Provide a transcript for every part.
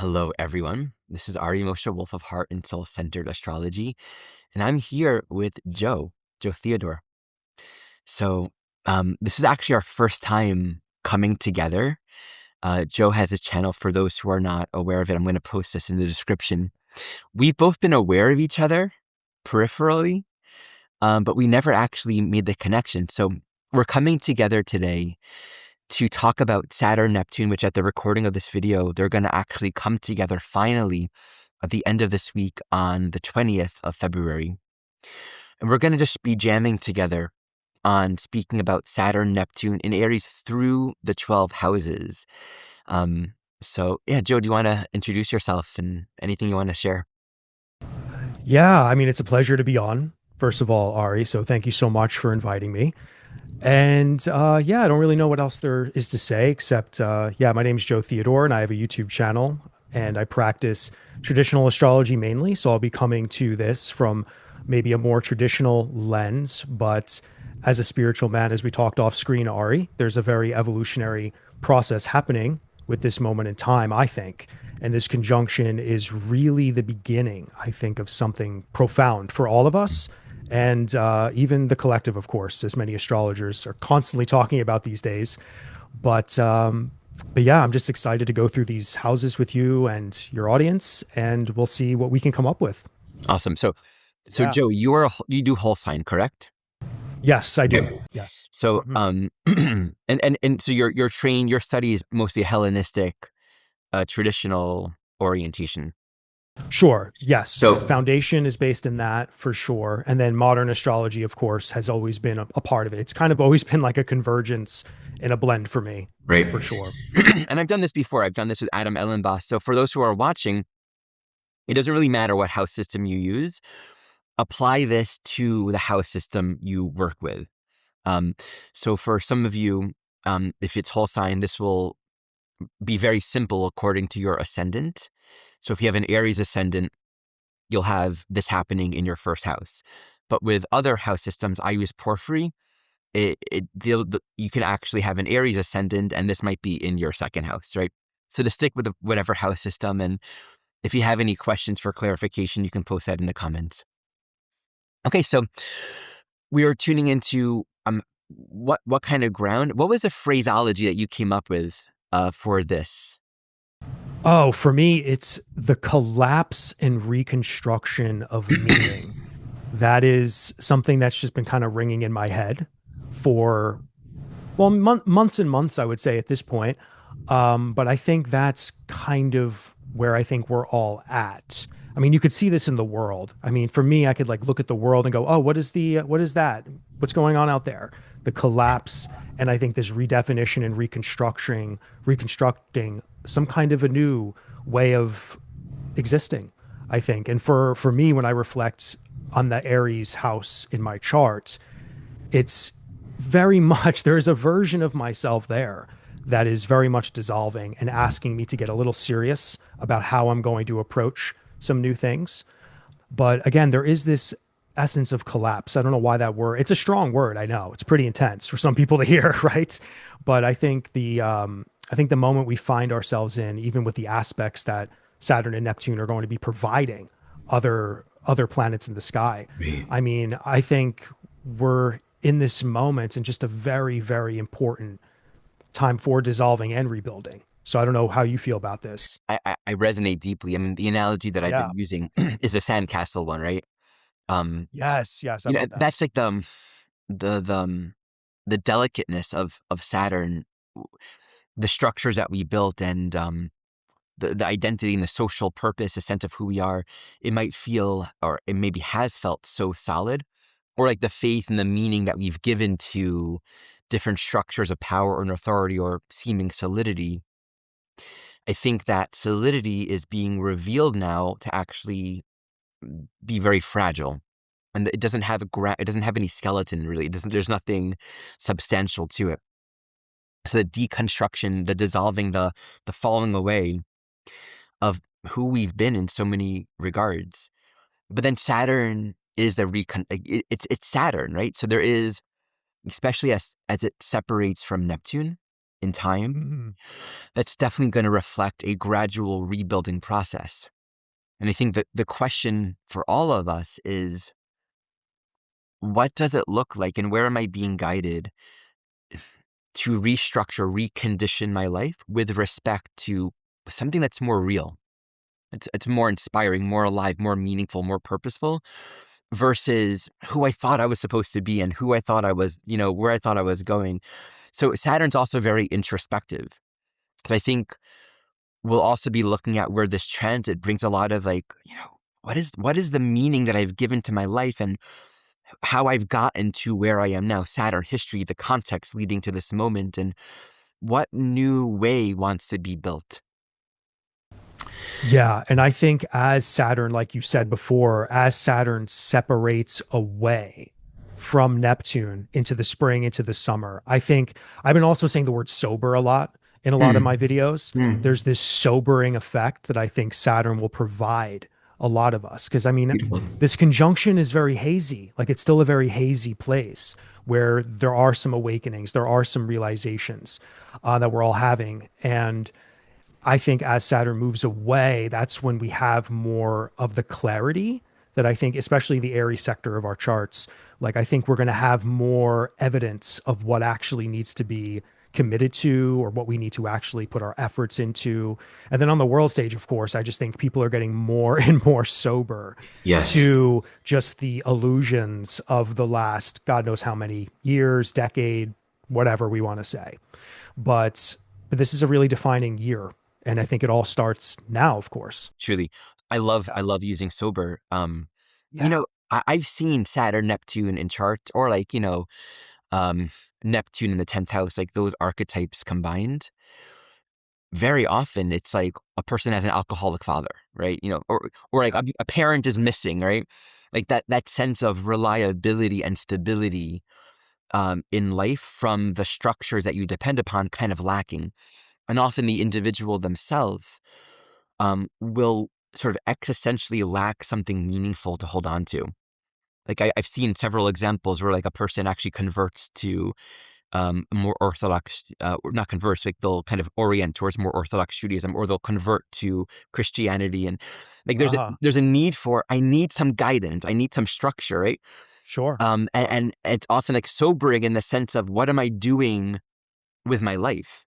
Hello, everyone. This is Moshe, Wolf of Heart and Soul Centered Astrology, and I'm here with Joe Theodore. So, this is actually our first time coming together. Joe has a channel. For those who are not aware of it, I'm going to post this in the description. We've both been aware of each other peripherally, but we never actually made the connection. So, we're coming together today to talk about Saturn Neptune, which at the recording of this video, they're going to actually come together finally at the end of this week on the 20th of February. And we're going to just be jamming together on speaking about Saturn Neptune in Aries through the 12 houses. So yeah, Joe, do you want to introduce yourself and anything you want to share? Yeah, I mean, it's a pleasure to be on, first of all, Ari. So thank you so much for inviting me. And yeah, I don't really know what else there is to say except, yeah, my name is Joe Theodore and I have a YouTube channel and I practice traditional astrology mainly. So I'll be coming to this from maybe a more traditional lens, but as a spiritual man, as we talked off screen, Ari, there's a very evolutionary process happening with this moment in time, I think. And this conjunction is really the beginning, I think, of something profound for all of us and even the collective, of course, as many astrologers are constantly talking about these days. But yeah, I'm just excited to go through these houses with you and your audience, and we'll see what we can come up with. Awesome. So Yeah. Joe, you do whole sign, correct? Yes, I do. Okay. Yes. So, Mhm. and so your train, your study is mostly Hellenistic, traditional orientation. Sure. Yes. So, Foundation is based in that for sure. And then modern astrology, of course, has always been a part of it. It's kind of always been like a convergence and a blend for me, right. for sure. And I've done this before. I've done this with Adam Ellenboss. So for those who are watching, it doesn't really matter what house system you use. Apply this to the house system you work with. Um, so for some of you, if it's whole sign, this will be very simple according to your ascendant. So if you have an Aries ascendant, you'll have this happening in your first house. But with other house systems, I use Porphyry. You can actually have an Aries ascendant, and this might be in your second house, right? So to stick with whatever house system, and if you have any questions for clarification, you can post that in the comments. Okay, so we are tuning into what kind of ground? What was the phraseology that you came up with for this? Oh, for me, it's the collapse and reconstruction of meaning. That is something that's just been kind of ringing in my head for, well, months and months, I would say at this point. But I think that's kind of where I think we're all at. I mean, you could see this in the world. I mean, for me, I could like look at the world and go, "Oh, what is that? What's going on out there?" The collapse, and I think this redefinition and reconstructing some kind of a new way of existing. I think, and for me, when I reflect on the Aries house in my chart, it's very much there's a version of myself there that is very much dissolving and asking me to get a little serious about how I'm going to approach some new things. But again, there is this essence of collapse. I don't know why that word. It's a strong word. I know it's pretty intense for some people to hear, right? But I think the moment we find ourselves in, even with the aspects that Saturn and Neptune are going to be providing other planets in the sky. Right. I mean, I think we're in this moment and just a very, very important time for dissolving and rebuilding. So I don't know how you feel about this. I resonate deeply. I mean, the analogy that I've Yeah. been using is the sandcastle one, right? Um, Yes. Yes. I love that. that's like the the um, the delicateness of Saturn, the structures that we built, and the identity and the social purpose, a sense of who we are. It might feel, or it maybe has felt, so solid, or like the faith and the meaning that we've given to different structures of power or authority or seeming solidity. I think that solidity is being revealed now to actually be very fragile, and it doesn't have it doesn't have any skeleton really. It doesn't. There's nothing substantial to it. So the deconstruction, the dissolving, the falling away of who we've been in so many regards. But then Saturn is it's Saturn, right? So there is, especially as it separates from Neptune, in time, Mhm. that's definitely going to reflect a gradual rebuilding process. And I think that the question for all of us is, what does it look like and where am I being guided to restructure, recondition my life with respect to something that's more real? It's more inspiring, more alive, more meaningful, more purposeful versus who I thought I was supposed to be and who I thought I was, where I thought I was going. So Saturn's also very introspective. So I think we'll also be looking at where this transit brings a lot of like, what is the meaning that I've given to my life and how I've gotten to where I am now, Saturn history, the context leading to this moment, and what new way wants to be built. Yeah, and I think as Saturn, like you said before, as Saturn separates away from Neptune into the spring, into the summer, I think I've been also saying the word sober a lot in a lot of my Mm, videos. mm, There's this sobering effect that I think Saturn will provide a lot of us. Because I mean, beautiful. this conjunction is very hazy. Like it's still a very hazy place where there are some awakenings, there are some realizations that we're all having. And I think as Saturn moves away, that's when we have more of the clarity that I think, especially the Aries sector of our charts, like I think we're going to have more evidence of what actually needs to be committed to or what we need to actually put our efforts into. And then on the world stage, of course, I just think people are getting more and more sober Yes. to just the illusions of the last, God knows how many years, decade, whatever we want to say. But this is a really defining year, and I think it all starts now, of course. Truly. I love using sober. You Yeah. know, I've seen Saturn, Neptune in charts or like, um, Neptune in the 10th house, like those archetypes combined. Very often it's like a person has an alcoholic father, right? Or like a parent is missing, right? Like that sense of reliability and stability in life from the structures that you depend upon kind of lacking. And often the individual themselves will sort of existentially lack something meaningful to hold on to. Like I've seen several examples where like a person actually converts to more orthodox, or not converts, like they'll kind of orient towards more orthodox Judaism, or they'll convert to Christianity, and like there's a, Uh-huh. there's a need for I need some guidance, I need some structure, right? Sure. And it's often like sobering in the sense of what am I doing with my life?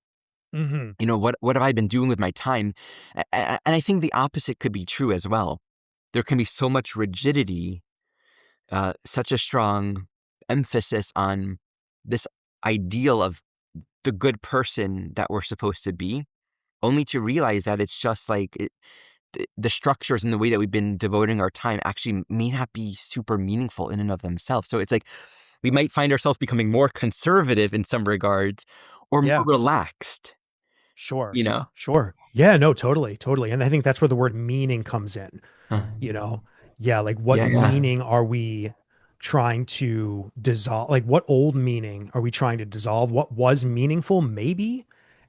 Hmm. What have I been doing with my time? And I think the opposite could be true as well. There can be so much rigidity, such a strong emphasis on this ideal of the good person that we're supposed to be, only to realize that it's just like the structures and the way that we've been devoting our time actually may not be super meaningful in and of themselves. So it's like we might find ourselves becoming more conservative in some regards or more Yeah. relaxed, Sure. you know? Sure. Yeah, no, totally, totally. And I think that's where the word meaning comes in, Huh. you know? Yeah, like what Yeah, yeah. meaning are we trying to dissolve? Like what old meaning are we trying to dissolve? What was meaningful, maybe?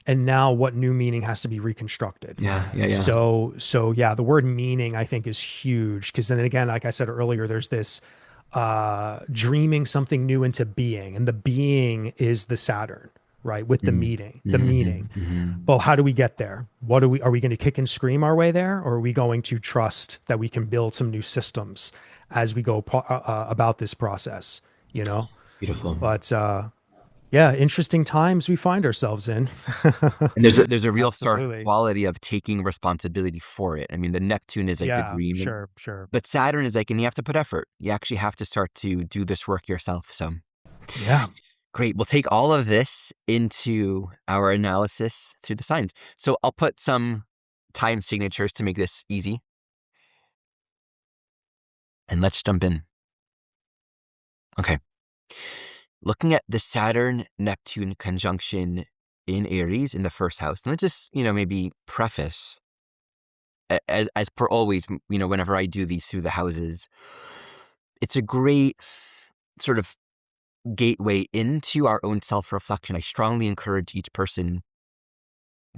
And now what new meaning has to be reconstructed? Yeah, yeah, yeah. So yeah, the word meaning I think is huge because then again, like I said earlier, there's this dreaming something new into being, and the being is the Saturn, right? With the Mm. meaning, the Mhm, meaning. mhm. Well, how do we get there? What are we going to kick and scream our way there, or are we going to trust that we can build some new systems as we go about this process? You know, Beautiful. but yeah, interesting times we find ourselves in. And there's a real stark Absolutely. quality of taking responsibility for it. I mean, the Neptune is like the Yeah, dream, sure, sure. but Saturn is like, and you have to put effort. You actually have to start to do this work yourself. So Yeah. great. We'll take all of this into our analysis through the signs. So I'll put some time signatures to make this easy, and let's jump in. Okay. Looking at the Saturn Neptune conjunction in Aries in the first house, and let's just, maybe preface as per always, whenever I do these through the houses, it's a great sort of gateway into our own self-reflection. I strongly encourage each person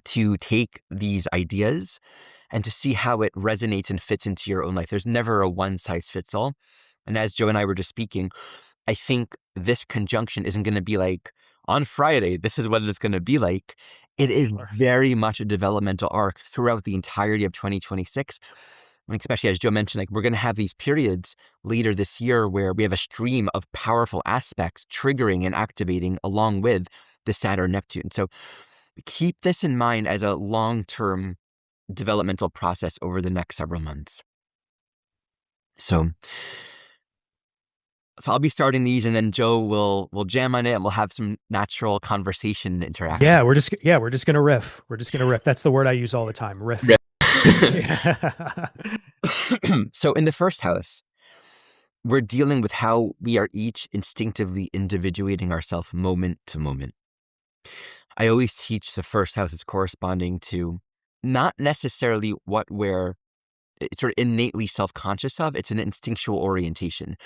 to take these ideas and to see how it resonates and fits into your own life. There's never a one size fits all. And as Joe and I were just speaking, I think this conjunction isn't going to be like on Friday, this is what it's going to be like. It is Sure. very much a developmental arc throughout the entirety of 2026. And especially as Joe mentioned, like we're going to have these periods later this year where we have a stream of powerful aspects triggering and activating along with the Saturn Neptune. So keep this in mind as a long-term developmental process over the next several months. So I'll be starting these, and then Joe will jam on it, and we'll have some natural conversation interaction. We're just gonna riff. We're just gonna riff. That's the word I use all the time. Riff. Yeah. Yeah. So in the first house, we're dealing with how we are each instinctively individuating ourselves moment to moment. I always teach the first house is corresponding to not necessarily what we're sort of innately self-conscious of. It's an instinctual orientation.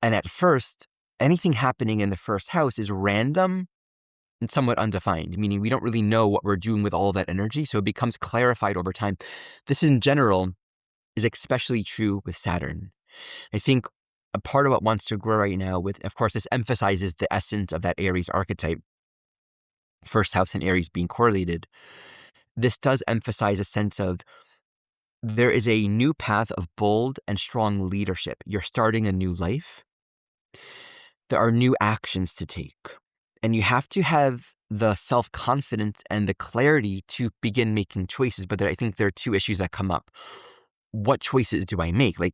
And at first, anything happening in the first house is random and somewhat undefined, meaning we don't really know what we're doing with all of that energy. So it becomes clarified over time. This in general is especially true with Saturn. I think a part of what wants to grow right now with, of course, this emphasizes the essence of that Aries archetype, first house and Aries being correlated. This does emphasize a sense of there is a new path of bold and strong leadership. You're starting a new life. There are new actions to take. And you have to have the self-confidence and the clarity to begin making choices. But I think there are two issues that come up. What choices do I make? Like,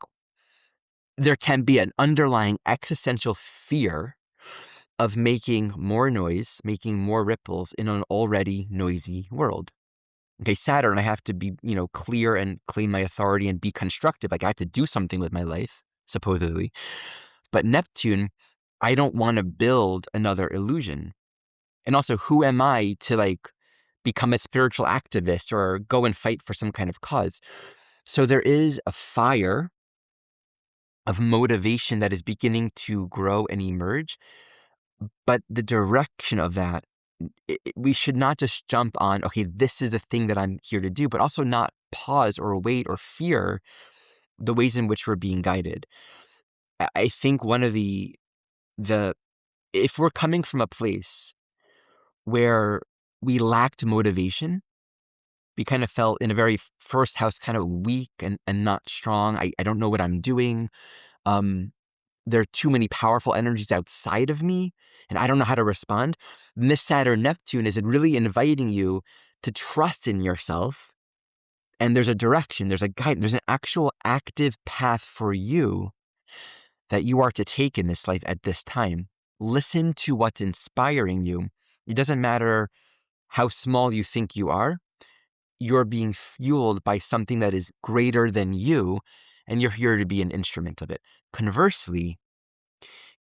there can be an underlying existential fear of making more noise, making more ripples in an already noisy world. Okay, Saturn, I have to be, clear and claim my authority and be constructive. Like I have to do something with my life, supposedly. But Neptune, I don't want to build another illusion. And also, who am I to become a spiritual activist or go and fight for some kind of cause? So there is a fire of motivation that is beginning to grow and emerge. But the direction of that, we should not just jump on, okay, this is the thing that I'm here to do, but also not pause or wait or fear the ways in which we're being guided. I think one of the if we're coming from a place where we lacked motivation, we kind of felt in a very first house kind of weak and not strong. I don't know what I'm doing. There are too many powerful energies outside of me, and I don't know how to respond. And this Saturn Neptune is really inviting you to trust in yourself. And there's a direction, there's a guide, there's an actual active path for you that you are to take in this life at this time. Listen to what's inspiring you. It doesn't matter how small you think you are. You're being fueled by something that is greater than you, and you're here to be an instrument of it. Conversely,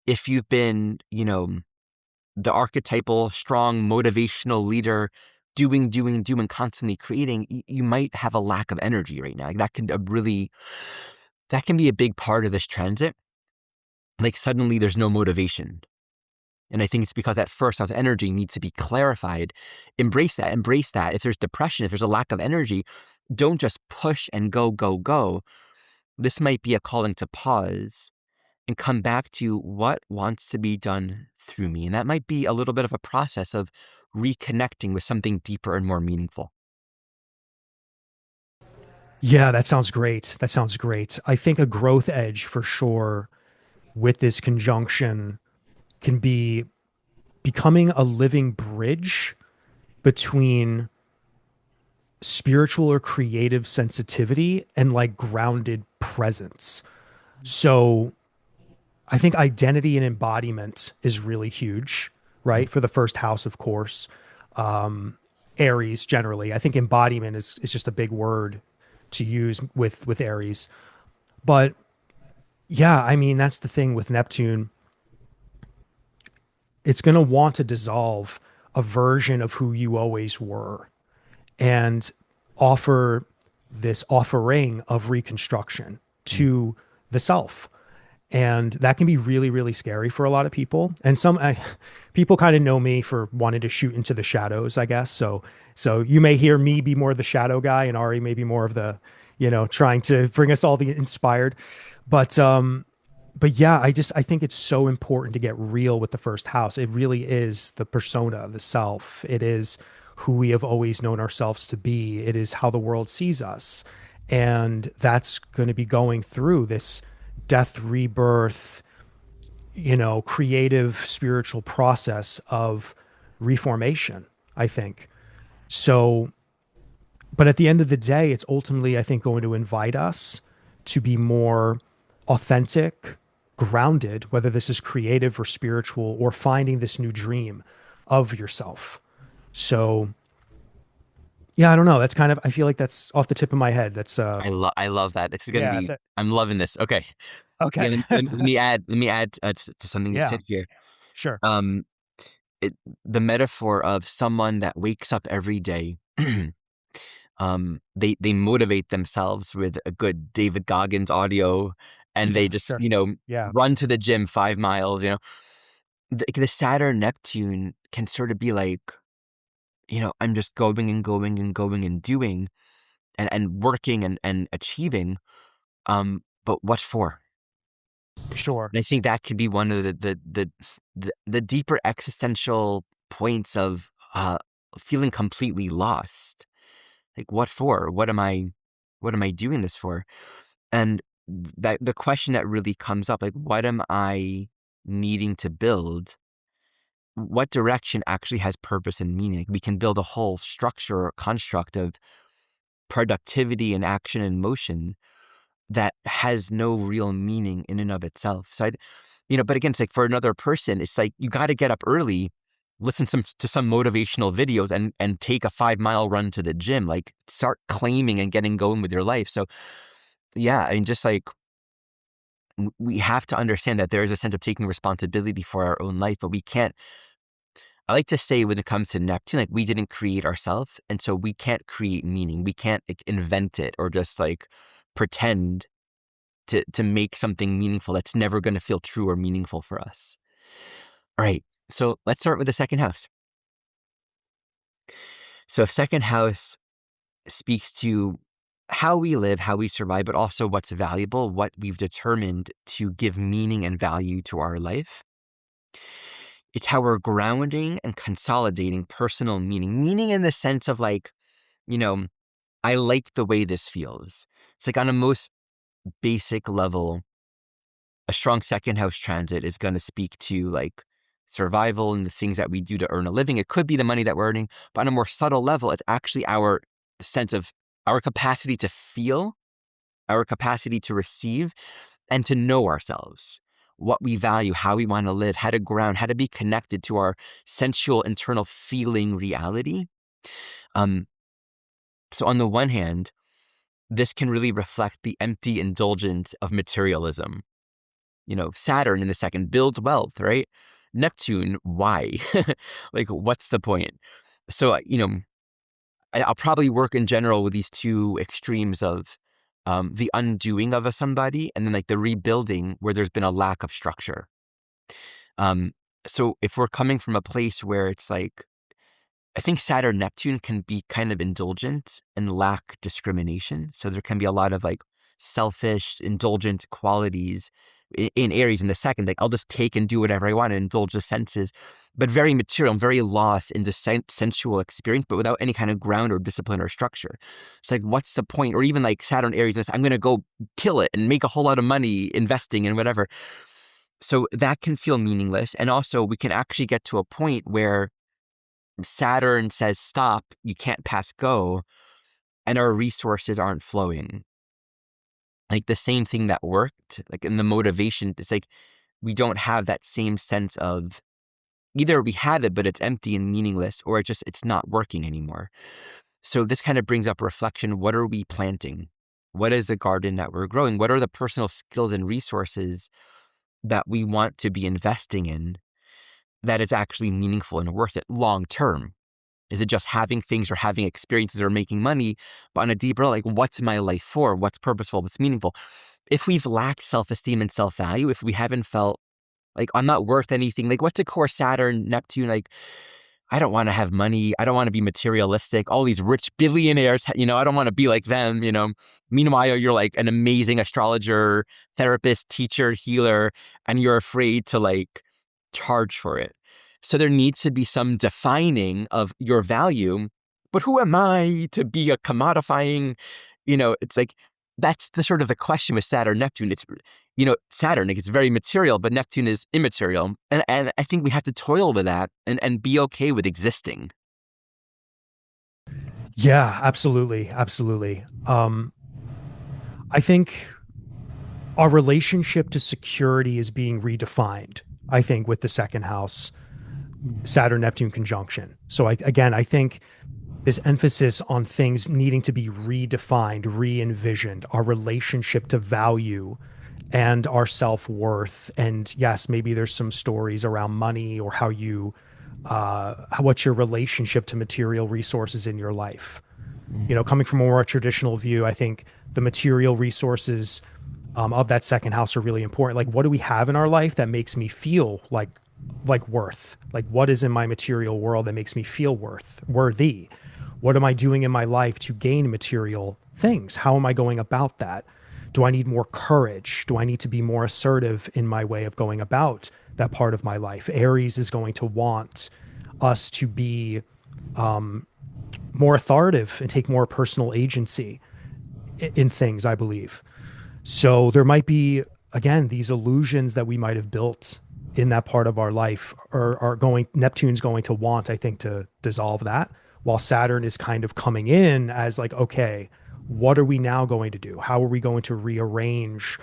if you've been, the archetypal, strong, motivational leader, doing, constantly creating, you might have a lack of energy right now. That can be a big part of this transit. Like suddenly there's no motivation. And I think it's because that first house energy needs to be clarified. Embrace that. If there's depression, if there's a lack of energy, don't just push and go, go, go. This might be a calling to pause and come back to what wants to be done through me. And that might be a little bit of a process of reconnecting with something deeper and more meaningful. Yeah, that sounds great. That sounds great. I think a growth edge for sure with this conjunction can be becoming a living bridge between spiritual or creative sensitivity and grounded presence. So I think identity and embodiment is really huge, right? For the first house, of course. Aries generally. I think embodiment is just a big word to use with Aries. But yeah, I mean, that's the thing with Neptune. It's going to want to dissolve a version of who you always were and offer this offering of reconstruction to the self. And that can be really, really scary for a lot of people. And people kind of know me for wanting to shoot into the shadows, I guess. So you may hear me be more of the shadow guy, and Ari may be more of the, trying to bring us all the inspired. But but yeah, I think it's so important to get real with the first house. It really is the persona, the self. It is who we have always known ourselves to be. It is how the world sees us. And that's going to be going through this death, rebirth, creative spiritual process of reformation, I think. So, but at the end of the day, it's ultimately, I think, going to invite us to be more authentic, grounded, whether this is creative or spiritual, or finding this new dream of yourself. So, yeah, I don't know. That's kind of, I feel like that's off the tip of my head. That's, I love that. This is gonna yeah, be. I'm loving this. Okay, okay. yeah. Let me add to something you Yeah, said here. sure. Um, it, the metaphor of someone that wakes up every day. They motivate themselves with a good David Goggins audio, and they Yeah, just sure. Yeah, run to the gym 5 miles. The Saturn Neptune can sort of be like, I'm just going and going and going and doing and working and achieving. But what for? sure. And I think that could be one of the deeper existential points of feeling completely lost. Like, what for? What am I doing this for? And that the question that really comes up, like, what am I needing to build? What direction actually has purpose and meaning? Like, we can build a whole structure or construct of productivity and action and motion that has no real meaning in and of itself. So but again, it's like for another person, it's like you got to get up early, listen to some motivational videos, and take a 5 mile run to the gym. Like, start claiming and getting going with your life. So yeah, I mean, just like we have to understand that there is a sense of taking responsibility for our own life, but we can't. I like to say when it comes to Neptune, like, we didn't create ourselves, and so we can't create meaning. We can't, like, invent it or just like pretend to make something meaningful that's never going to feel true or meaningful for us. All right. So let's start with the second house. So second house speaks to how we live, how we survive, but also what's valuable, what we've determined to give meaning and value to our life. It's how we're grounding and consolidating personal meaning. Meaning in the sense of like, you know, I like the way this feels. It's like on a most basic level, a strong second house transit is going to speak to like survival and the things that we do to earn a living. It could be the money that we're earning, but on a more subtle level, it's actually our sense of our capacity to feel, our capacity to receive, and to know ourselves, what we value, how we want to live, how to ground, how to be connected to our sensual, internal feeling reality. Um, so on the one hand, this can really reflect the empty indulgence of materialism. Saturn in the second builds wealth, right? Neptune, why? Like, what's the point? So, I'll probably work in general with these two extremes of the undoing of somebody and then like the rebuilding where there's been a lack of structure. Um, so if we're coming from a place where it's like, I think Saturn Neptune can be kind of indulgent and lack discrimination. So there can be a lot of like selfish, indulgent qualities in Aries in the second. Like, I'll just take and do whatever I want and indulge the senses, but very material. I'm very lost in the sensual experience, but without any kind of ground or discipline or structure. It's like, what's the point? Or even like Saturn Aries, I'm going to go kill it and make a whole lot of money investing in whatever. So that can feel meaningless. And also, we can actually get to a point where Saturn says, stop, you can't pass go, and our resources aren't flowing. Like the same thing that worked, like in the motivation, it's like we don't have that same sense of either we have it, but it's empty and meaningless, or it's not working anymore. So this kind of brings up reflection. What are we planting? What is the garden that we're growing? What are the personal skills and resources that we want to be investing in that is actually meaningful and worth it long term? Is it just having things or having experiences or making money? But on a deeper level, like, what's my life for? What's purposeful? What's meaningful? If we've lacked self-esteem and self-value, if we haven't felt like I'm not worth anything, like what's a core Saturn, Neptune? Like, I don't want to have money. I don't want to be materialistic. All these rich billionaires, I don't want to be like them. Meanwhile, you're like an amazing astrologer, therapist, teacher, healer, and you're afraid to like charge for it. So there needs to be some defining of your value. But who am I to be a commodifying, it's like, that's the sort of the question with Saturn Neptune. It's, Saturn, like, it's very material, but Neptune is immaterial. And I think we have to toil with that and be okay with existing. Yeah, absolutely. Absolutely. I think our relationship to security is being redefined, I think, with the second house Saturn Neptune conjunction. So I think this emphasis on things needing to be redefined, re-envisioned, our relationship to value and our self-worth. And yes, maybe there's some stories around money or what's your relationship to material resources in your life. Coming from a more traditional view, I think the material resources of that second house are really important. Like, what do we have in our life that makes me feel like worth? Like, what is in my material world that makes me feel worthy? What am I doing in my life to gain material things? How am I going about that? Do I need more courage? Do I need to be more assertive in my way of going about that part of my life? Aries is going to want us to be more authoritative and take more personal agency in things, I believe. So there might be, again, these illusions that we might have built in that part of our life Neptune's going to want, I think, to dissolve that, while Saturn is kind of coming in as like, okay, what are we now going to do? How are we going to rearrange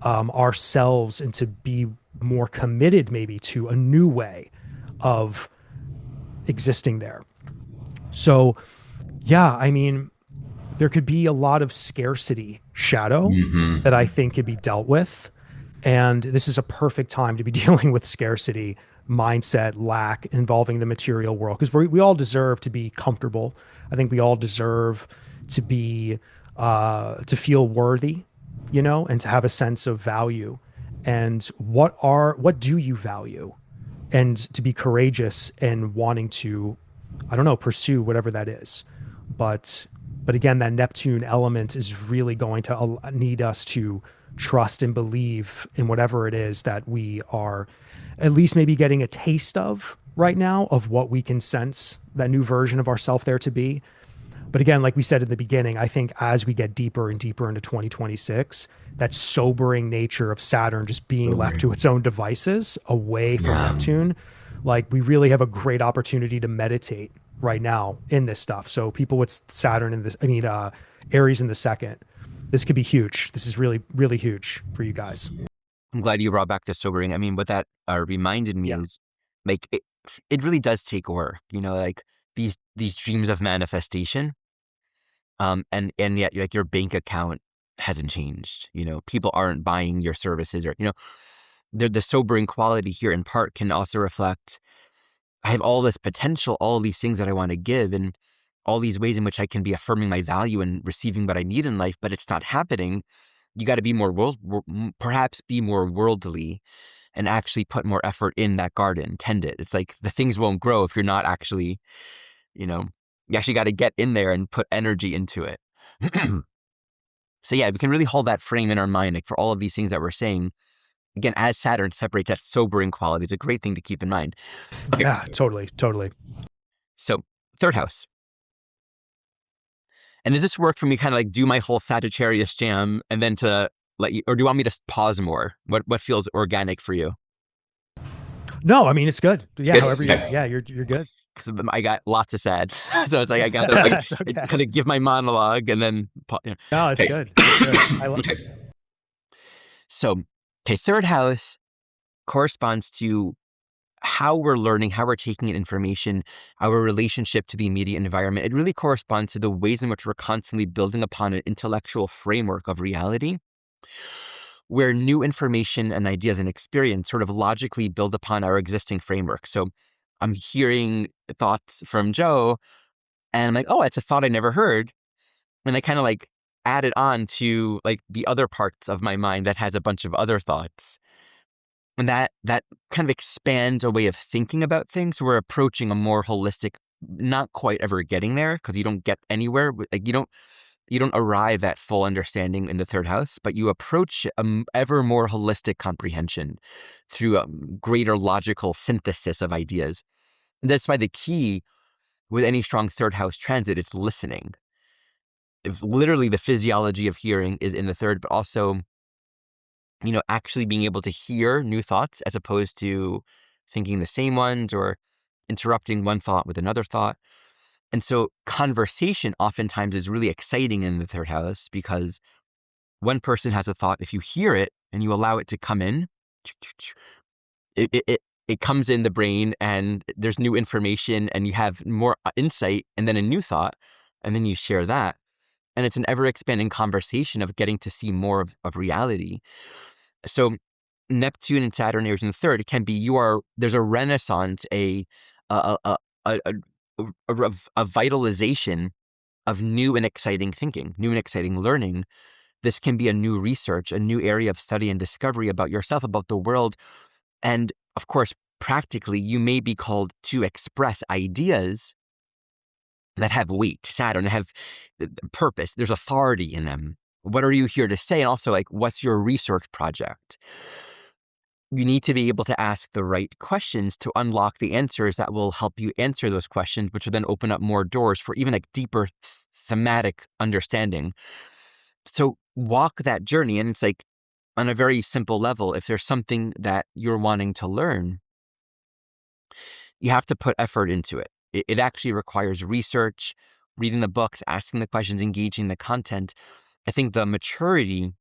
ourselves and to be more committed maybe to a new way of existing there? So, yeah, I mean, there could be a lot of scarcity shadow Mm-hmm. that I think could be dealt with. And this is a perfect time to be dealing with scarcity mindset, lack involving the material world, because we all deserve to be comfortable. I think we all deserve to be to feel worthy, and to have a sense of value. And what do you value? And to be courageous and wanting to, I don't know, pursue whatever that is. But again, that Neptune element is really going to need us to trust and believe in whatever it is that we are at least maybe getting a taste of right now, of what we can sense that new version of ourself there to be. But again, like we said in the beginning, I think as we get deeper and deeper into 2026, that sobering nature of Saturn just being left to its own devices away from Yeah. Neptune, like, we really have a great opportunity to meditate right now in this stuff. So people with Saturn in this, Aries in the second, this could be huge. This is really, really huge for you guys. I'm glad you brought back the sobering. I mean, what that reminded me Yeah. is, like, it really does take work, like these dreams of manifestation. And yet, like, your bank account hasn't changed. People aren't buying your services, or the sobering quality here in part can also reflect, I have all this potential, all these things that I want to give, and all these ways in which I can be affirming my value and receiving what I need in life, but it's not happening. You got to be more perhaps be more worldly and actually put more effort in that garden, tend it. It's like the things won't grow if you're not actually, you know, you actually got to get in there and put energy into it. So yeah, we can really hold that frame in our mind, like, for all of these things that we're saying. Again, as Saturn separates that sobering quality, it's a great thing to keep in mind. Okay, Yeah, totally, totally. so third house. And does this work for me, kind of like do my whole Sagittarius jam and then to let you, or do you want me to pause more? What feels organic for you? No, I mean, it's good. It's Yeah, good. however Okay. you're good. Because I got lots of sads, so it's like I got to like It's okay. kind of give my monologue and then No, it's okay. good. It's good. Okay. So, okay, third house corresponds to how we're learning, how we're taking in information, our relationship to the immediate environment. It really corresponds to the ways in which we're constantly building upon an intellectual framework of reality, where new information and ideas and experience sort of logically build upon our existing framework. So I'm hearing thoughts from Joe, and I'm like, oh, it's a thought I never heard. And I kind of like add it on to like the other parts of my mind that has a bunch of other thoughts. And that kind of expands a way of thinking about things. So we're approaching a more holistic, not quite ever getting there because you don't get anywhere. Like you don't arrive at full understanding in the third house, but you approach ever more holistic comprehension through a greater logical synthesis of ideas. And that's why the key with any strong third house transit is listening. If literally the physiology of hearing is in the third, but also, actually being able to hear new thoughts as opposed to thinking the same ones or interrupting one thought with another thought. And so conversation oftentimes is really exciting in the third house because one person has a thought. If you hear it and you allow it to come in, it comes in the brain and there's new information and you have more insight and then a new thought. And then you share that. And it's an ever expanding conversation of getting to see more of reality. So Neptune and Saturn, Aries in the third, it can be there's a renaissance, a, a, a, a, a vitalization of new and exciting thinking, new and exciting learning. This can be a new research, a new area of study and discovery about yourself, about the world. And of course, practically, you may be called to express ideas that have weight, Saturn, that have purpose. There's authority in them. What are you here to say? And also, like, what's your research project? You need to be able to ask the right questions to unlock the answers that will help you answer those questions, which will then open up more doors for even like deeper thematic understanding. So walk that journey. And it's like on a very simple level, if there's something that you're wanting to learn, you have to put effort into it. It actually requires research, reading the books, asking the questions, engaging the content. I think the maturity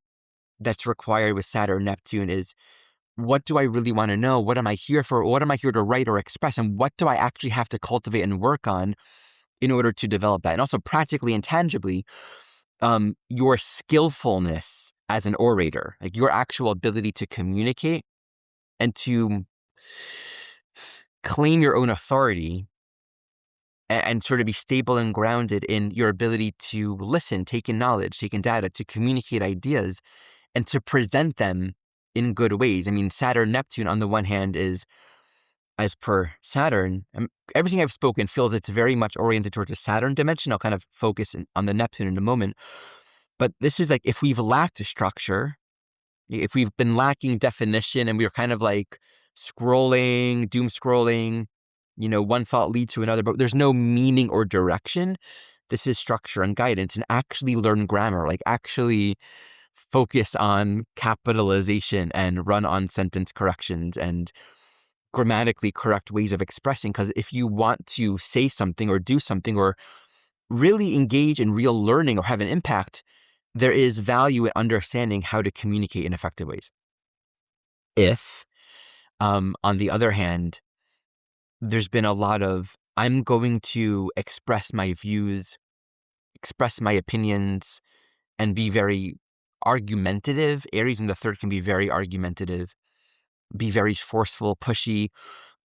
that's required with Saturn Neptune is, what do I really want to know? What am I here for? What am I here to write or express? And what do I actually have to cultivate and work on in order to develop that? And also practically and tangibly, your skillfulness as an orator, like your actual ability to communicate and to claim your own authority and sort of be stable and grounded in your ability to listen, take in knowledge, take in data, to communicate ideas, and to present them in good ways. I mean, Saturn Neptune on the one hand is, as per Saturn, everything I've spoken feels it's very much oriented towards a Saturn dimension. I'll kind of focus on the Neptune in a moment. But this is like, if we've lacked a structure, if we've been lacking definition and we're kind of like scrolling, doom scrolling, one thought leads to another, but there's no meaning or direction. This is structure and guidance, and actually learn grammar, like actually focus on capitalization and run on sentence corrections and grammatically correct ways of expressing. Because if you want to say something or do something or really engage in real learning or have an impact, there is value in understanding how to communicate in effective ways. If, on the other hand, there's been a lot of, I'm going to express my views, express my opinions, and be very argumentative. Aries in the third can be very argumentative, be very forceful, pushy,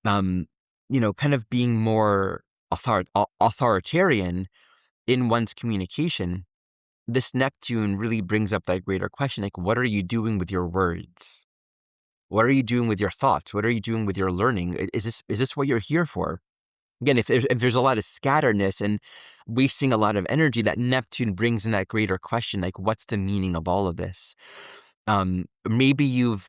kind of being more authoritarian in one's communication. This Neptune really brings up that greater question, like, what are you doing with your words? What are you doing with your thoughts? What are you doing with your learning? Is this what you're here for? Again, if there's a lot of scatteredness and wasting a lot of energy, that Neptune brings in that greater question, like, what's the meaning of all of this? Maybe you've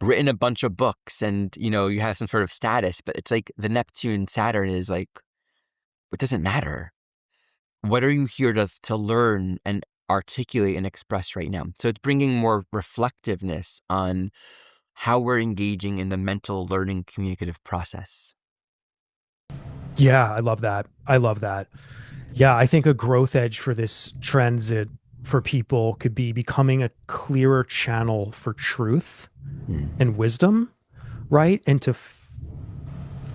written a bunch of books and, you have some sort of status, but it's like the Neptune Saturn is like, it doesn't matter. What are you here to learn and articulate and express right now? So it's bringing more reflectiveness on how we're engaging in the mental learning communicative process. Yeah, I love that. I love that. Yeah, I think a growth edge for this transit for people could be becoming a clearer channel for truth and wisdom, right? And to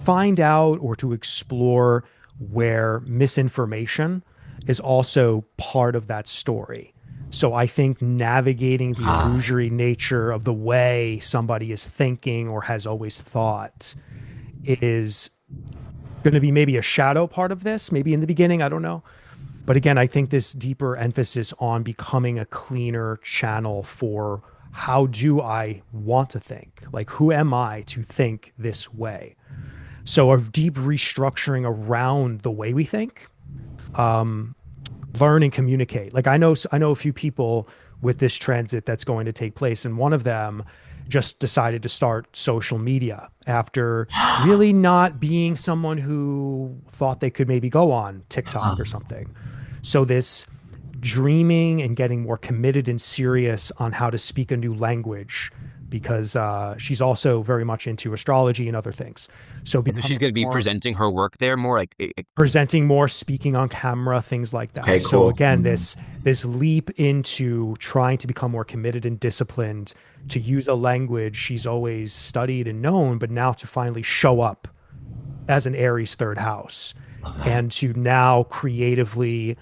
find out or to explore where misinformation is also part of that story. So I think navigating the Ah, illusory nature of the way somebody is thinking or has always thought is going to be maybe a shadow part of this, maybe in the beginning, I don't know. But again, I think this deeper emphasis on becoming a cleaner channel for how do I want to think? Like, who am I to think this way? So, a deep restructuring around the way we think, learn and communicate. Like, I know a few people with this transit that's going to take place, and one of them just decided to start social media after really not being someone who thought they could maybe go on TikTok or something. So this dreaming and getting more committed and serious on how to speak a new language, because she's also very much into astrology and other things. So She's becoming going to be more presenting her work there more like, presenting more, speaking on camera, things like okay, that. So cool. again, this leap into trying to become more committed and disciplined to use a language she's always studied and known, but now to finally show up as an Aries third house, Love that. and to now creatively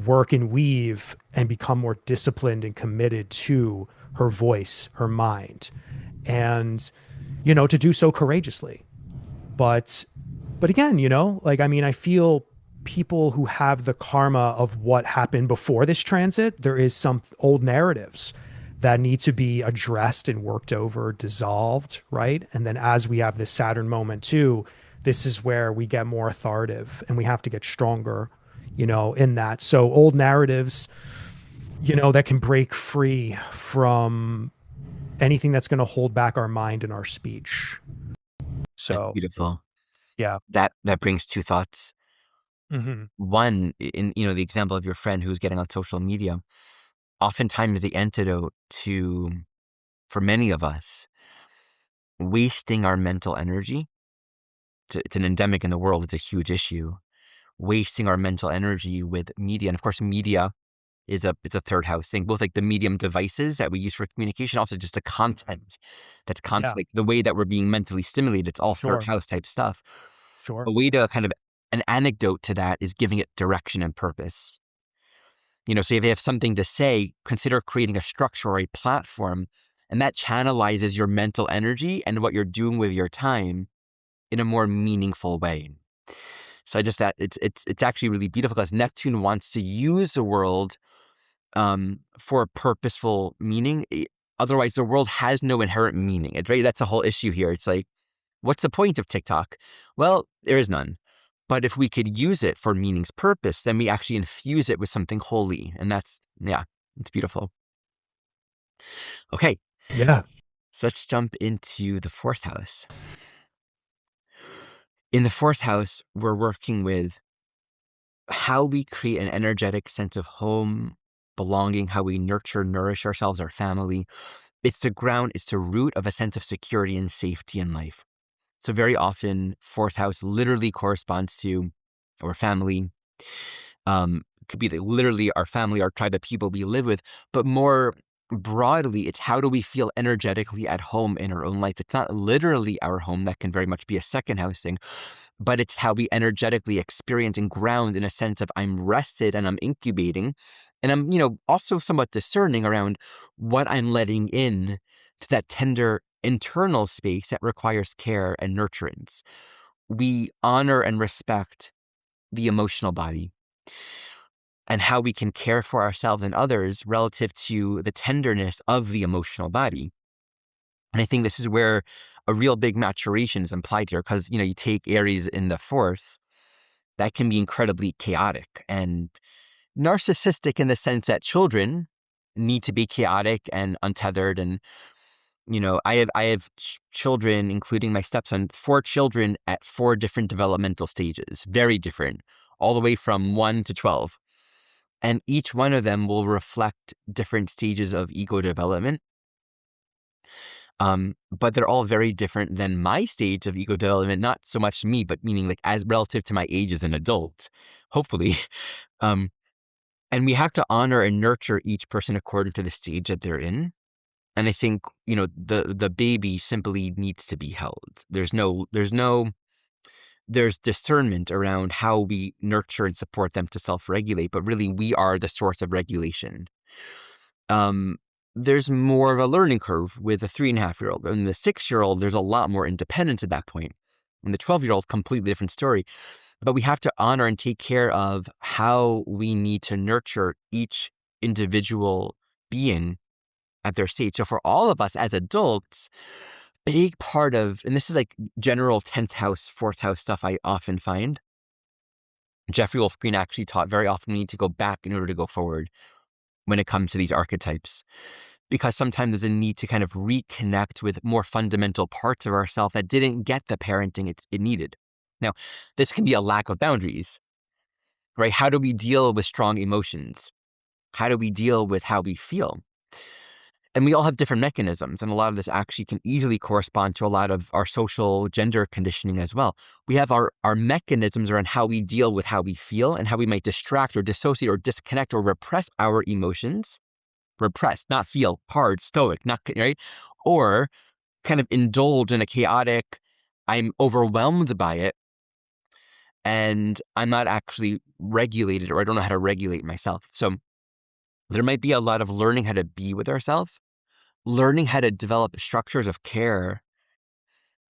work and weave and become more disciplined and committed to her voice, her mind, and to do so courageously. But again, like, I mean, I feel people who have the karma of what happened before this transit, there is some old narratives that need to be addressed and worked over, dissolved, right? And then as we have this Saturn moment too, this is where we get more authoritative and we have to get stronger, in that. So old narratives, that can break free from anything that's going to hold back our mind and our speech. That's So, beautiful. yeah. That brings two thoughts. Hmm. One, in the example of your friend who's getting on social media, oftentimes the antidote to, for many of us, wasting our mental energy. It's an endemic in the world. It's a huge issue. Wasting our mental energy with media, and of course, media it's a third house thing. Both like the medium devices that we use for communication, also just the content that's Yeah. constant, like the way that we're being mentally stimulated. It's all third Sure. house type stuff. Sure. A way to kind of an anecdote to that is giving it direction and purpose. So if you have something to say, consider creating a structure or a platform, and that channelizes your mental energy and what you're doing with your time in a more meaningful way. So I just that it's actually really beautiful because Neptune wants to use the world for a purposeful meaning. Otherwise, the world has no inherent meaning. Right? That's the whole issue here. It's like, what's the point of TikTok? Well, there is none. But if we could use it for meaning's purpose, then we actually infuse it with something holy. And yeah, it's beautiful. Okay, Yeah. so let's jump into the fourth house. In the fourth house, we're working with how we create an energetic sense of home, belonging, how we nurture, nourish ourselves, our family. It's the ground, it's the root of a sense of security and safety in life. So very often, fourth house literally corresponds to our family. Could be literally our family, our tribe, the people we live with, but more broadly, it's how do we feel energetically at home in our own life. It's not literally our home. That can very much be a second house thing, but it's how we energetically experience and ground in a sense of I'm rested and I'm incubating, and I'm, also somewhat discerning around what I'm letting in to that tender internal space that requires care and nurturance. We honor and respect the emotional body and how we can care for ourselves and others relative to the tenderness of the emotional body. And I think this is where a real big maturation is implied here because, you take Aries in the fourth, that can be incredibly chaotic and narcissistic in the sense that children need to be chaotic and untethered. And, I have children, including my stepson, 4 children at 4 different developmental stages, very different, all the way from 1 to 12. And each one of them will reflect different stages of ego development. But they're all very different than my stage of ego development, not so much me, but meaning like as relative to my age as an adult, hopefully. Um, and we have to honor and nurture each person according to the stage that they're in. And I think, the baby simply needs to be held. There's discernment around how we nurture and support them to self-regulate, but really we are the source of regulation. Um, there's more of a learning curve with a 3.5-year-old. And the 6-year-old, there's a lot more independence at that point. And the 12-year-old, completely different story. But we have to honor and take care of how we need to nurture each individual being at their stage. So for all of us as adults, big part of, and this is like general 10th house, 4th house stuff I often find. Jeffrey Wolf Green actually taught very often we need to go back in order to go forward when it comes to these archetypes. Because sometimes there's a need to kind of reconnect with more fundamental parts of ourselves that didn't get the parenting it needed. Now, this can be a lack of boundaries, right? How do we deal with strong emotions? How do we deal with how we feel? And we all have different mechanisms, and a lot of this actually can easily correspond to a lot of our social gender conditioning as well. We have our mechanisms around how we deal with how we feel and how we might distract or dissociate or disconnect or repress our emotions. Repress, not feel, hard, stoic, not, right? Or kind of indulge in a chaotic, I'm overwhelmed by it, and I'm not actually regulated, or I don't know how to regulate myself. So there might be a lot of learning how to be with ourselves, learning how to develop structures of care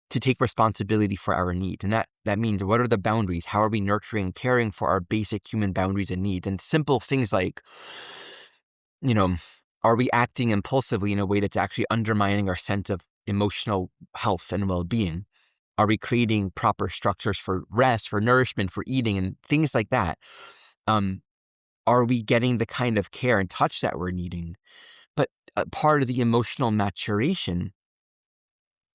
to take responsibility for our needs. And that means, what are the boundaries? How are we nurturing and caring for our basic human boundaries and needs? And simple things like, are we acting impulsively in a way that's actually undermining our sense of emotional health and well-being? Are we creating proper structures for rest, for nourishment, for eating, and things like that? Are we getting the kind of care and touch that we're needing? But part of the emotional maturation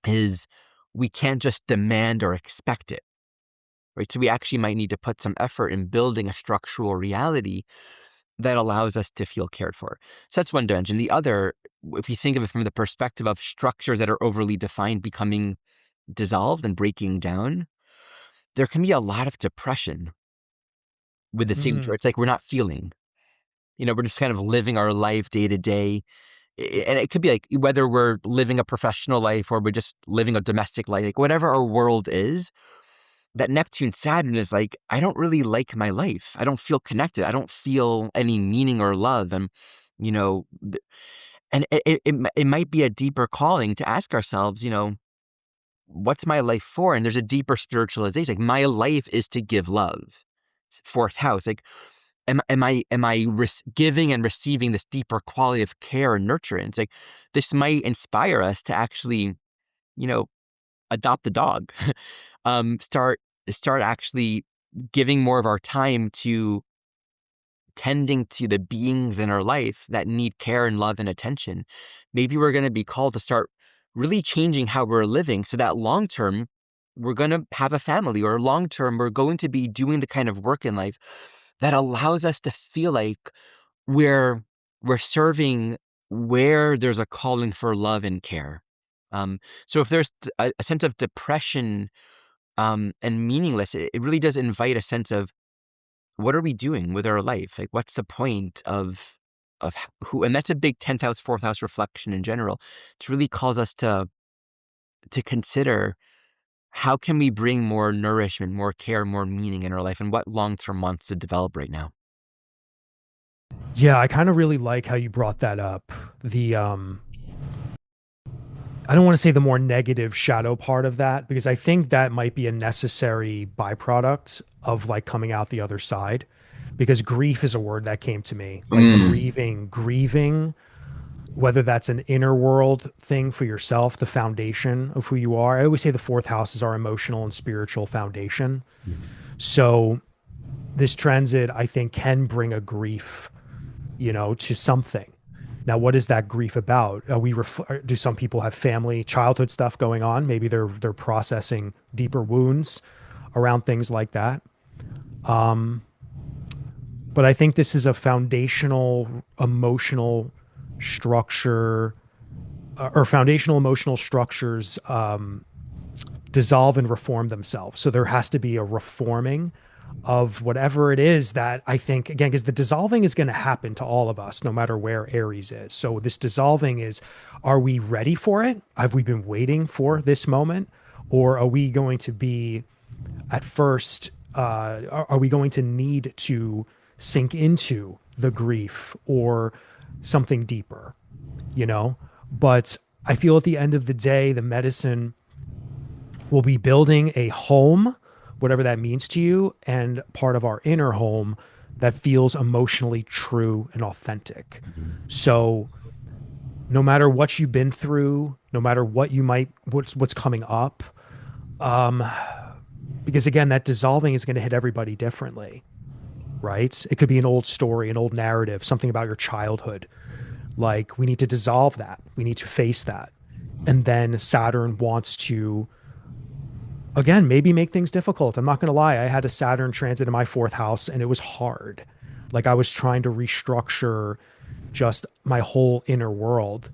is we can't just demand or expect it, right? So we actually might need to put some effort in building a structural reality that allows us to feel cared for. So that's one dimension. The other, if you think of it from the perspective of structures that are overly defined becoming dissolved and breaking down, there can be a lot of depression with the same. Mm. It's like we're not feeling, we're just kind of living our life day to day. And it could be like whether we're living a professional life or we're just living a domestic life, like whatever our world is, that Neptune Saturn is like, I don't really like my life. I don't feel connected. I don't feel any meaning or love. And, and it might be a deeper calling to ask ourselves, what's my life for? And there's a deeper spiritualization. Like my life is to give love. 4th house. Like, am I giving and receiving this deeper quality of care and nurturance? Like this might inspire us to actually, adopt a dog. Start actually giving more of our time to tending to the beings in our life that need care and love and attention. Maybe we're going to be called to start really changing how we're living so that long term we're going to have a family, or long term we're going to be doing the kind of work in life that allows us to feel like we're serving where there's a calling for love and care. So if there's a sense of depression and meaningless, it really does invite a sense of, what are we doing with our life? Like, what's the point of who? And that's a big 10th house, 4th house reflection in general. It really calls us to consider, how can we bring more nourishment, more care, more meaning in our life, and what long-term wants to develop right now. Yeah, I kind of really like how you brought that up. The I don't want to say the more negative shadow part of that, because I think that might be a necessary byproduct of like coming out the other side. Because grief is a word that came to me, like grieving, whether that's an inner world thing for yourself, the foundation of who you are. I always say the 4th house is our emotional and spiritual foundation. So this transit, I think, can bring a grief, to something. Now, what is that grief about? Do some people have family, childhood stuff going on? Maybe they're processing deeper wounds around things like that. But I think this is a foundational emotional structure, or foundational emotional structures dissolve and reform themselves. So there has to be a reforming of whatever it is that, I think, again, because the dissolving is going to happen to all of us, no matter where Aries is. So this dissolving is, are we ready for it? Have we been waiting for this moment? Or are we going to be, at first, are we going to need to sink into the grief or something deeper, But I feel at the end of the day, the medicine will be building a home, whatever that means to you, and part of our inner home that feels emotionally true and authentic. Mhm. So no matter what you've been through, no matter what you might what's coming up, um, because again, that dissolving is going to hit everybody differently, right? It could be an old story, an old narrative, something about your childhood. Like we need to dissolve that. We need to face that. And then Saturn wants to again, maybe make things difficult. I'm not going to lie. I had a Saturn transit in my fourth house and it was hard. Like I was trying to restructure just my whole inner world.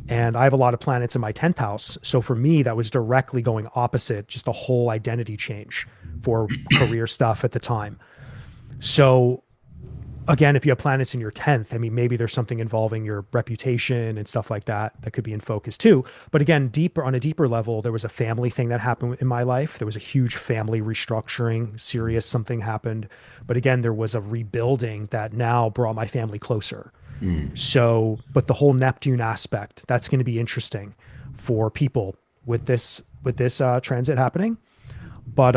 And I have a lot of planets in my 10th house. So for me, that was directly going opposite, just a whole identity change for career stuff at the time. So again, if you have planets in your 10th, I mean, maybe there's something involving your reputation and stuff like that that could be in focus too. But again, deeper on a deeper level, there was a family thing that happened in my life. There was a huge family restructuring, serious something happened. But again, there was a rebuilding that now brought my family closer. Mm. So, but the whole Neptune aspect, that's going to be interesting for people with this transit happening. But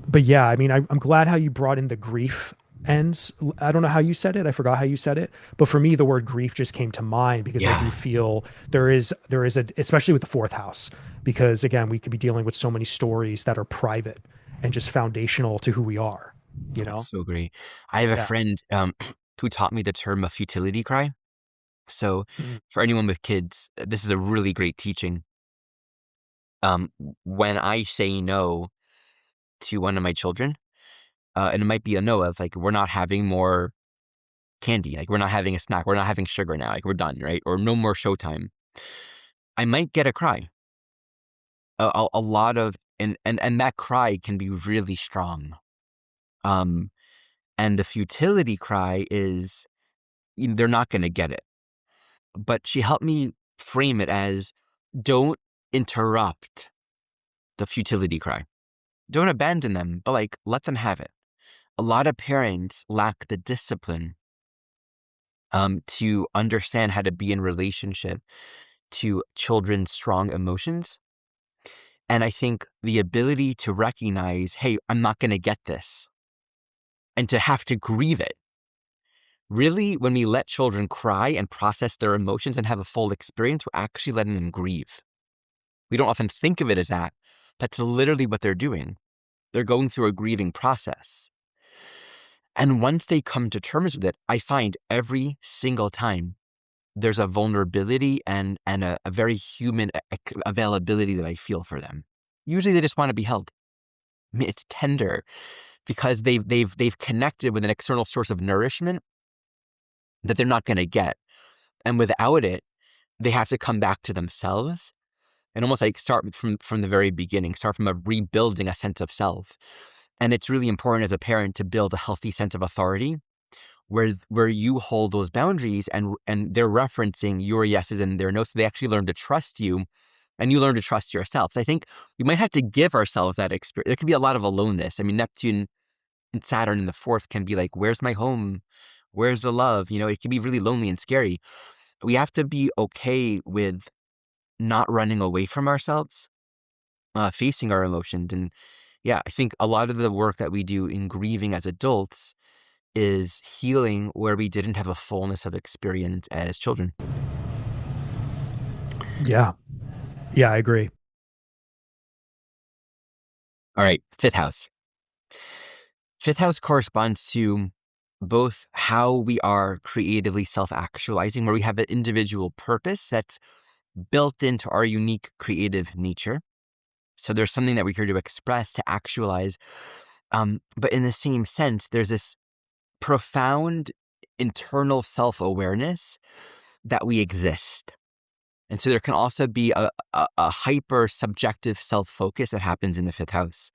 but yeah, I mean, I'm glad how you brought in the grief ends. I don't know how you said it. I forgot how you said it. But for me, the word grief just came to mind because I Yeah, do feel there is a, especially with the fourth house, because again, we could be dealing with so many stories that are private and just foundational to who we are, you know? that's so great. I have a Yeah. friend who taught me the term a futility cry. So Mhm. for anyone with kids, this is a really great teaching. When I say no to one of my children, and it might be a no of like, we're not having more candy, like we're not having a snack, we're not having sugar now, like we're done, right? Or no more showtime. I might get a cry. A lot of and that cry can be really strong. Um, and the futility cry is they're not going to get it. But she helped me frame it as don't interrupt the futility cry. Don't abandon them, but like let them have it. A lot of parents lack the discipline to understand how to be in relationship to children's strong emotions. And I think the ability to recognize, hey, I'm not going to get this, and to have to grieve it. Really, when we let children cry and process their emotions and have a full experience, we're actually letting them grieve. We don't often think of it as that. That's literally what they're doing. They're going through a grieving process. And once they come to terms with it, I find every single time there's a vulnerability and a very human availability that I feel for them. Usually they just want to be held. I mean, it's tender because they've connected with an external source of nourishment that they're not going to get. And without it, they have to come back to themselves and almost like start from the very beginning, start from a rebuilding a sense of self. And it's really important as a parent to build a healthy sense of authority where you hold those boundaries and they're referencing your yeses and their no's. So they actually learn to trust you and you learn to trust yourself. So I think we might have to give ourselves that experience. There could be a lot of aloneness. I mean, Neptune and Saturn in the fourth can be like, where's my home? Where's the love? You know, it can be really lonely and scary. We have to be okay with not running away from ourselves, facing our emotions. And yeah, I think a lot of the work that we do in grieving as adults is healing where we didn't have a fullness of experience as children. Yeah. Yeah, I agree. All right, fifth house. Fifth house corresponds to both how we are creatively self actualizing, where we have an individual purpose that's built into our unique creative nature. So there's something that we're here to express, to actualize. But in the same sense, there's this profound internal self awareness that we exist. And so there can also be a hyper subjective self focus that happens in the fifth house,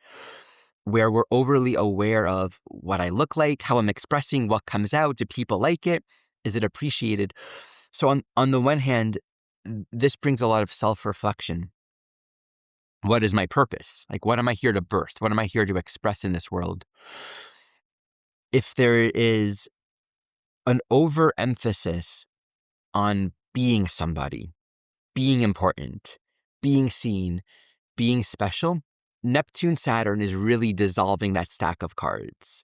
where we're overly aware of what I look like, how I'm expressing, what comes out. Do people like it? Is it appreciated? So on the one hand, this brings a lot of self reflection. What is my purpose? Like, what am I here to birth? What am I here to express in this world? If there is an overemphasis on being somebody, being important, being seen, being special, Neptune Saturn is really dissolving that stack of cards.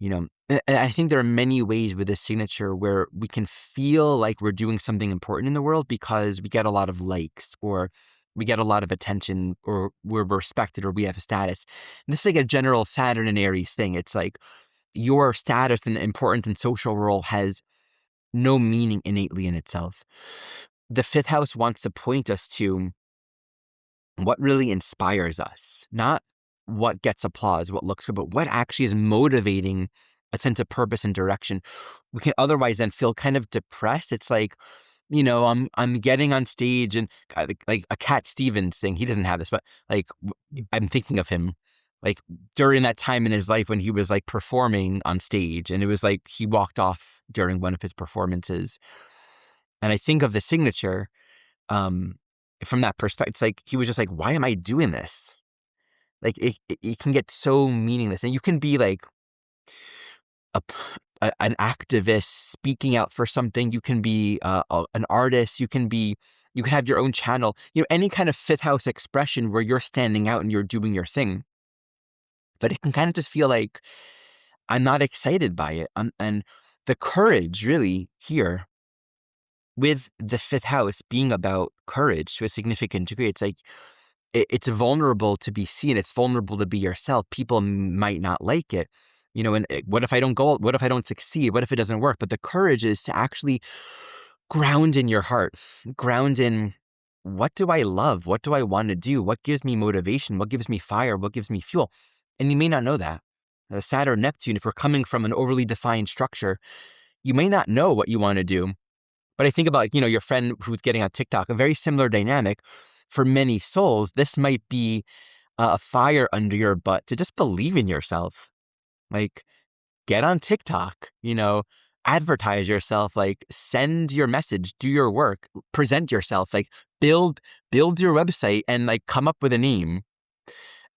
And I think there are many ways with this signature where we can feel like we're doing something important in the world because we get a lot of likes, or we get a lot of attention, or we're respected, or we have a status. And this is like a general Saturn and Aries thing. It's like your status and importance and social role has no meaning innately in itself. The fifth house wants to point us to what really inspires us, not what gets applause, what looks good, but what actually is motivating a sense of purpose and direction. We can otherwise then feel kind of depressed. It's like, I'm getting on stage and like a Cat Stevens thing. He doesn't have this, but like I'm thinking of him like during that time in his life when he was like performing on stage, and it was like he walked off during one of his performances. And I think of the signature um, from that perspective. It's like he was just like, why am I doing this? Like it can get so meaningless, and you can be like a an activist speaking out for something. You can be an artist. You can have your own channel. Any kind of fifth house expression where you're standing out and you're doing your thing. But it can kind of just feel like I'm not excited by it. And the courage really here with the fifth house being about courage to a significant degree, it's like it's vulnerable to be seen. It's vulnerable to be yourself. People might not like it, and what if I don't go? What if I don't succeed? What if it doesn't work? But the courage is to actually ground in your heart, ground in what do I love? What do I want to do? What gives me motivation? What gives me fire? What gives me fuel? And you may not know that. Saturn, Neptune, if we're coming from an overly defined structure, you may not know what you want to do. But I think about, your friend who's getting on TikTok, a very similar dynamic. For many souls, this might be a fire under your butt to just believe in yourself. Like, get on TikTok, advertise yourself, like send your message, do your work, present yourself, like build your website and like come up with a name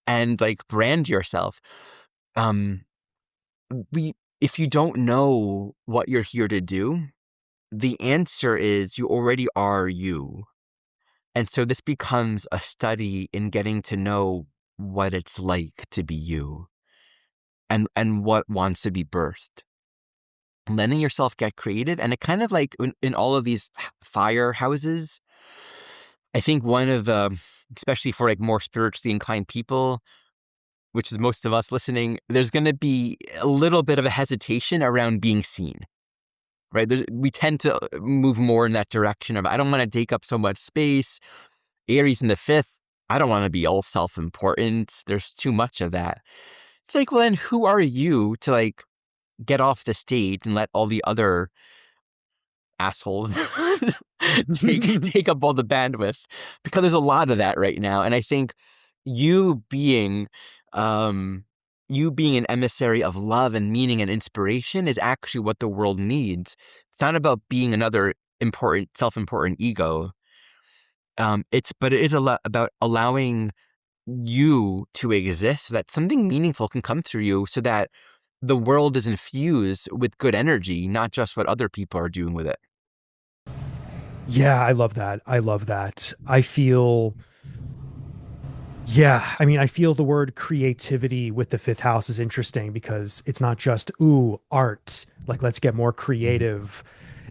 and like brand yourself. If you don't know what you're here to do, the answer is you already are you. And so this becomes a study in getting to know what it's like to be you and what wants to be birthed. Letting yourself get creative. And it kind of like in all of these fire houses, I think one of the, especially for like more spiritually inclined people, which is most of us listening, there's going to be a little bit of a hesitation around being seen. Right? We tend to move more in that direction of, I don't want to take up so much space. Aries in the fifth, I don't want to be all self-important. There's too much of that. It's like, well, then who are you to like get off the stage and let all the other assholes take up all the bandwidth? Because there's a lot of that right now. And I think you being an emissary of love and meaning and inspiration is actually what the world needs. It's not about being another self-important ego. But it is a lot about allowing you to exist so that something meaningful can come through you, so that the world is infused with good energy, not just what other people are doing with it. Yeah, I love that. I love that. I feel the word creativity with the fifth house is interesting because it's not just, ooh, art, like let's get more creative.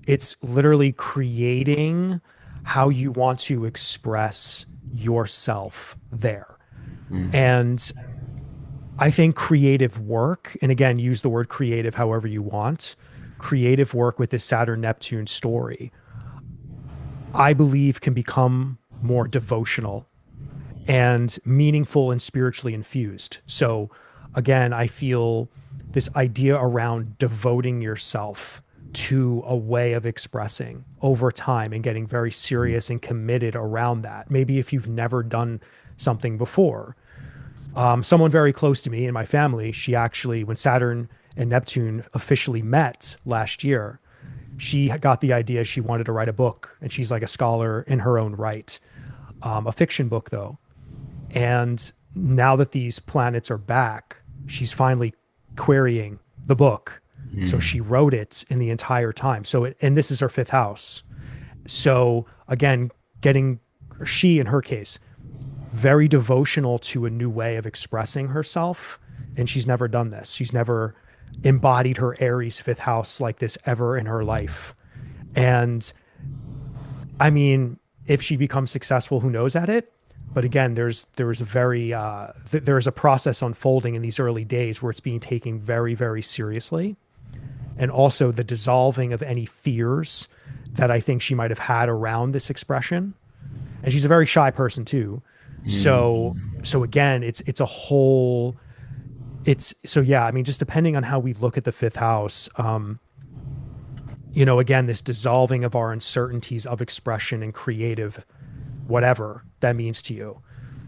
It's literally creating how you want to express yourself there. Mm. And I think creative work, and again, use the word creative however you want, creative work with this Saturn Neptune story, I believe can become more devotional and meaningful and spiritually infused. So again, I feel this idea around devoting yourself to a way of expressing over time and getting very serious and committed around that. Maybe if you've never done something before. Someone very close to me in my family, she actually, when Saturn and Neptune officially met last year, she got the idea she wanted to write a book, and she's like a scholar in her own right. A fiction book, though. And now that these planets are back, she's finally querying the book. So she wrote it in the entire time. And this is her fifth house. So again, she, in her case, very devotional to a new way of expressing herself. And she's never done this. She's never embodied her Aries fifth house like this ever in her life. And I mean, if she becomes successful, who knows at it? But again, there's a very there's a process unfolding in these early days where it's being taken very, very seriously, and also the dissolving of any fears that I think she might have had around this expression. And she's a very shy person too. So Mm. so again, it's a whole it's so yeah, I mean, just depending on how we look at the fifth house, again, this dissolving of our uncertainties of expression and creative, whatever that means to you.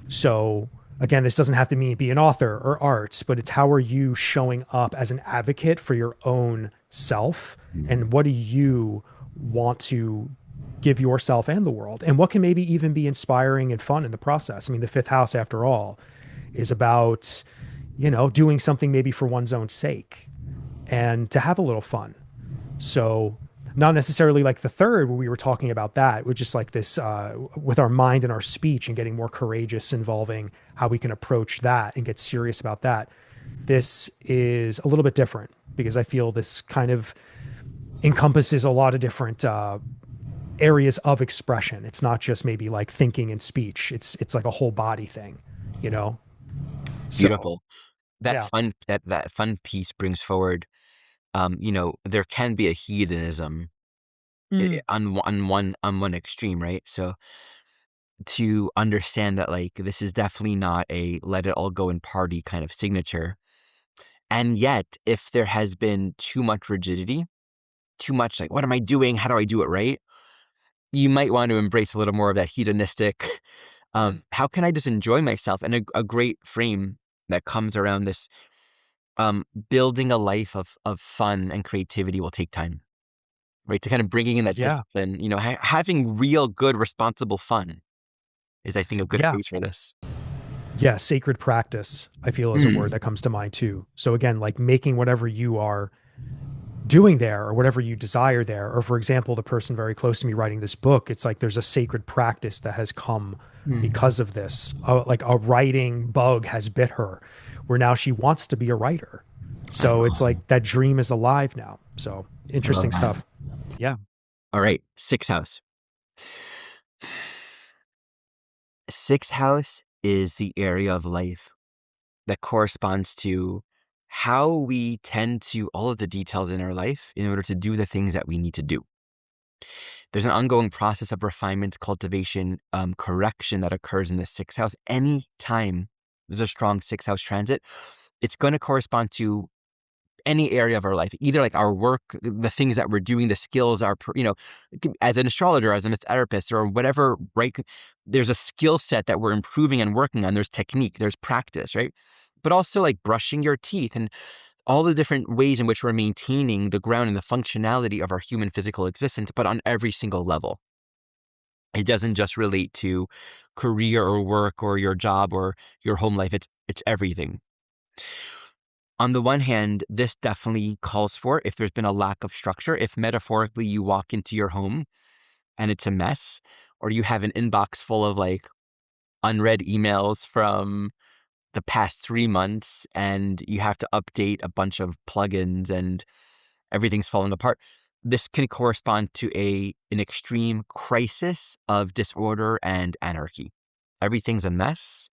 So again, this doesn't have to mean be an author or arts, but it's how are you showing up as an advocate for your own self, Mm. and what do you want to give yourself and the world, and what can maybe even be inspiring and fun in the process. I mean, the fifth house, after all, is about doing something maybe for one's own sake and to have a little fun. So not necessarily like the third where we were talking about that, we're just like this with our mind and our speech and getting more courageous, involving how we can approach that and get serious about that. This is a little bit different because I feel this kind of encompasses a lot of different areas of expression. It's not just maybe like thinking and speech. It's like a whole body thing, you know. So Beautiful. That yeah. fun that fun piece brings forward, there can be a hedonism Mm, on one extreme, right? So to understand that like this is definitely not a let it all go and party kind of signature. And yet, if there has been too much rigidity, too much like, what am I doing? How do I do it right? You might want to embrace a little more of that hedonistic. mm, How can I just enjoy myself? And a great frame that comes around this, building a life of fun and creativity will take time, right? To kind of bringing in that yeah. discipline, having real, good, responsible fun is, I think, a good Yeah. phrase for this. Yeah. Sacred practice, I feel, is a word Mm. that comes to mind too. So again, like making whatever you are doing there or whatever you desire there. Or for example, the person very close to me writing this book, it's like there's a sacred practice that has come Mm. because of this. Like a writing bug has bit her, where now she wants to be a writer. That's So it's awesome. like that dream is alive now. So I love interesting that. stuff. Yeah. All right, sixth house. Sixth house is the area of life that corresponds to how we tend to all of the details in our life in order to do the things that we need to do. There's an ongoing process of refinement, cultivation, correction that occurs in the sixth house. Any time there's a strong sixth house transit, it's going to correspond to any area of our life, either like our work, the things that we're doing, the skills, as an astrologer, as a therapist, or whatever, right? There's a skill set that we're improving and working on. There's technique, there's practice, right? But also like brushing your teeth and all the different ways in which we're maintaining the ground and the functionality of our human physical existence, but on every single level. It doesn't just relate to career or work or your job or your home life. It's everything. On the one hand, this definitely calls for, if there's been a lack of structure, if metaphorically you walk into your home and it's a mess, or you have an inbox full of like unread emails from the past 3 months and you have to update a bunch of plugins and everything's falling apart. This can correspond to an extreme crisis of disorder and anarchy. Everything's a mess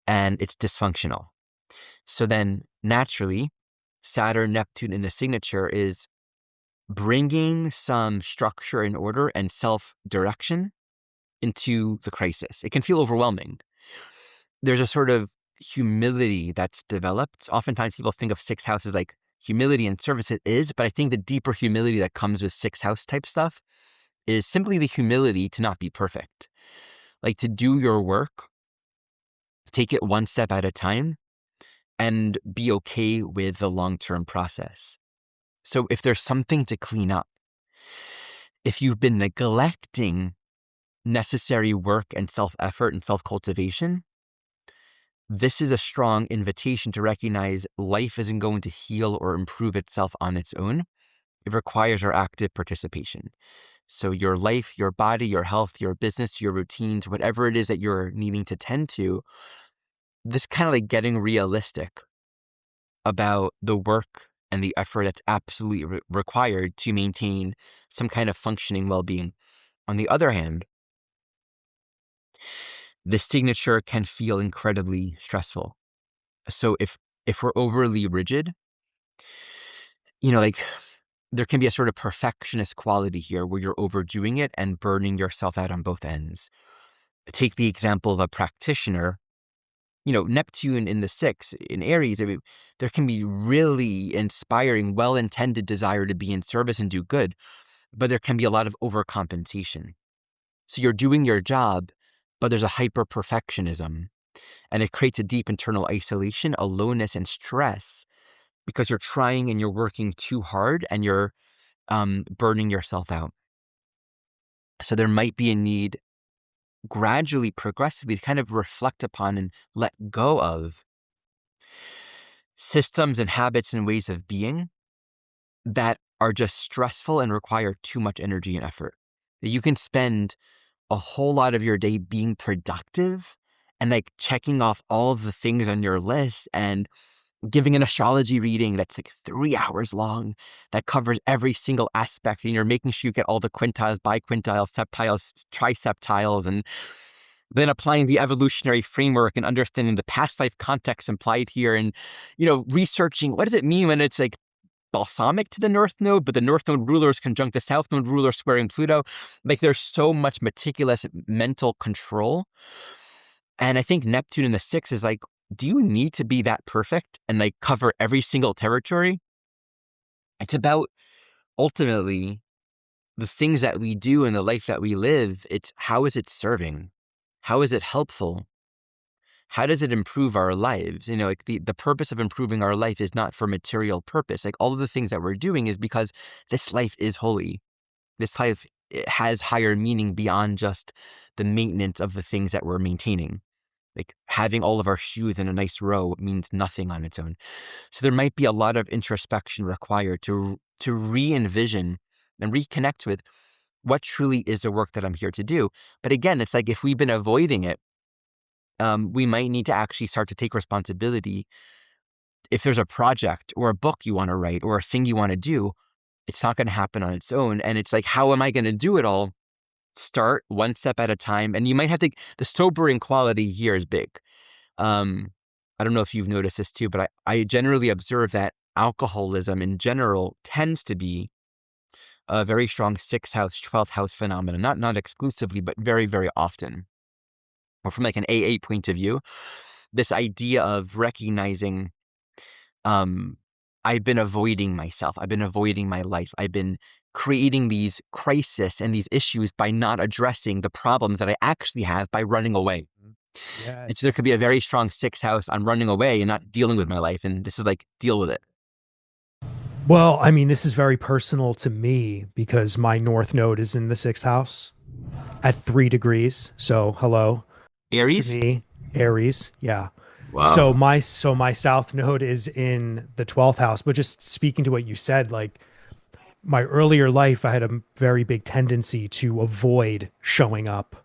and it's dysfunctional. So then naturally, Saturn Neptune in the signature is bringing some structure and order and self-direction into the crisis. It can feel overwhelming. There's a sort of humility that's developed. Oftentimes people think of sixth house as like humility and service. It is, but I think the deeper humility that comes with sixth house type stuff is simply the humility to not be perfect. Like to do your work, take it one step at a time, and be okay with the long-term process. So if there's something to clean up, if you've been neglecting necessary work and self-effort and self-cultivation, this is a strong invitation to recognize life isn't going to heal or improve itself on its own. It requires our active participation. So your life, your body, your health, your business, your routines, whatever it is that you're needing to tend to, this kind of like getting realistic about the work and the effort that's absolutely required to maintain some kind of functioning well-being. On the other hand, the signature can feel incredibly stressful. So if we're overly rigid, like there can be a sort of perfectionist quality here where you're overdoing it and burning yourself out on both ends. Take the example of a practitioner. Neptune in the sixth in Aries, I mean, there can be really inspiring, well-intended desire to be in service and do good, but there can be a lot of overcompensation. So you're doing your job, but there's a hyper-perfectionism, and it creates a deep internal isolation, aloneness, and stress because you're trying and you're working too hard and you're burning yourself out. So there might be a need gradually, progressively, to kind of reflect upon and let go of systems and habits and ways of being that are just stressful and require too much energy and effort. You can spend a whole lot of your day being productive and like checking off all of the things on your list and giving an astrology reading that's like 3 hours long that covers every single aspect, and you're making sure you get all the quintiles, biquintiles, septiles, triseptiles, and then applying the evolutionary framework and understanding the past life context implied here, and researching what does it mean when it's like balsamic to the North Node, but the North Node ruler is conjunct the South Node ruler squaring Pluto. Like there's so much meticulous mental control. And I think Neptune in the sixth is like, do you need to be that perfect and like cover every single territory? It's about ultimately the things that we do and the life that we live. It's how is it serving? How is it helpful? How does it improve our lives? Like the purpose of improving our life is not for material purpose. Like all of the things that we're doing is because this life is holy. This life has higher meaning beyond just the maintenance of the things that we're maintaining. Like having all of our shoes in a nice row means nothing on its own. So there might be a lot of introspection required to re-envision and reconnect with what truly is the work that I'm here to do. But again, it's like if we've been avoiding it, we might need to actually start to take responsibility. If there's a project or a book you want to write or a thing you want to do, it's not going to happen on its own. And it's like, how am I going to do it all? Start one step at a time. And you might have to, the sobering quality here is big. I don't know if you've noticed this too, but I generally observe that alcoholism in general tends to be a very strong 6th house, 12th house phenomenon. Not exclusively, but very, very often. Or from like an AA point of view, this idea of recognizing I've been avoiding myself. I've been avoiding my life. I've been creating these crises and these issues by not addressing the problems that I actually have by running away. Yeah, And so there could be a very strong 6th house on running away and not dealing with my life. And this is like, deal with it. well, I mean, this is very personal to me because my North Node is in the sixth house at 3 degrees. So hello to Aries? me, Aries. Yeah. So Wow. my South Node is in the 12th house. But just speaking to what you said, like my earlier life, I had a very big tendency to avoid showing up.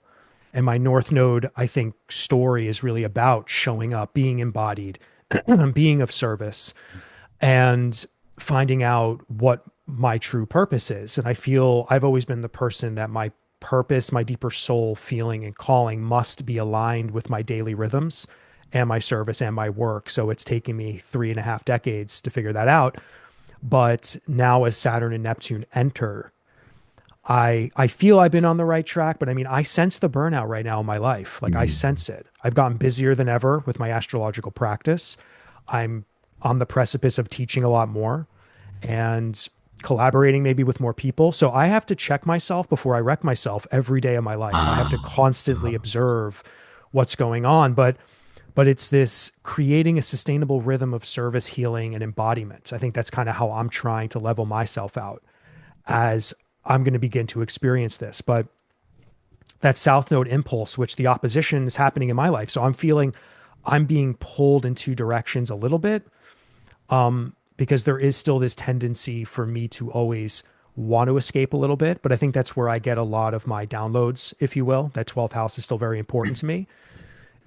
And my North Node, I think, story is really about showing up, being embodied, being of service, and finding out what my true purpose is. And I feel I've always been the person that my purpose, my deeper soul feeling and calling must be aligned with my daily rhythms and my service and my work. So it's taken me 3.5 decades to figure that out. But now as Saturn and Neptune enter, I feel I've been on the right track, but I mean, I sense the burnout right now in my life. Like I Mm. sense it. I've gotten busier than ever with my astrological practice. I'm on the precipice of teaching a lot more and collaborating maybe with more people. So I have to check myself before I wreck myself every day of my life. I have to Ah. constantly observe what's going on, but it's this creating a sustainable rhythm of service, healing, and embodiment. I think that's kind of how I'm trying to level myself out as I'm going to begin to experience this. But that South Node impulse, which the opposition is happening in my life. So I'm feeling I'm being pulled in two directions a little bit because there is still this tendency for me to always want to escape a little bit. But I think that's where I get a lot of my downloads, if you will. That 12th house is still very important to me.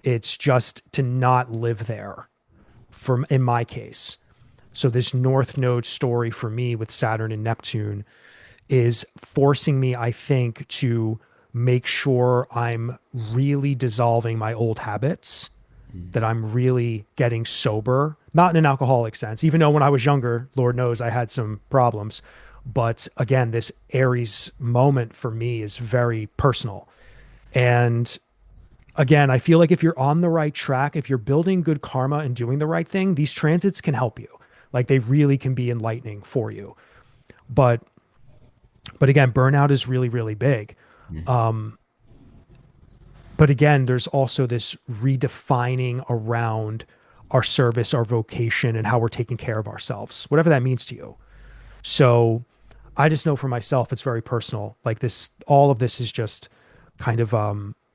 It's just to not live there from in my case. So this North Node story for me with Saturn and Neptune is forcing me, I think, to make sure I'm really dissolving my old habits, Mm. that I'm really getting sober, not in an alcoholic sense, even though when I was younger, Lord knows I had some problems. But again, this Aries moment for me is very personal. And again, I feel like if you're on the right track, if you're building good karma and doing the right thing, these transits can help you. Like they really can be enlightening for you. But again, burnout is really, really big. Mm. Um, but again, there's also this redefining around our service, our vocation, and how we're taking care of ourselves, whatever that means to you. So I just know for myself, it's very personal. Like this, all of this is just kind of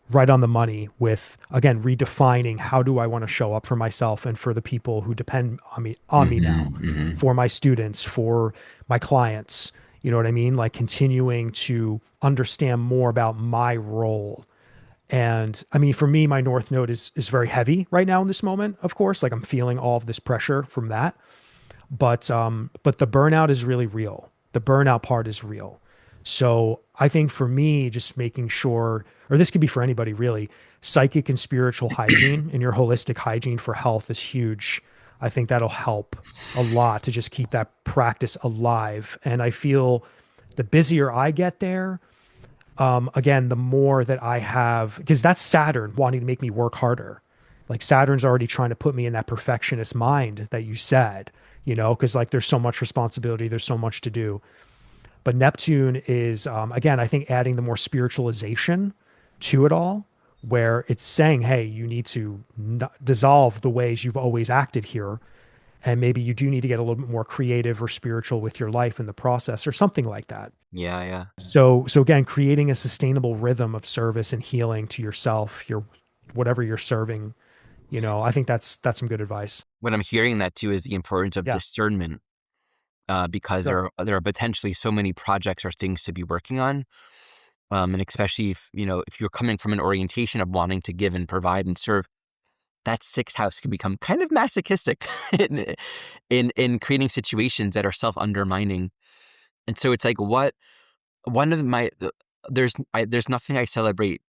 right on the money with, again, redefining how do I want to show up for myself and for the people who depend on me now, Mm-hmm, mm-hmm. for my students, for my clients. You know what I mean? Like continuing to understand more about my role. And I mean, for me, my North Node is very heavy right now in this moment, of course. Like I'm feeling all of this pressure from that. But the burnout is really real. The burnout part is real. So I think for me, just making sure, or this could be for anybody really, psychic and spiritual hygiene and your holistic hygiene for health is huge. I think that'll help a lot to just keep that practice alive. And I feel the busier I get there, again, the more that I have, because that's Saturn wanting to make me work harder. Like Saturn's already trying to put me in that perfectionist mind that you said, because like there's so much responsibility, there's so much to do. But Neptune is, again, I think adding the more spiritualization to it all, where it's saying, hey, you need to dissolve the ways you've always acted here. And maybe you do need to get a little bit more creative or spiritual with your life in the process or something like that. Yeah, yeah. So again, creating a sustainable rhythm of service and healing to yourself, your whatever you're serving, I think that's some good advice. What I'm hearing that too is the importance of Yeah, discernment, because sure. there are potentially so many projects or things to be working on, and especially if if you're coming from an orientation of wanting to give and provide and serve, that sixth house can become kind of masochistic in creating situations that are self undermining. And so it's like what one of my there's nothing I celebrate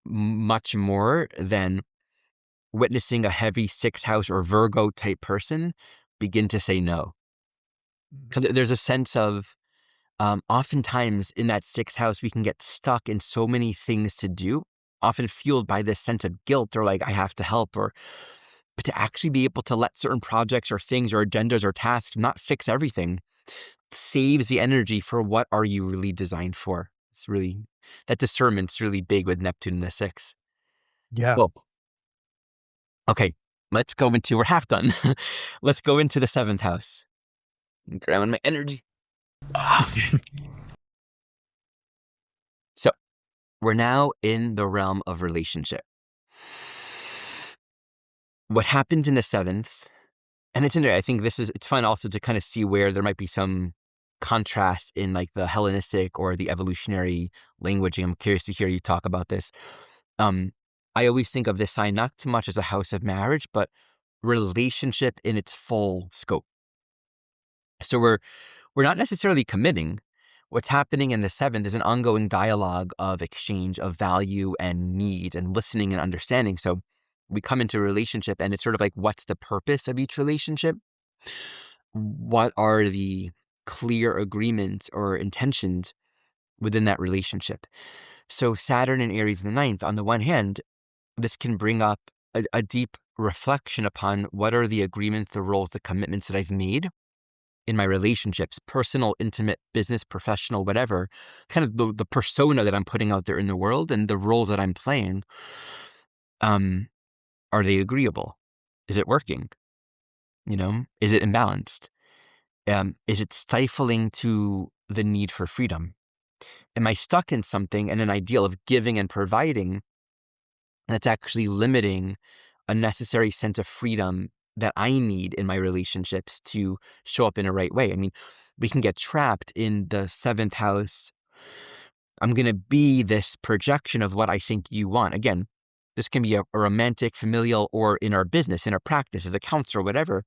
much more than witnessing a heavy sixth house or Virgo type person begin to say no. Mhm. Because there's a sense of, oftentimes in that sixth house, we can get stuck in so many things to do, often fueled by this sense of guilt or like, I have to help, but to actually be able to let certain projects or things or agendas or tasks not fix everything saves the energy for what are you really designed for. It's really, that discernment's really big with Neptune in the sixth. Yeah. Well, okay, we're half done. Let's go into the seventh house. Ground my energy. Ah. So we're now in the realm of relationship. What happens in the seventh, and it's interesting, I think it's fun also to kind of see where there might be some contrast in like the Hellenistic or the evolutionary languaging. I'm curious to hear you talk about this. Um, I always think of this sign not too much as a house of marriage, but relationship in its full scope. So we're not necessarily committing. What's happening in the seventh is an ongoing dialogue of exchange of value and needs and listening and understanding. So we come into a relationship and it's sort of like, what's the purpose of each relationship? What are the clear agreements or intentions within that relationship? So Saturn and Aries in the ninth, on the one hand, this can bring up a deep reflection upon what are the agreements, the roles, the commitments that I've made in my relationships, personal, intimate, business, professional, whatever, kind of the persona that I'm putting out there in the world and the roles that I'm playing, um, are they agreeable? Is it working? Is it imbalanced? Is it stifling to the need for freedom? Am I stuck in something and an ideal of giving and providing that's actually limiting a necessary sense of freedom that I need in my relationships to show up in a right way? I mean, we can get trapped in the seventh house. I'm going to be this projection of what I think you want. Again, this can be a romantic, familial, or in our business, in our practice, as a counselor, whatever.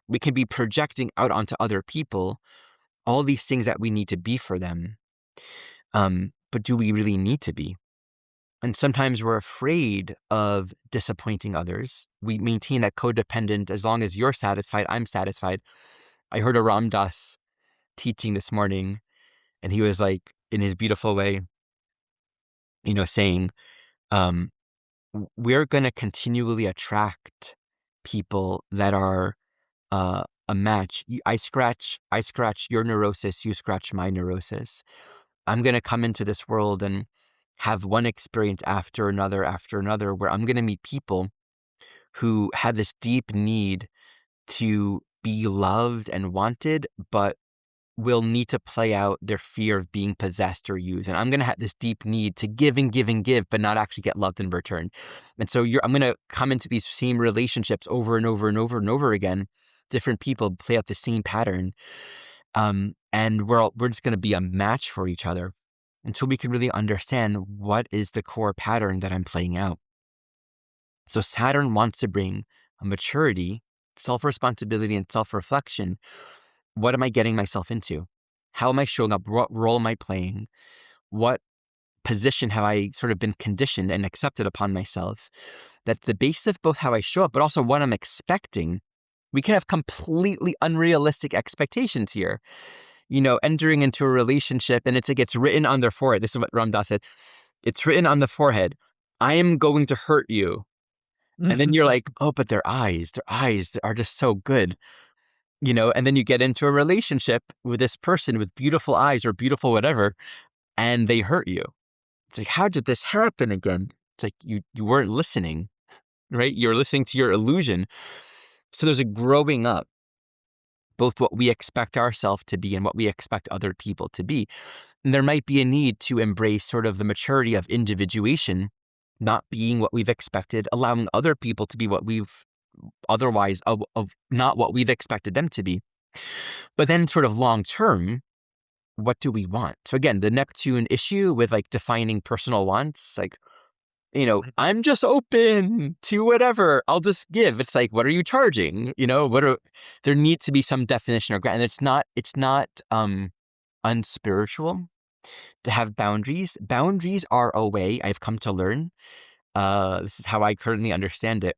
We can be projecting out onto other people all these things that we need to be for them. But do we really need to be? And sometimes we're afraid of disappointing others. We maintain that codependent, as long as you're satisfied, I'm satisfied. I heard a Ram Dass teaching this morning, and he was like, in his beautiful way, saying, we're going to continually attract people that are a match. I scratch your neurosis, you scratch my neurosis. I'm going to come into this world and have one experience after another, where I'm going to meet people who have this deep need to be loved and wanted, but will need to play out their fear of being possessed or used. And I'm going to have this deep need to give and give and give, but not actually get loved in return. And so I'm going to come into these same relationships over and over and over and over again. Different people play out the same pattern. And we're just going to be a match for each other until we can really understand what is the core pattern that I'm playing out. So Saturn wants to bring a maturity, self-responsibility, and self-reflection. What am I getting myself into? How am I showing up? What role am I playing? What position have I sort of been conditioned and accepted upon myself? That's the basis of both how I show up, but also what I'm expecting. We can have completely unrealistic expectations here. Entering into a relationship and it's like it's written on their forehead. This is what Ram Dass said. It's written on the forehead. I am going to hurt you. And then you're like, oh, but their eyes are just so good. And then you get into a relationship with this person with beautiful eyes or beautiful whatever, and they hurt you. It's like, how did this happen again? It's like you weren't listening, right? You're listening to your illusion. So there's a growing up, both what we expect ourselves to be and what we expect other people to be. And there might be a need to embrace sort of the maturity of individuation, not being what we've expected, allowing other people to be what we've otherwise of not what we've expected them to be. But then sort of long term, what do we want? So again, the Neptune issue with like defining personal wants, like, I'm just open to whatever. I'll just give. It's like, what are you charging? There needs to be some definition or and it's not unspiritual to have boundaries. Boundaries are a way I've come to learn. This is how I currently understand it.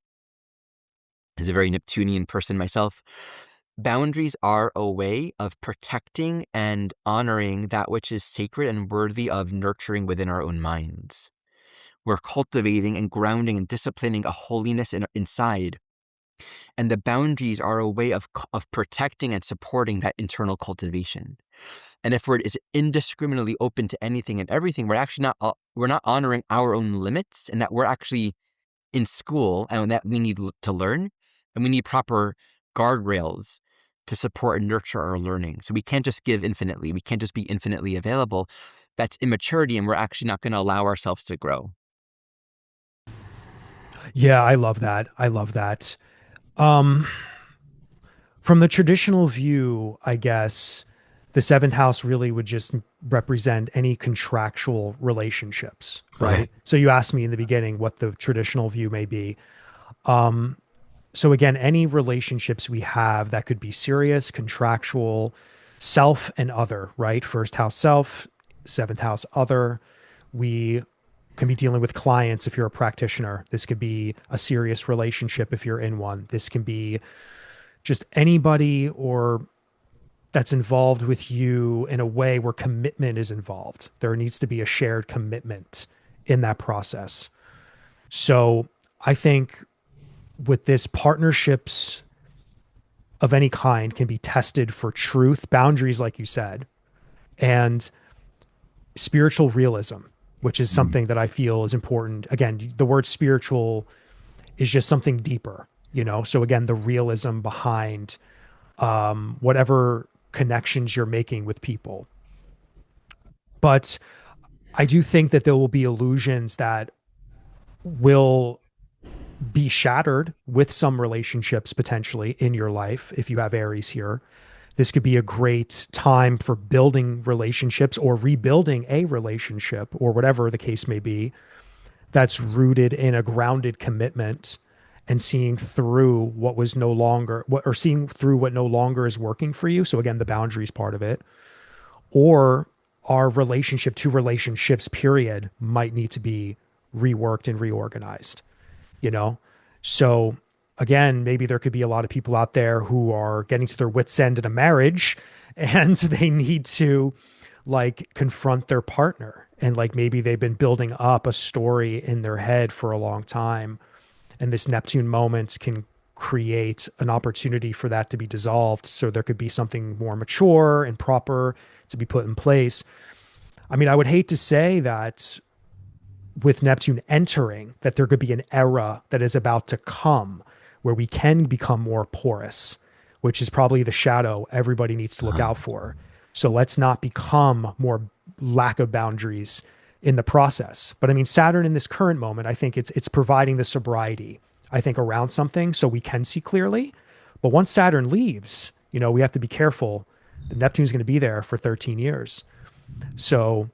As a very Neptunian person myself, boundaries are a way of protecting and honoring that which is sacred and worthy of nurturing within our own minds. We're cultivating and grounding and disciplining a holiness inside. And the boundaries are a way of protecting and supporting that internal cultivation. And if we're indiscriminately open to anything and everything, we're not honoring our own limits, and that we're actually in school and that we need to learn. And we need proper guardrails to support and nurture our learning. So we can't just give infinitely. We can't just be infinitely available. That's immaturity, and we're actually not going to allow ourselves to grow. Yeah, I love that. Um, from the traditional view, I guess the seventh house really would just represent any contractual relationships, right? Okay. So you asked me in the beginning what the traditional view may be. So again, any relationships we have that could be serious, contractual, self and other, right? First house self, seventh house other. We can be dealing with clients if you're a practitioner. This could be a serious relationship if you're in one. This can be just anybody or that's involved with you in a way where commitment is involved. There needs to be a shared commitment in that process. So I think with this, partnerships of any kind can be tested for truth, boundaries, like you said, and spiritual realism, which is something that I feel is important. Again, the word spiritual is just something deeper, So again, the realism behind whatever connections you're making with people. But I do think that there will be illusions that will be shattered with some relationships potentially in your life if you have Aries here. This could be a great time for building relationships or rebuilding a relationship or whatever the case may be that's rooted in a grounded commitment and seeing through what was no longer what or seeing through what no longer is working for you. So again, the boundaries part of it, or our relationship to relationships period might need to be reworked and reorganized, you know? So again, maybe there could be a lot of people out there who are getting to their wits end in a marriage and they need to like confront their partner, and like maybe they've been building up a story in their head for a long time, and this Neptune moment can create an opportunity for that to be dissolved, so there could be something more mature and proper to be put in place. I mean, I would hate to say that with Neptune entering, that there could be an era that is about to come where we can become more porous, which is probably the shadow everybody needs to look Uh-huh. out for. So let's not become more lack of boundaries in the process. But I mean, Saturn in this current moment, I think it's providing the sobriety, I think, around something so we can see clearly. But once Saturn leaves, we have to be careful. The Neptune's going to be there for 13 years. So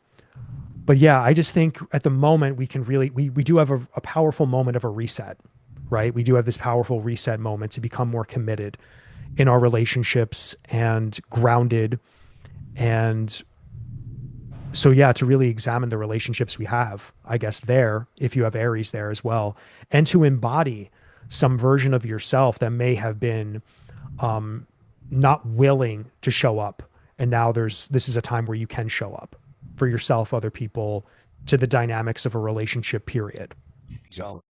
but yeah, I just think at the moment we can really we do have a powerful moment of a reset, right? We do have this powerful reset moment to become more committed in our relationships and grounded. And so yeah, to really examine the relationships we have, I guess there, if you have Aries there as well, and to embody some version of yourself that may have been not willing to show up. And now this is a time where you can show up for yourself, other people, to the dynamics of a relationship period. So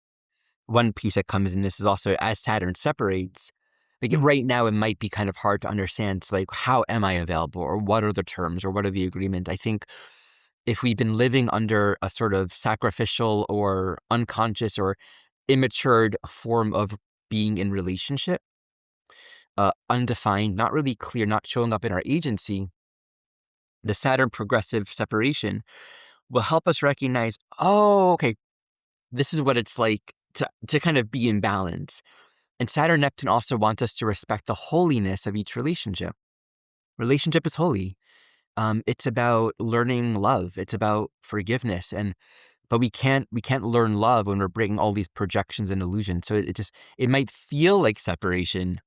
one piece that comes in this is also as Saturn separates, like Mm. right now it might be kind of hard to understand, like, how am I available, or what are the terms, or what are the agreement? I think if we've been living under a sort of sacrificial or unconscious or immatured form of being in relationship, undefined, not really clear, not showing up in our agency, the Saturn progressive separation will help us recognize, oh, okay, this is what it's like to kind of be in balance. And Saturn Neptune also wants us to respect the holiness of each relationship. Relationship is holy. It's about learning love. It's about forgiveness. But we can't learn love when we're breaking all these projections and illusions. So it might feel like separation,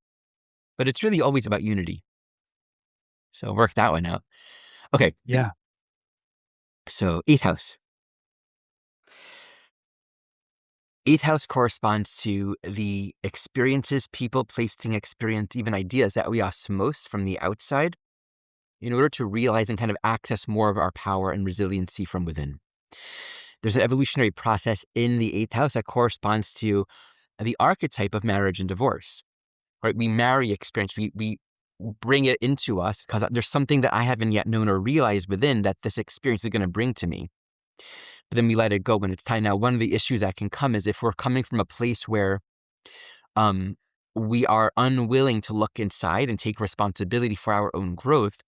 but it's really always about unity. So work that one out. Okay. Yeah. So eighth house. Eighth house corresponds to the experiences, people, place, thing, experience, even ideas that we osmose from the outside in order to realize and kind of access more of our power and resiliency from within. There's an evolutionary process in the eighth house that corresponds to the archetype of marriage and divorce, right? We marry experience, we bring it into us because there's something that I haven't yet known or realized within that this experience is going to bring to me. But then we let it go when it's time. Now, one of the issues that can come is if we're coming from a place where um, we are unwilling to look inside and take responsibility for our own growth,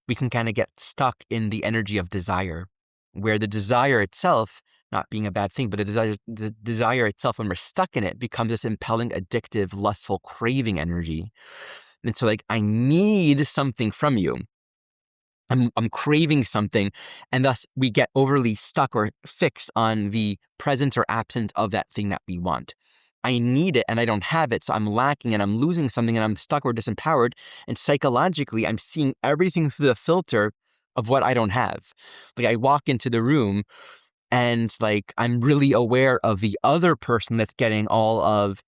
we can kind of get stuck in the energy of desire, where the desire itself, not being a bad thing, but the desire itself, when we're stuck in it, becomes this impelling, addictive, lustful, craving energy. And so, like, I need something from you. I'm craving something, and thus we get overly stuck or fixed on the presence or absence of that thing that we want. I need it and I don't have it, so I'm lacking and I'm losing something and I'm stuck or disempowered. And psychologically, I'm seeing everything through the filter of what I don't have. Like, I walk into the room and like I'm really aware of the other person that's getting all of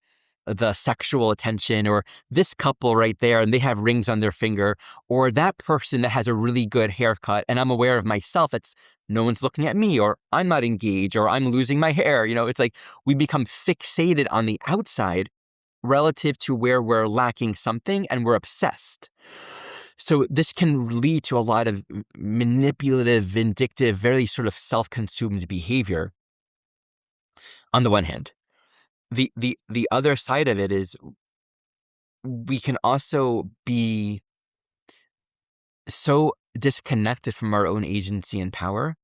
the sexual attention, or this couple right there and they have rings on their finger, or that person that has a really good haircut, and I'm aware of myself, it's no one's looking at me, or I'm not engaged, or I'm losing my hair. It's like we become fixated on the outside relative to where we're lacking something, and we're obsessed. So this can lead to a lot of manipulative, vindictive, very sort of self-consumed behavior on the one hand. The other side of it is we can also be so disconnected from our own agency and power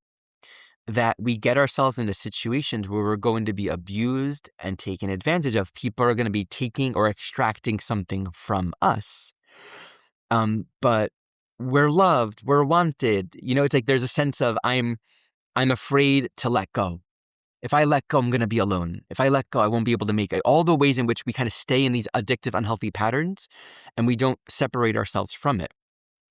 that we get ourselves into situations where we're going to be abused and taken advantage of. People are going to be taking or extracting something from us. But we're loved, we're wanted. It's like there's a sense of I'm afraid to let go. If I let go, I'm going to be alone. If I let go, I won't be able to make it. All the ways in which we kind of stay in these addictive, unhealthy patterns and we don't separate ourselves from it.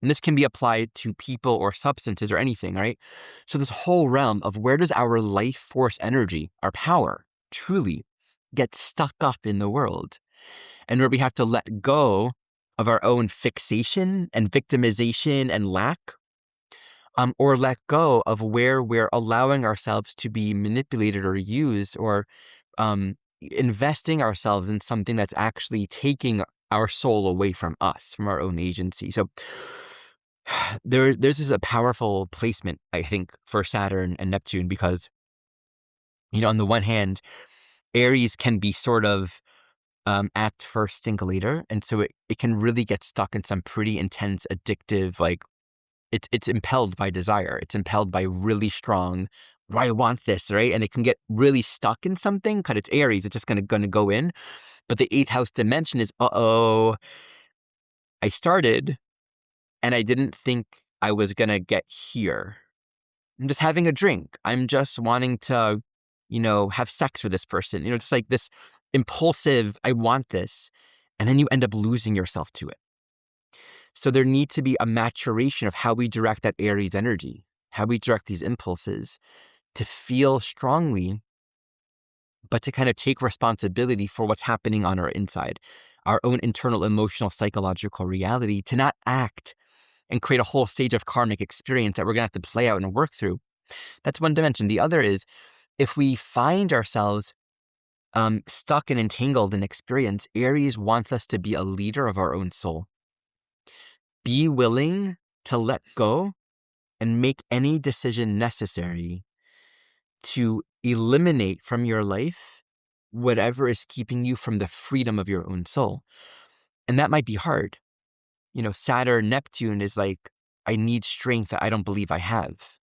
And this can be applied to people or substances or anything, right? So this whole realm of where does our life force energy, our power, truly get stuck up in the world? And where we have to let go of our own fixation and victimization and lack, or let go of where we're allowing ourselves to be manipulated or used, or investing ourselves in something that's actually taking our soul away from us, from our own agency. So there's a powerful placement, I think, for Saturn and Neptune because, on the one hand, Aries can be sort of act first, think later. And so it can really get stuck in some pretty intense, addictive, like it's impelled by desire. It's impelled by really strong, I want this, right? And it can get really stuck in something because it's Aries. It's just gonna go in. But the eighth house dimension is, I started and I didn't think I was gonna get here. I'm just having a drink. I'm just wanting to, have sex with this person. Just like this impulsive, I want this. And then you end up losing yourself to it. So there needs to be a maturation of how we direct that Aries energy, how we direct these impulses to feel strongly, but to kind of take responsibility for what's happening on our inside, our own internal emotional, psychological reality, to not act and create a whole stage of karmic experience that we're going to have to play out and work through. That's one dimension. The other is if we find ourselves stuck and entangled in experience, Aries wants us to be a leader of our own soul. Be willing to let go and make any decision necessary to eliminate from your life whatever is keeping you from the freedom of your own soul. And that might be hard. Saturn, Neptune is like, I need strength that I don't believe I have.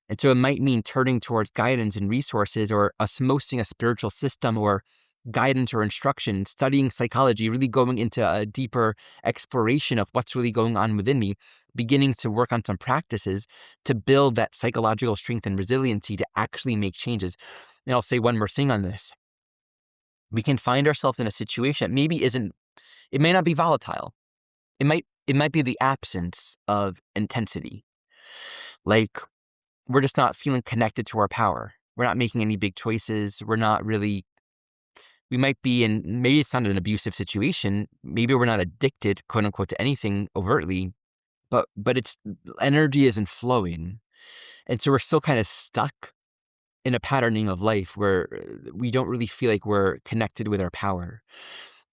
And so it might mean turning towards guidance and resources, or osmosing a spiritual system, or guidance or instruction, studying psychology, really going into a deeper exploration of what's really going on within me, beginning to work on some practices to build that psychological strength and resiliency to actually make changes. And I'll say one more thing on this. We can find ourselves in a situation that maybe it may not be volatile. It might be the absence of intensity. Like, we're just not feeling connected to our power. We're not making any big choices. We might be in, maybe it's not an abusive situation. Maybe we're not addicted, quote unquote, to anything overtly, but it's, energy isn't flowing. And so we're still kind of stuck in a patterning of life where we don't really feel like we're connected with our power.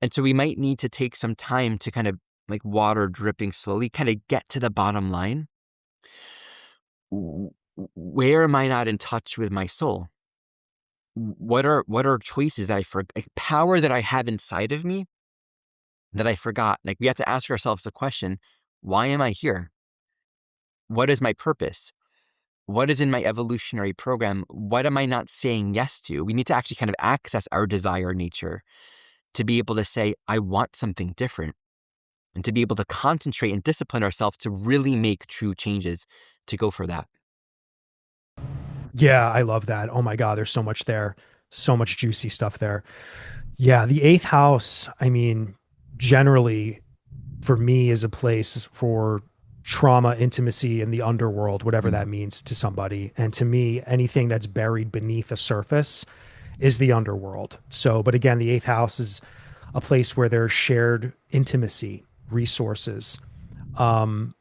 And so we might need to take some time to kind of, like water dripping slowly, kind of get to the bottom line. Where am I not in touch with my soul? What are choices that I forgot, like power that I have inside of me that I forgot? Like, we have to ask ourselves the question, why am I here? What is my purpose? What is in my evolutionary program? What am I not saying yes to? We need to actually kind of access our desire nature to be able to say, I want something different, and to be able to concentrate and discipline ourselves to really make true changes to go for that. Yeah, I love that. Oh my God, there's so much there, so much juicy stuff there. Yeah, the eighth house, I mean, generally for me is a place for trauma, intimacy, and the underworld, whatever that means to somebody. And to me, anything that's buried beneath the surface is the underworld. So, but again, the eighth house is a place where there's shared intimacy, resources, the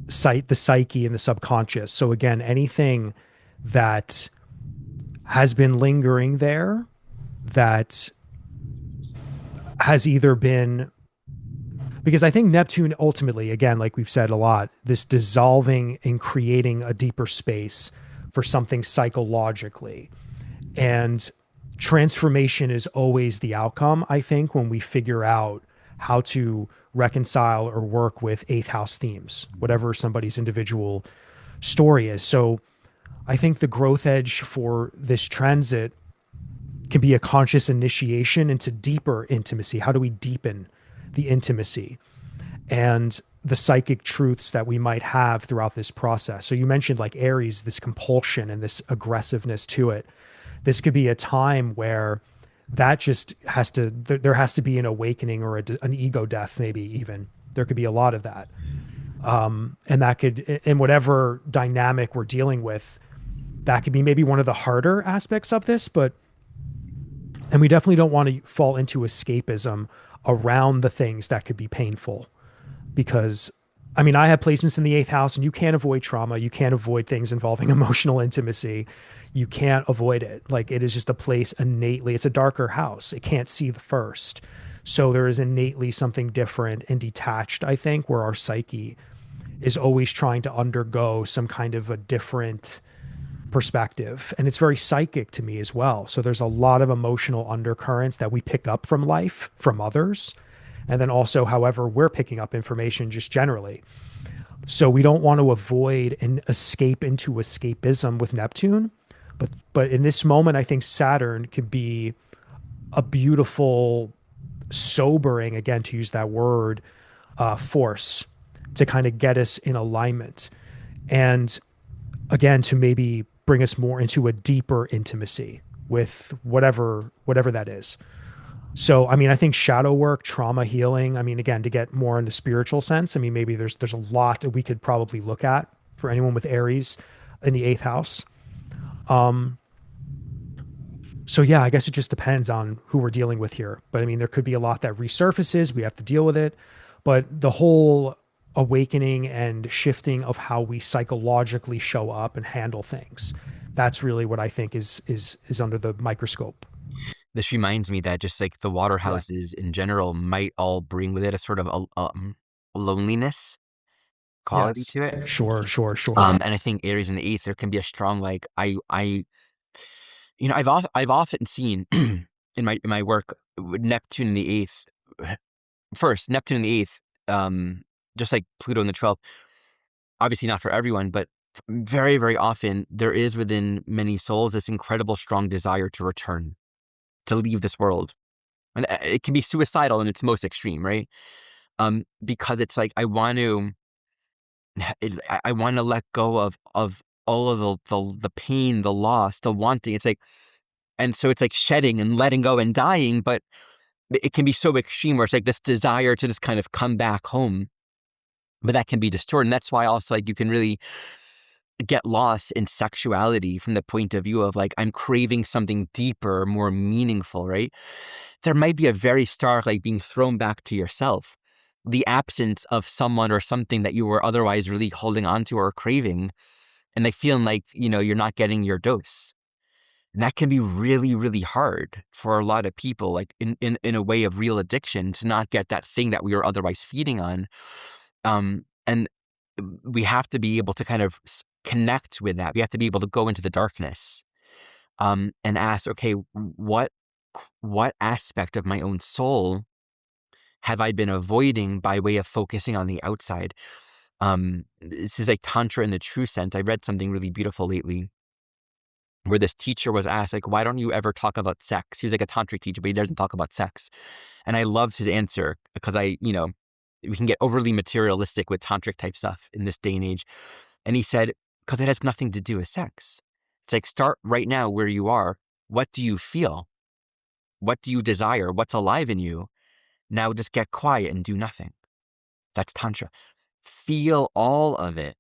psyche and the subconscious. So again, anything that has been lingering there that has either been, because I think Neptune ultimately, again, like we've said a lot, this dissolving and creating a deeper space for something psychologically. And transformation is always the outcome, I think, when we figure out how to reconcile or work with eighth house themes, whatever somebody's individual story is. So I think the growth edge for this transit can be a conscious initiation into deeper intimacy. How do we deepen the intimacy? And the psychic truths that we might have throughout this process. So you mentioned like Aries, this compulsion and this aggressiveness to it. This could be a time where that just has to, there has to be an awakening or an ego death, maybe even. There could be a lot of that. And that could, in whatever dynamic we're dealing with, that could be maybe one of the harder aspects of this. But, and we definitely don't want to fall into escapism around the things that could be painful, because I mean, I have placements in the eighth house, and you can't avoid trauma. You can't avoid things involving emotional intimacy. You can't avoid it. Like, it is just a place innately, it's a darker house. It can't see the first. So there is innately something different and detached, I think, where our psyche is always trying to undergo some kind of a different perspective. And it's very psychic to me as well. So there's a lot of emotional undercurrents that we pick up from life, from others, and then also however we're picking up information just generally. So we don't want to avoid and escape into escapism with Neptune. But in this moment, I think Saturn could be a beautiful, sobering, again, to use that word, force to kind of get us in alignment. And again, to maybe bring us more into a deeper intimacy with whatever that is. So, I mean, I think shadow work, trauma healing, I mean, again, to get more into spiritual sense, I mean, maybe there's a lot that we could probably look at for anyone with Aries in the eighth house. So yeah, I guess it just depends on who we're dealing with here. But I mean, there could be a lot that resurfaces, we have to deal with it. But the whole awakening and shifting of how we psychologically show up and handle things, that's really what I think is under the microscope. This reminds me that just like the water Yeah. houses in general might all bring with it a sort of loneliness quality Yes. to it. Sure, sure, sure. And I think Aries in the eighth, there can be a strong like I've often seen in my work Neptune in the eighth. First, Neptune in the eighth, just like Pluto in the 12th. Obviously not for everyone, but very, very often there is within many souls this incredible strong desire to return, to leave this world. And it can be suicidal in its most extreme, right? Because it's like I want to I want to let go of all of the pain, the loss, the wanting. It's like, and so it's like shedding and letting go and dying, but it can be so extreme where it's like this desire to just kind of come back home, but that can be distorted. And that's why also like you can really get lost in sexuality from the point of view of like, I'm craving something deeper, more meaningful, right? There might be a very stark, like being thrown back to yourself, the absence of someone or something that you were otherwise really holding on to or craving, and like feeling like, you're not getting your dose. And that can be really, really hard for a lot of people, like in a way of real addiction, to not get that thing that we were otherwise feeding on. And we have to be able to kind of connect with that. We have to be able to go into the darkness, and ask, okay, what aspect of my own soul have I been avoiding by way of focusing on the outside? This is like Tantra in the true sense. I read something really beautiful lately where this teacher was asked, like, why don't you ever talk about sex? He was like a tantric teacher, but he doesn't talk about sex. And I loved his answer because we can get overly materialistic with tantric type stuff in this day and age. And he said, because it has nothing to do with sex. It's like, start right now where you are. What do you feel? What do you desire? What's alive in you? Now just get quiet and do nothing. That's Tantra. Feel all of it.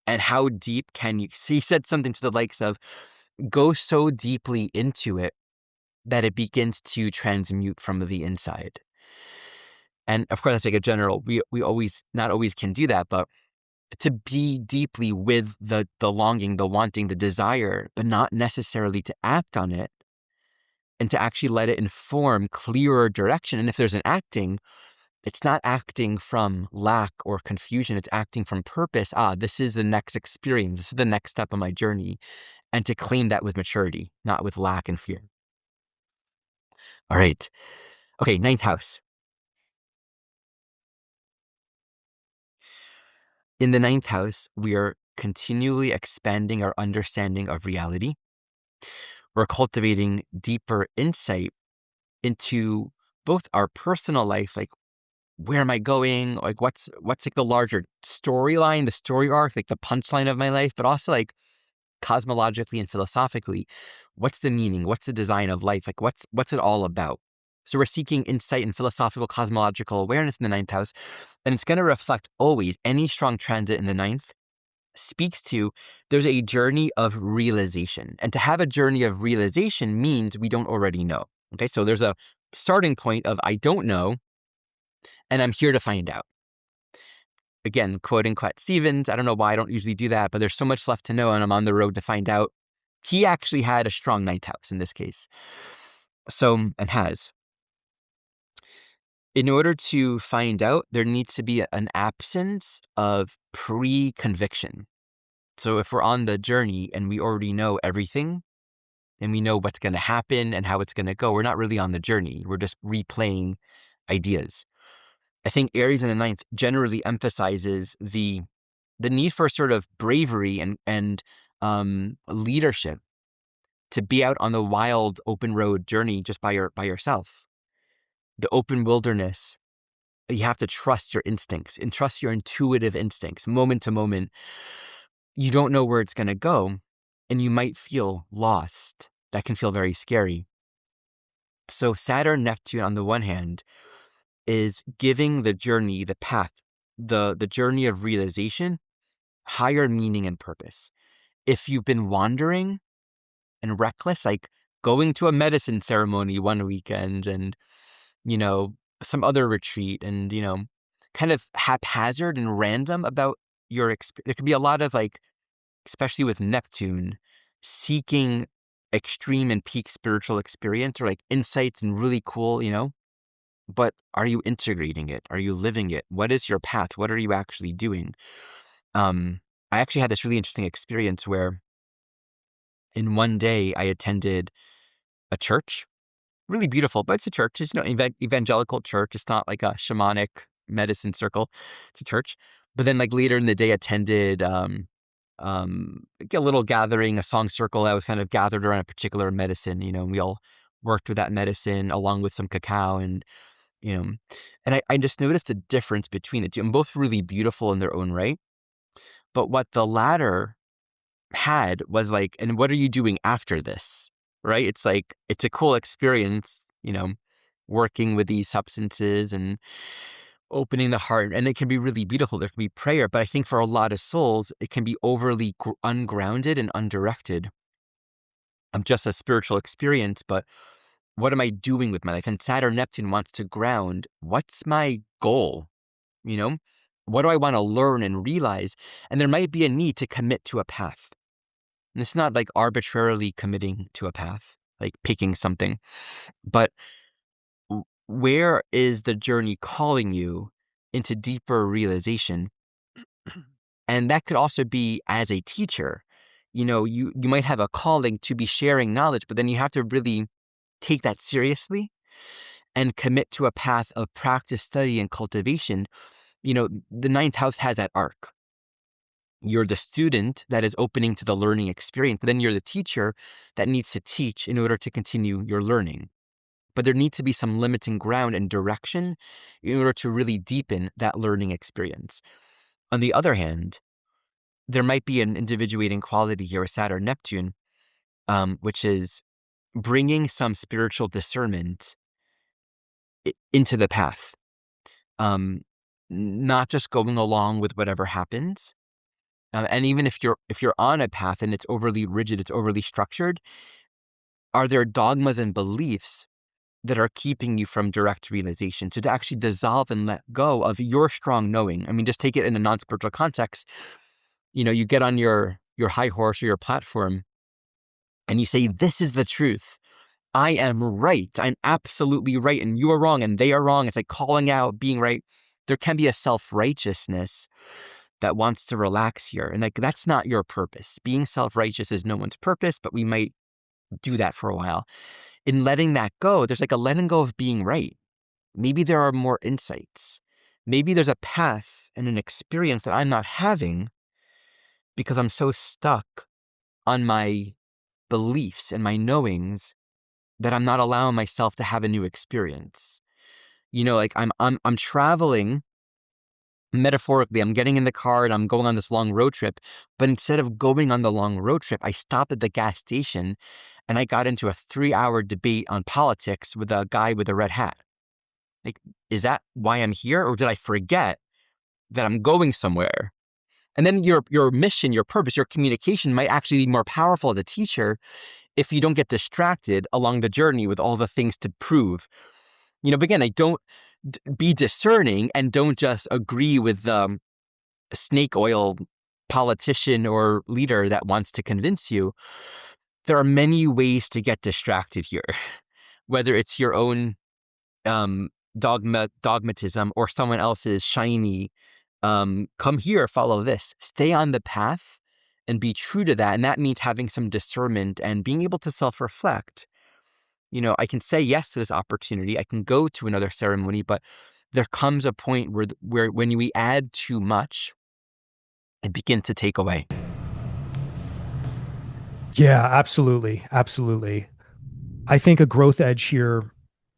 And how deep can you? He said something to the likes of, go so deeply into it that it begins to transmute from the inside. And of course, that's like a general, we always, not always can do that, but to be deeply with the longing, the wanting, the desire, but not necessarily to act on it, and to actually let it inform clearer direction. And if there's an acting, it's not acting from lack or confusion. It's acting from purpose. This is the next experience. This is the next step of my journey. And to claim that with maturity, not with lack and fear. All right. Okay, ninth house. In the ninth house, we are continually expanding our understanding of reality. We're cultivating deeper insight into both our personal life, like where am I going? Like what's like the larger storyline, the story arc, like the punchline of my life, but also like cosmologically and philosophically, what's the meaning? What's the design of life? Like what's it all about? So we're seeking insight and philosophical cosmological awareness in the ninth house, and it's going to reflect always any strong transit in the ninth speaks to there's a journey of realization. And to have a journey of realization means we don't already know. Okay, so there's a starting point of I don't know, and I'm here to find out. Again, quoting Cat Stevens, I don't know why I don't usually do that, but there's so much left to know, and I'm on the road to find out. He actually had a strong ninth house in this case. So, and has. In order to find out, there needs to be an absence of pre-conviction. So if we're on the journey and we already know everything, and we know what's going to happen and how it's going to go, we're not really on the journey. We're just replaying ideas. I think Aries in the ninth generally emphasizes the need for sort of bravery and leadership to be out on the wild open road journey just by yourself. The open wilderness, you have to trust your instincts and trust your intuitive instincts moment to moment. You don't know where it's going to go, and you might feel lost. That can feel very scary. So Saturn Neptune, on the one hand, is giving the journey, the path, the journey of realization, higher meaning and purpose. If you've been wandering and reckless, like going to a medicine ceremony one weekend and, some other retreat and, kind of haphazard and random about your experience, there can be a lot of like, especially with Neptune, seeking extreme and peak spiritual experience or like insights and really cool, but are you integrating it? Are you living it? What is your path? What are you actually doing? I actually had this really interesting experience where in one day I attended a church, really beautiful, but it's a church. It's evangelical church. It's not like a shamanic medicine circle. It's a church. But then like later in the day attended like a little gathering, a song circle that was kind of gathered around a particular medicine, and we all worked with that medicine along with some cacao and and I just noticed the difference between the two. And both really beautiful in their own right. But what the latter had was like, and what are you doing after this? Right? It's like, it's a cool experience, working with these substances and opening the heart. And it can be really beautiful. There can be prayer. But I think for a lot of souls, it can be overly ungrounded and undirected. I'm just a spiritual experience, but what am I doing with my life? And Saturn Neptune wants to ground. What's my goal? What do I want to learn and realize? And there might be a need to commit to a path. And it's not like arbitrarily committing to a path, like picking something, but where is the journey calling you into deeper realization? And that could also be as a teacher. You might have a calling to be sharing knowledge, but then you have to really take that seriously and commit to a path of practice, study, and cultivation. The ninth house has that arc. You're the student that is opening to the learning experience, but then you're the teacher that needs to teach in order to continue your learning. But there needs to be some limiting ground and direction in order to really deepen that learning experience. On the other hand, there might be an individuating quality here with Saturn Neptune, which is bringing some spiritual discernment into the path. Not just going along with whatever happens. And even if you're on a path and it's overly rigid, it's overly structured, are there dogmas and beliefs that are keeping you from direct realization? So to actually dissolve and let go of your strong knowing. I mean, just take it in a non-spiritual context. You get on your high horse or your platform and you say, this is the truth. I am right. I'm absolutely right. And you are wrong and they are wrong. It's like calling out, being right. There can be a self-righteousness that wants to relax here. And like, that's not your purpose. Being self-righteous is no one's purpose, but we might do that for a while. In letting that go, there's like a letting go of being right. Maybe there are more insights. Maybe there's a path and an experience that I'm not having because I'm so stuck on my beliefs and my knowings that I'm not allowing myself to have a new experience. like I'm traveling metaphorically. I'm getting in the car and I'm going on this long road trip, but instead of going on the long road trip, I stopped at the gas station and I got into a 3-hour debate on politics with a guy with a red hat. Like, is that why I'm here, or did I forget that I'm going somewhere? And then your mission, your purpose, your communication might actually be more powerful as a teacher if you don't get distracted along the journey with all the things to prove. But again, I don't be discerning and don't just agree with the snake oil politician or leader that wants to convince you. There are many ways to get distracted here, whether it's your own dogmatism or someone else's shiny, come here, follow this. Stay on the path and be true to that. And that means having some discernment and being able to self-reflect. I can say yes to this opportunity. I can go to another ceremony, but there comes a point where when we add too much, it begins to take away. Yeah, absolutely. Absolutely. I think a growth edge here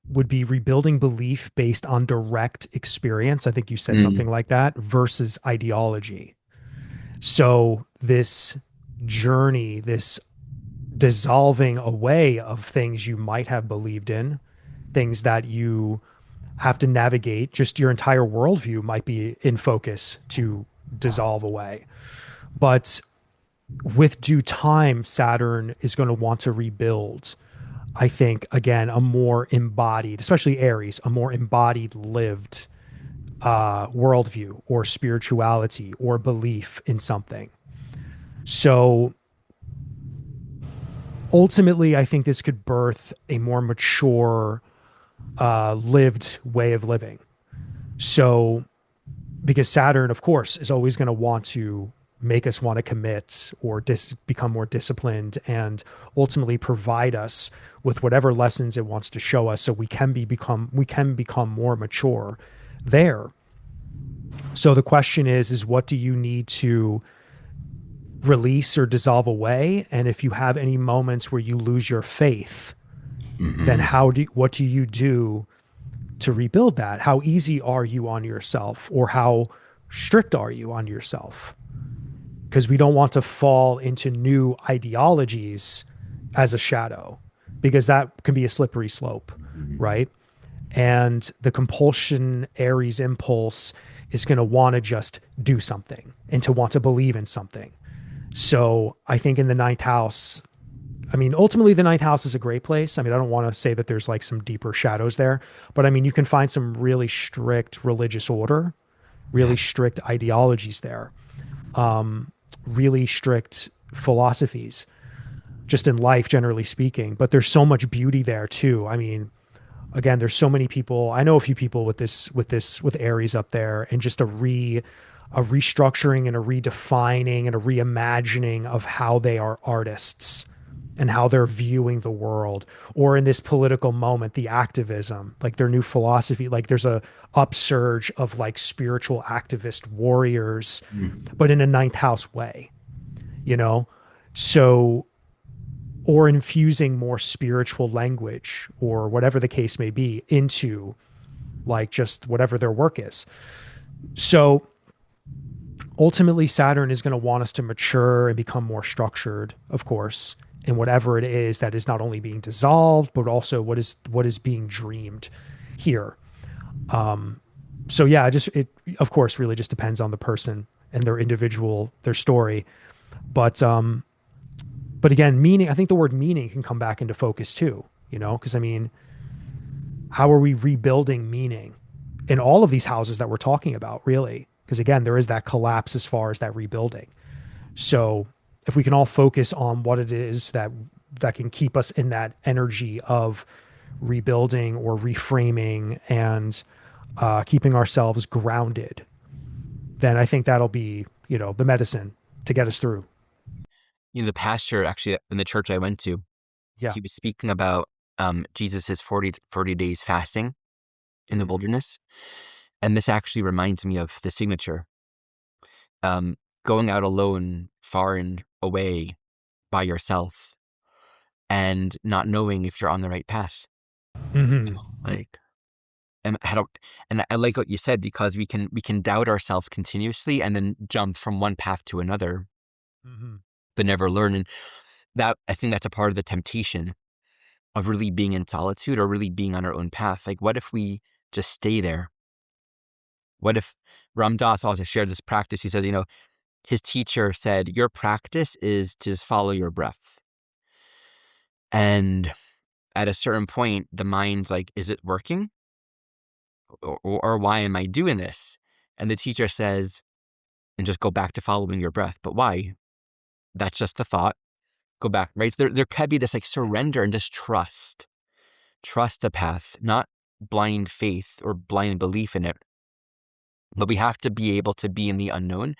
would be rebuilding belief based on direct experience. I think you said Mm. something like that versus ideology. So, this journey, this dissolving away of things you might have believed in, things that you have to navigate, just your entire worldview might be in focus to dissolve away. But with due time, Saturn is going to want to rebuild. I think, again, a more embodied, especially Aries, a more embodied, lived worldview or spirituality or belief in something. So ultimately, I think this could birth a more mature, lived way of living. So, because Saturn, of course, is always going to want to make us want to commit or become more disciplined and ultimately provide us with whatever lessons it wants to show us so we can become more mature there. So the question is what do you need to release or dissolve away? And if you have any moments where you lose your faith, then Mm-hmm. what do you do to rebuild that? How easy are you on yourself, or how strict are you on yourself? Because we don't want to fall into new ideologies as a shadow, because that can be a slippery slope, Mm-hmm. right? And the compulsion Aries impulse is going to want to just do something and to want to believe in something. So I think in the ninth house, I mean, ultimately, the ninth house is a great place. I mean, I don't want to say that there's like some deeper shadows there, but I mean, you can find some really strict religious order, Yeah. really strict ideologies there, really strict philosophies, just in life, generally speaking. But there's so much beauty there too. I mean, again, there's so many people. I know a few people with Aries up there, and just a restructuring and a redefining and a reimagining of how they are artists and how they're viewing the world, or in this political moment, the activism, like their new philosophy. Like there's a upsurge of like spiritual activist warriors, Mm. but in a ninth house way, you know? So, or infusing more spiritual language or whatever the case may be into like just whatever their work is. So ultimately, Saturn is going to want us to mature and become more structured, of course, in whatever it is that is not only being dissolved, but also what is being dreamed here. So yeah, it of course really just depends on the person and their story. But again, meaning, I think the word meaning can come back into focus too, because I mean, how are we rebuilding meaning in all of these houses that we're talking about, really? Because again, there is that collapse as far as that rebuilding. So if we can all focus on what it is that can keep us in that energy of rebuilding or reframing and keeping ourselves grounded, then I think that'll be, the medicine to get us through. The pastor actually in the church I went to, Yeah. he was speaking about Jesus's 40 days fasting in the Mhm. wilderness. And this actually reminds me of the signature. Going out alone, far and away by yourself, and not knowing if you're on the right path. Hmm. Like, and I like what you said, because we can doubt ourselves continuously and then jump from one path to another, Hmm. but never learn. And that, I think that's a part of the temptation of really being in solitude or really being on our own path. Like, what if we just stay there? What if Ram Dass also shared this practice? He says, his teacher said, your practice is to just follow your breath. And at a certain point, the mind's like, is it working? Or why am I doing this? And the teacher says, and just go back to following your breath. But why? That's just the thought. Go back, right? So there could be this like surrender and just trust. Trust the path, not blind faith or blind belief in it. But we have to be able to be in the unknown.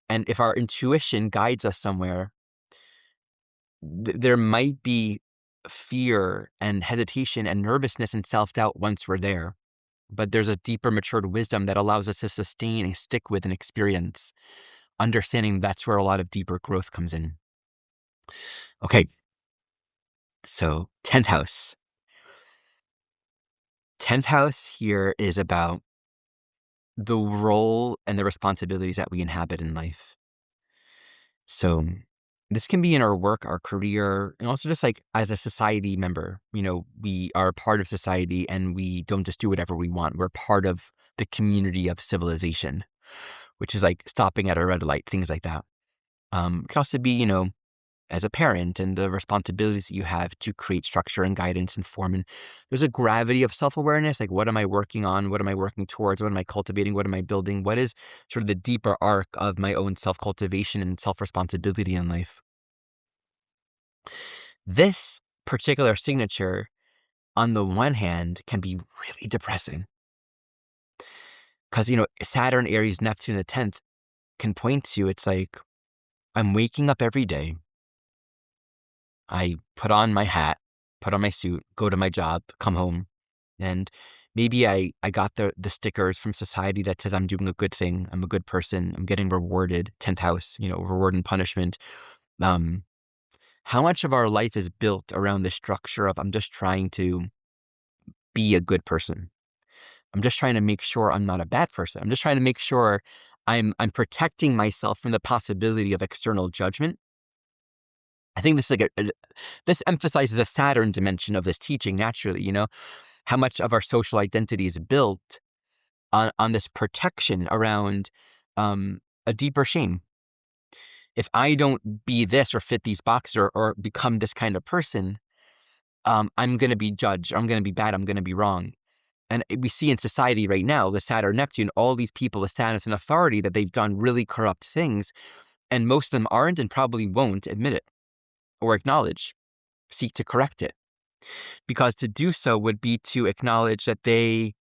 And if our intuition guides us somewhere, there might be fear and hesitation and nervousness and self-doubt once we're there. But there's a deeper matured wisdom that allows us to sustain and stick with an experience, understanding that's where a lot of deeper growth comes in. Okay, so 10th house. 10th house here is about the role and the responsibilities that we inhabit in life. So this can be in our work, our career, and also just like as a society member. We are part of society and we don't just do whatever we want. We're part of the community of civilization, which is like stopping at a red light, things like that. It could also be, as a parent and the responsibilities that you have to create structure and guidance and form. And there's a gravity of self-awareness. Like, what am I working on? What am I working towards? What am I cultivating? What am I building? What is sort of the deeper arc of my own self-cultivation and self-responsibility in life? This particular signature, on the one hand, can be really depressing. Because, Saturn, Aries, Neptune, the 10th can point to, it's like, I'm waking up every day. I put on my hat, put on my suit, go to my job, come home, and maybe I got the stickers from society that says I'm doing a good thing, I'm a good person, I'm getting rewarded, 10th house, reward and punishment. Um, how much of our life is built around the structure of I'm just trying to be a good person. I'm just trying to make sure I'm not a bad person. I'm just trying to make sure I'm protecting myself from the possibility of external judgment. I think this is like this emphasizes the Saturn dimension of this teaching naturally, how much of our social identity is built on this protection around a deeper shame. If I don't be this or fit these boxes or become this kind of person, I'm going to be judged. I'm going to be bad. I'm going to be wrong. And we see in society right now, the Saturn Neptune, all these people with status and authority that they've done really corrupt things. And most of them aren't and probably won't admit it or acknowledge, seek to correct it. Because to do so would be to acknowledge that they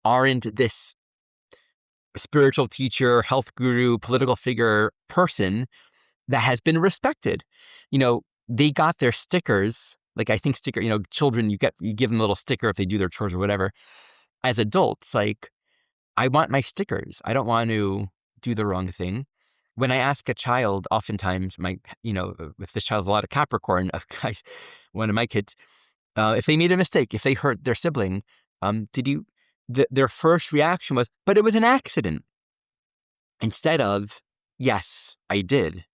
aren't this spiritual teacher, health guru, political figure person that has been respected. They got their stickers. Like, I think children, you give them a little sticker if they do their chores or whatever. As adults, like, I want my stickers. I don't want to do the wrong thing. When I ask a child, oftentimes if this child's a lot of Capricorn, one of my kids, if they made a mistake, if they hurt their sibling, their first reaction was, but it was an accident. Instead of, yes, I did.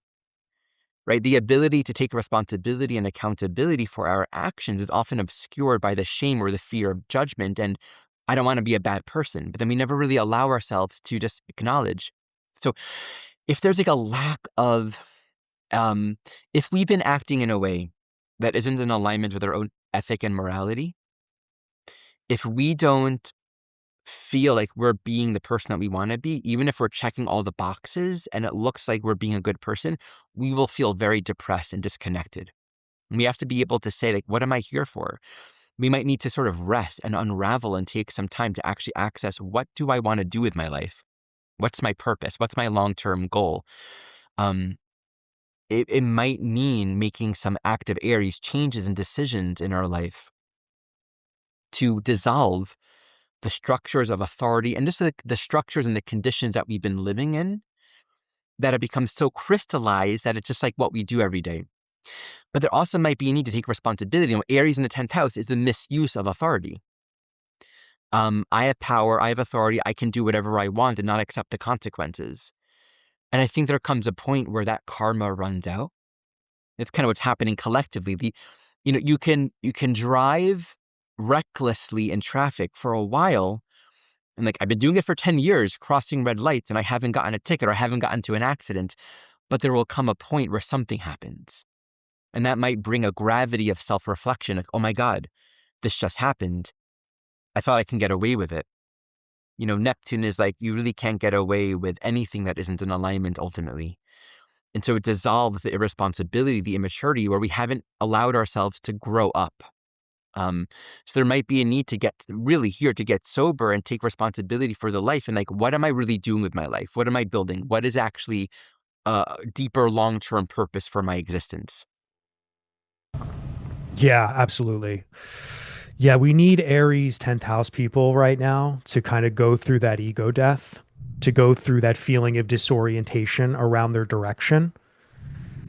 Right? The ability to take responsibility and accountability for our actions is often obscured by the shame or the fear of judgment. And I don't want to be a bad person, but then we never really allow ourselves to just acknowledge. So if there's like a lack of, if we've been acting in a way that isn't in alignment with our own ethic and morality, if we don't feel like we're being the person that we want to be, even if we're checking all the boxes and it looks like we're being a good person, we will feel very depressed and disconnected. And we have to be able to say, like, what am I here for? We might need to sort of rest and unravel and take some time to actually access, what do I want to do with my life? What's my purpose? What's my long-term goal? It might mean making some active Aries changes and decisions in our life to dissolve the structures of authority and just the structures and the conditions that we've been living in that have become so crystallized that it's just like what we do every day. But there also might be a need to take responsibility. Aries in the 10th house is the misuse of authority. I have power, I have authority, I can do whatever I want and not accept the consequences. And I think there comes a point where that karma runs out. It's kind of what's happening collectively. You can drive recklessly in traffic for a while, and like I've been doing it for 10 years, crossing red lights, and I haven't gotten a ticket or I haven't gotten into an accident. But there will come a point where something happens. And that might bring a gravity of self-reflection, like, oh my God, this just happened. I thought I can get away with it. Neptune is like, you really can't get away with anything that isn't in alignment ultimately. And so it dissolves the irresponsibility, the immaturity, where we haven't allowed ourselves to grow up. So there might be a need to get really here to get sober and take responsibility for the life. And like, what am I really doing with my life? What am I building? What is actually a deeper long-term purpose for my existence? Yeah, absolutely. Yeah, we need Aries 10th house people right now to kind of go through that ego death, to go through that feeling of disorientation around their direction.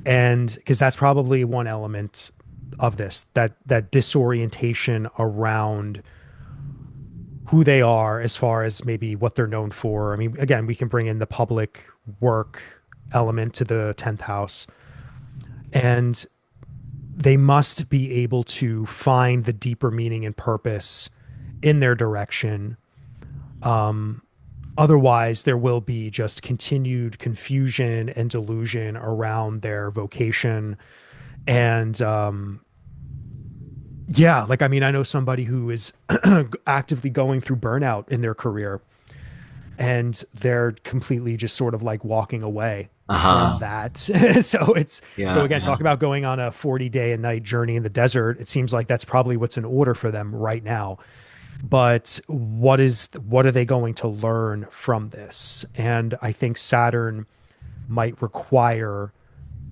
And because that's probably one element of this, that disorientation around who they are as far as maybe what they're known for. I mean, again, we can bring in the public work element to the 10th house. And they must be able to find the deeper meaning and purpose in their direction. Otherwise, there will be just continued confusion and delusion around their vocation. And yeah, like, I mean, I know somebody who is actively going through burnout in their career, and they're completely just sort of like walking away from Uh-huh. that. So Yeah, again, yeah. talk about going on a 40-day and night journey in the desert. It seems like that's probably what's in order for them right now. But what are they going to learn from this? And I think Saturn might require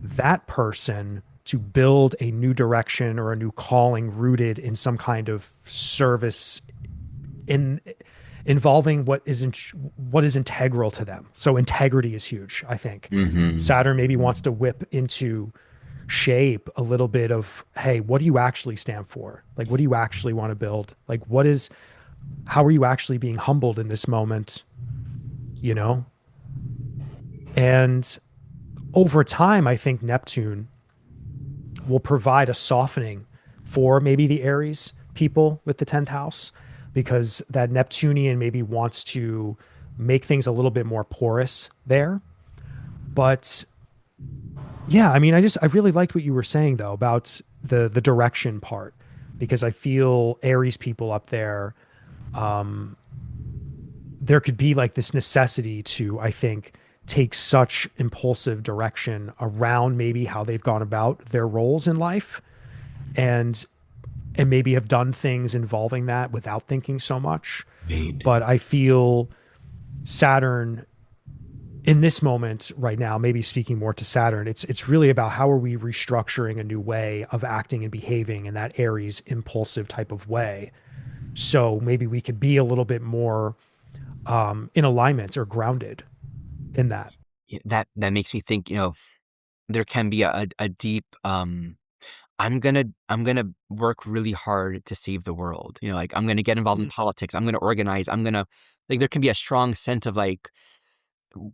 that person to build a new direction or a new calling rooted in some kind of service in involving what is integral to them. So integrity is huge, I think. Mm-hmm. Saturn maybe wants to whip into shape a little bit of, hey, what do you actually stand for? Like, what do you actually want to build? Like, how are you actually being humbled in this moment? You know? And over time, I think Neptune will provide a softening for maybe the Aries people with the 10th house, because that Neptunian maybe wants to make things a little bit more porous there. But yeah, I mean, I really liked what you were saying though about the direction part, because I feel Aries people up there, there could be like this necessity to, I think, take such impulsive direction around maybe how they've gone about their roles in life, and maybe have done things involving that without thinking so much. Right. But I feel Saturn in this moment right now, maybe speaking more to Saturn, it's really about how are we restructuring a new way of acting and behaving in that Aries impulsive type of way. So maybe we could be a little bit more in alignment or grounded in that. That makes me think, there can be a deep I'm gonna work really hard to save the world. Like I'm gonna get involved in politics. I'm gonna organize. I'm gonna like there can be a strong sense of like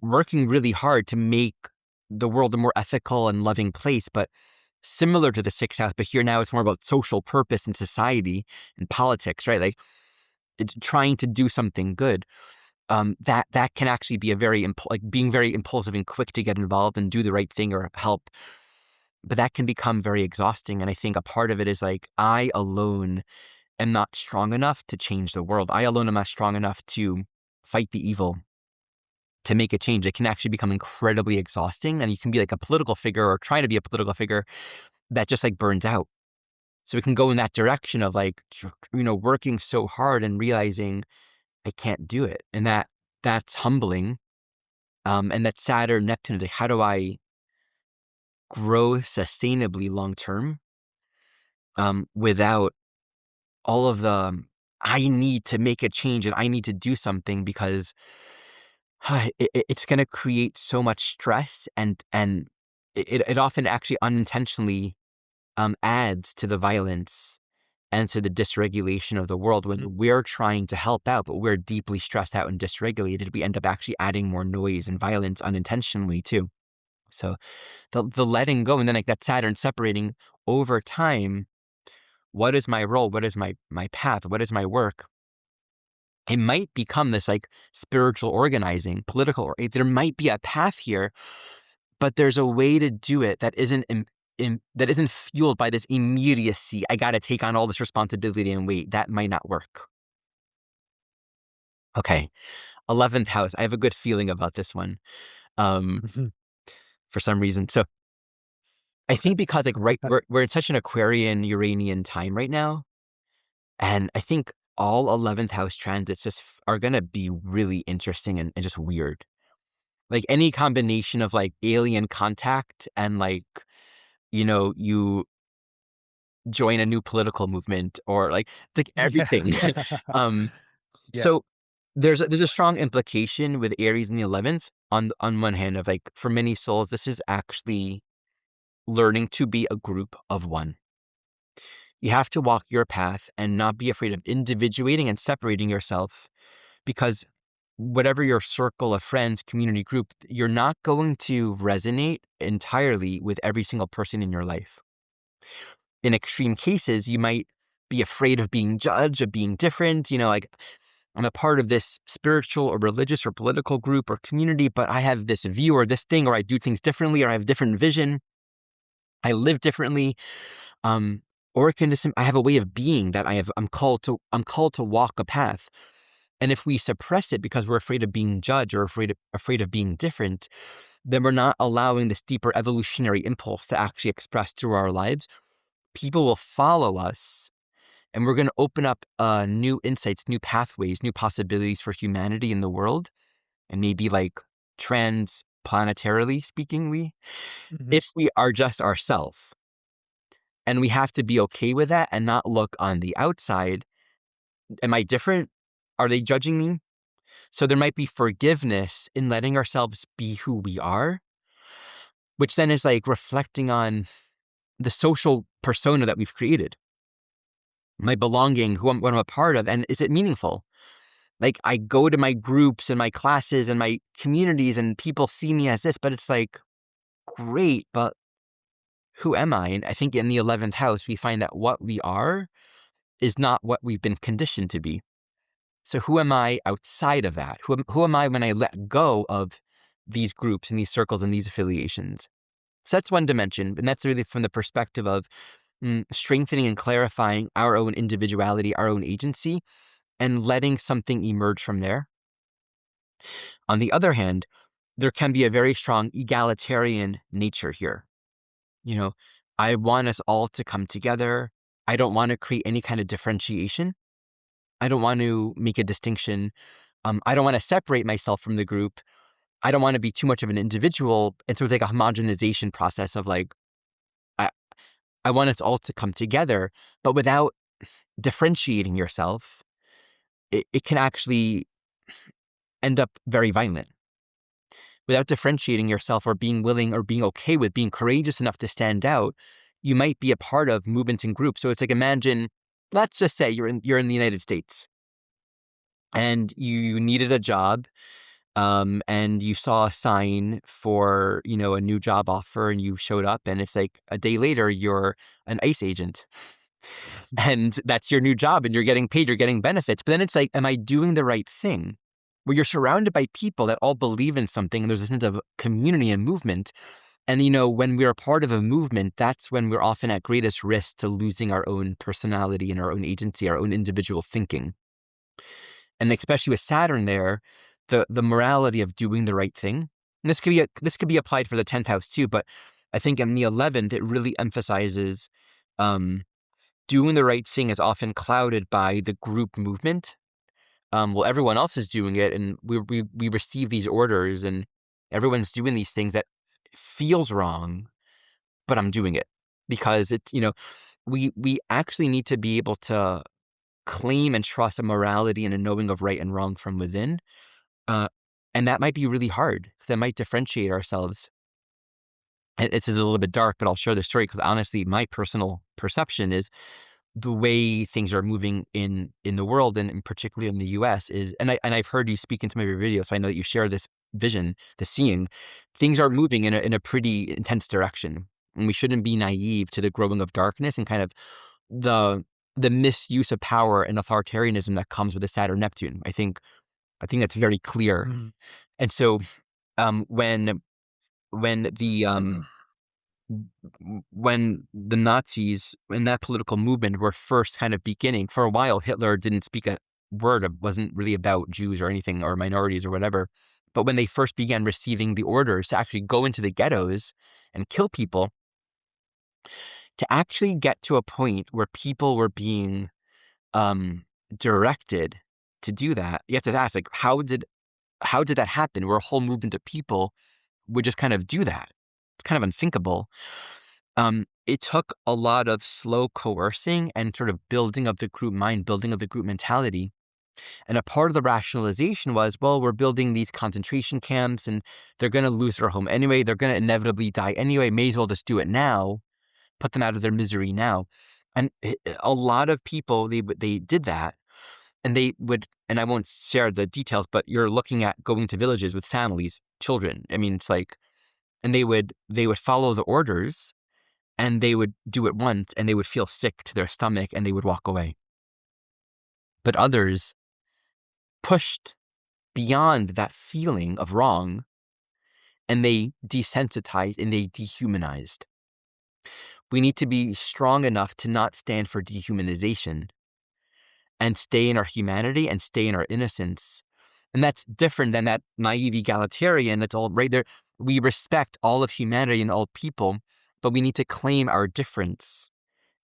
working really hard to make the world a more ethical and loving place, but similar to the sixth house, but here now it's more about social purpose and society and politics, right? Like it's trying to do something good. That can actually be a like being very impulsive and quick to get involved and do the right thing or help. But that can become very exhausting. And I think a part of it is like, I alone am not strong enough to change the world. I alone am not strong enough to fight the evil, to make a change. It can actually become incredibly exhausting. And you can be like a political figure or trying to be a political figure that just like burns out. So we can go in that direction of like, working so hard and realizing I can't do it. And that's humbling. And that Saturn Neptune is like, how do I grow sustainably long term without all of the I need to make a change and I need to do something because it's going to create so much stress and it often actually unintentionally adds to the violence and to the dysregulation of the world. When we're trying to help out, but we're deeply stressed out and dysregulated, we end up actually adding more noise and violence unintentionally too. So the letting go, and then like that Saturn separating over time, what is my role? What is my path? What is my work? It might become this like spiritual organizing, political, there might be a path here, but there's a way to do it that that isn't fueled by this immediacy. I got to take on all this responsibility and weight. That might not work. Okay. 11th house. I have a good feeling about this one. Mhm. For some reason. So I Okay. think because like we're in such an Aquarian Uranian time right now, and I think all 11th house transits just are gonna be really interesting and just weird. Like any combination of like alien contact and like, you join a new political movement or like Yeah. everything. um Yeah. so there's a strong implication with Aries in the 11th on one hand of like for many souls, this is actually learning to be a group of one. You have to walk your path and not be afraid of individuating and separating yourself because whatever your circle of friends, community group, you're not going to resonate entirely with every single person in your life. In extreme cases, you might be afraid of being judged, of being different. Like I'm a part of this spiritual or religious or political group or community, but I have this view or this thing, or I do things differently, or I have a different vision. I live differently. Um, or it can just, I have a way of being that I'm called to walk a path. And if we suppress it because we're afraid of being judged or afraid of being different, then we're not allowing this deeper evolutionary impulse to actually express through our lives. People will follow us, and we're going to open up new insights, new pathways, new possibilities for humanity in the world, and maybe like transplanetarily speakingly, Mhm. if we are just ourselves. And we have to be okay with that and not look on the outside. Am I different? Are they judging me? So there might be forgiveness in letting ourselves be who we are, which then is like reflecting on the social persona that we've created, my belonging, what I'm a part of, and is it meaningful? Like I go to my groups and my classes and my communities and people see me as this, but it's like, great, but who am I? And I think in the 11th house, we find that what we are is not what we've been conditioned to be. So who am I outside of that? Who am I when I let go of these groups and these circles and these affiliations? So that's one dimension, and that's really from the perspective of strengthening and clarifying our own individuality, our own agency, and letting something emerge from there. On the other hand, there can be a very strong egalitarian nature here. You know, I want us all to come together. I don't want to create any kind of differentiation. I don't want to make a distinction. I don't want to separate myself from the group. I don't want to be too much of an individual. And so it's like a homogenization process of like, I, I want us all to come together, but without differentiating yourself, it can actually end up very violent. Without differentiating yourself or being willing or being okay with being courageous enough to stand out, you might be a part of movements and groups. So it's like, imagine, let's just say you're in the United States and you needed a job, and you saw a sign for, a new job offer, and you showed up, and it's like a day later, you're an ICE agent and that's your new job and you're getting paid, you're getting benefits. But then it's like, am I doing the right thing? Where you're surrounded by people that all believe in something and there's a sense of community and movement. And, when we're a part of a movement, that's when we're often at greatest risk to losing our own personality and our own agency, our own individual thinking. And especially with Saturn there, the morality of doing the right thing. And this could be applied for the 10th house too, but I think in the 11th, it really emphasizes um, doing the right thing is often clouded by the group movement. Well, everyone else is doing it, and we receive these orders, and everyone's doing these things that feels wrong, but I'm doing it because it's we actually need to be able to claim and trust a morality and a knowing of right and wrong from within, uh, and that might be really hard because that might differentiate ourselves. And this is a little bit dark, but I'll share the story because honestly, my personal perception is the way things are moving in the world, and particularly in the US, is, and I've heard you speak in some of your videos, so I know that you share this vision, the seeing, things are moving in a pretty intense direction. And we shouldn't be naive to the growing of darkness and kind of the misuse of power and authoritarianism that comes with the Saturn Neptune. I think that's very clear. Mhm. And so when the when the Nazis in that political movement were first kind of beginning, for a while, Hitler didn't speak a word. It wasn't really about Jews or anything or minorities or whatever. But when they first began receiving the orders to actually go into the ghettos and kill people, to actually get to a point where people were being directed to do that, you have to ask, like, how did that happen? Where a whole movement of people would just kind of do that? It's kind of unthinkable. It took a lot of slow coercing and sort of building of the group mind, building of the group mentality. And a part of the rationalization was, well, we're building these concentration camps and they're going to lose their home anyway. They're going to inevitably die anyway. May as well just do it now, put them out of their misery now. And a lot of people, they did that. And they would, and I won't share the details, but you're looking at going to villages with families, children. I mean, it's like, and they would follow the orders, and they would do it once and they would feel sick to their stomach and they would walk away. But others pushed beyond that feeling of wrong, and they desensitized and they dehumanized. We need to be strong enough to not stand for dehumanization and stay in our humanity and stay in our innocence. And that's different than that naive egalitarian that's all right there. We respect all of humanity and all people, but we need to claim our difference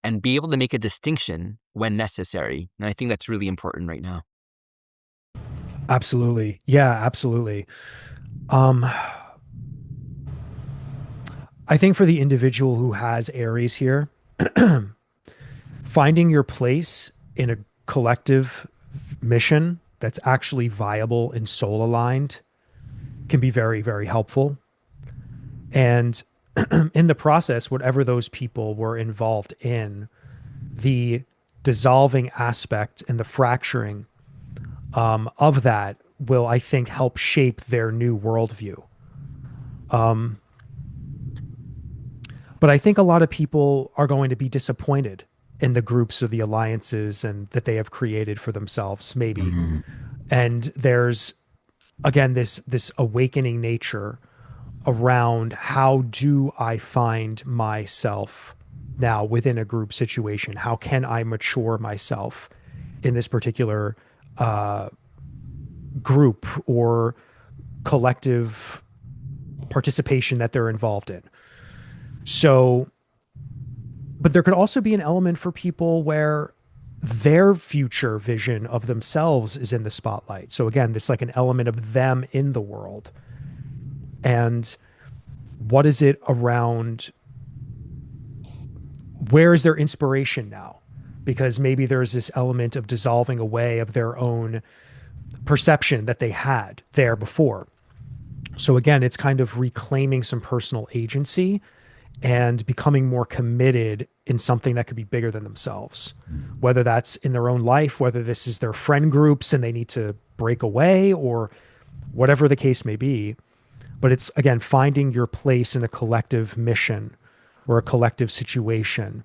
and be able to make a distinction when necessary. And I think that's really important right now. Absolutely. Yeah, absolutely. Um, I think for the individual who has Aries here, finding your place in a collective mission that's actually viable and soul aligned can be very, very helpful. And in the process, whatever those people were involved in, the dissolving aspect and the fracturing of that will, I think, help shape their new worldview. But I think a lot of people are going to be disappointed in the groups or the alliances and that they have created for themselves, maybe. Mhm. And there's again this awakening nature around how do I find myself now within a group situation? How can I mature myself in this particular group or collective participation that they're involved in? So, but there could also be an element for people where their future vision of themselves is in the spotlight. So again, there's like an element of them in the world. And what is it around? Where is their inspiration now? Because maybe there's this element of dissolving away of their own perception that they had there before. So again, it's kind of reclaiming some personal agency and becoming more committed in something that could be bigger than themselves, whether that's in their own life, whether this is their friend groups and they need to break away, or whatever the case may be. But it's, again, finding your place in a collective mission or a collective situation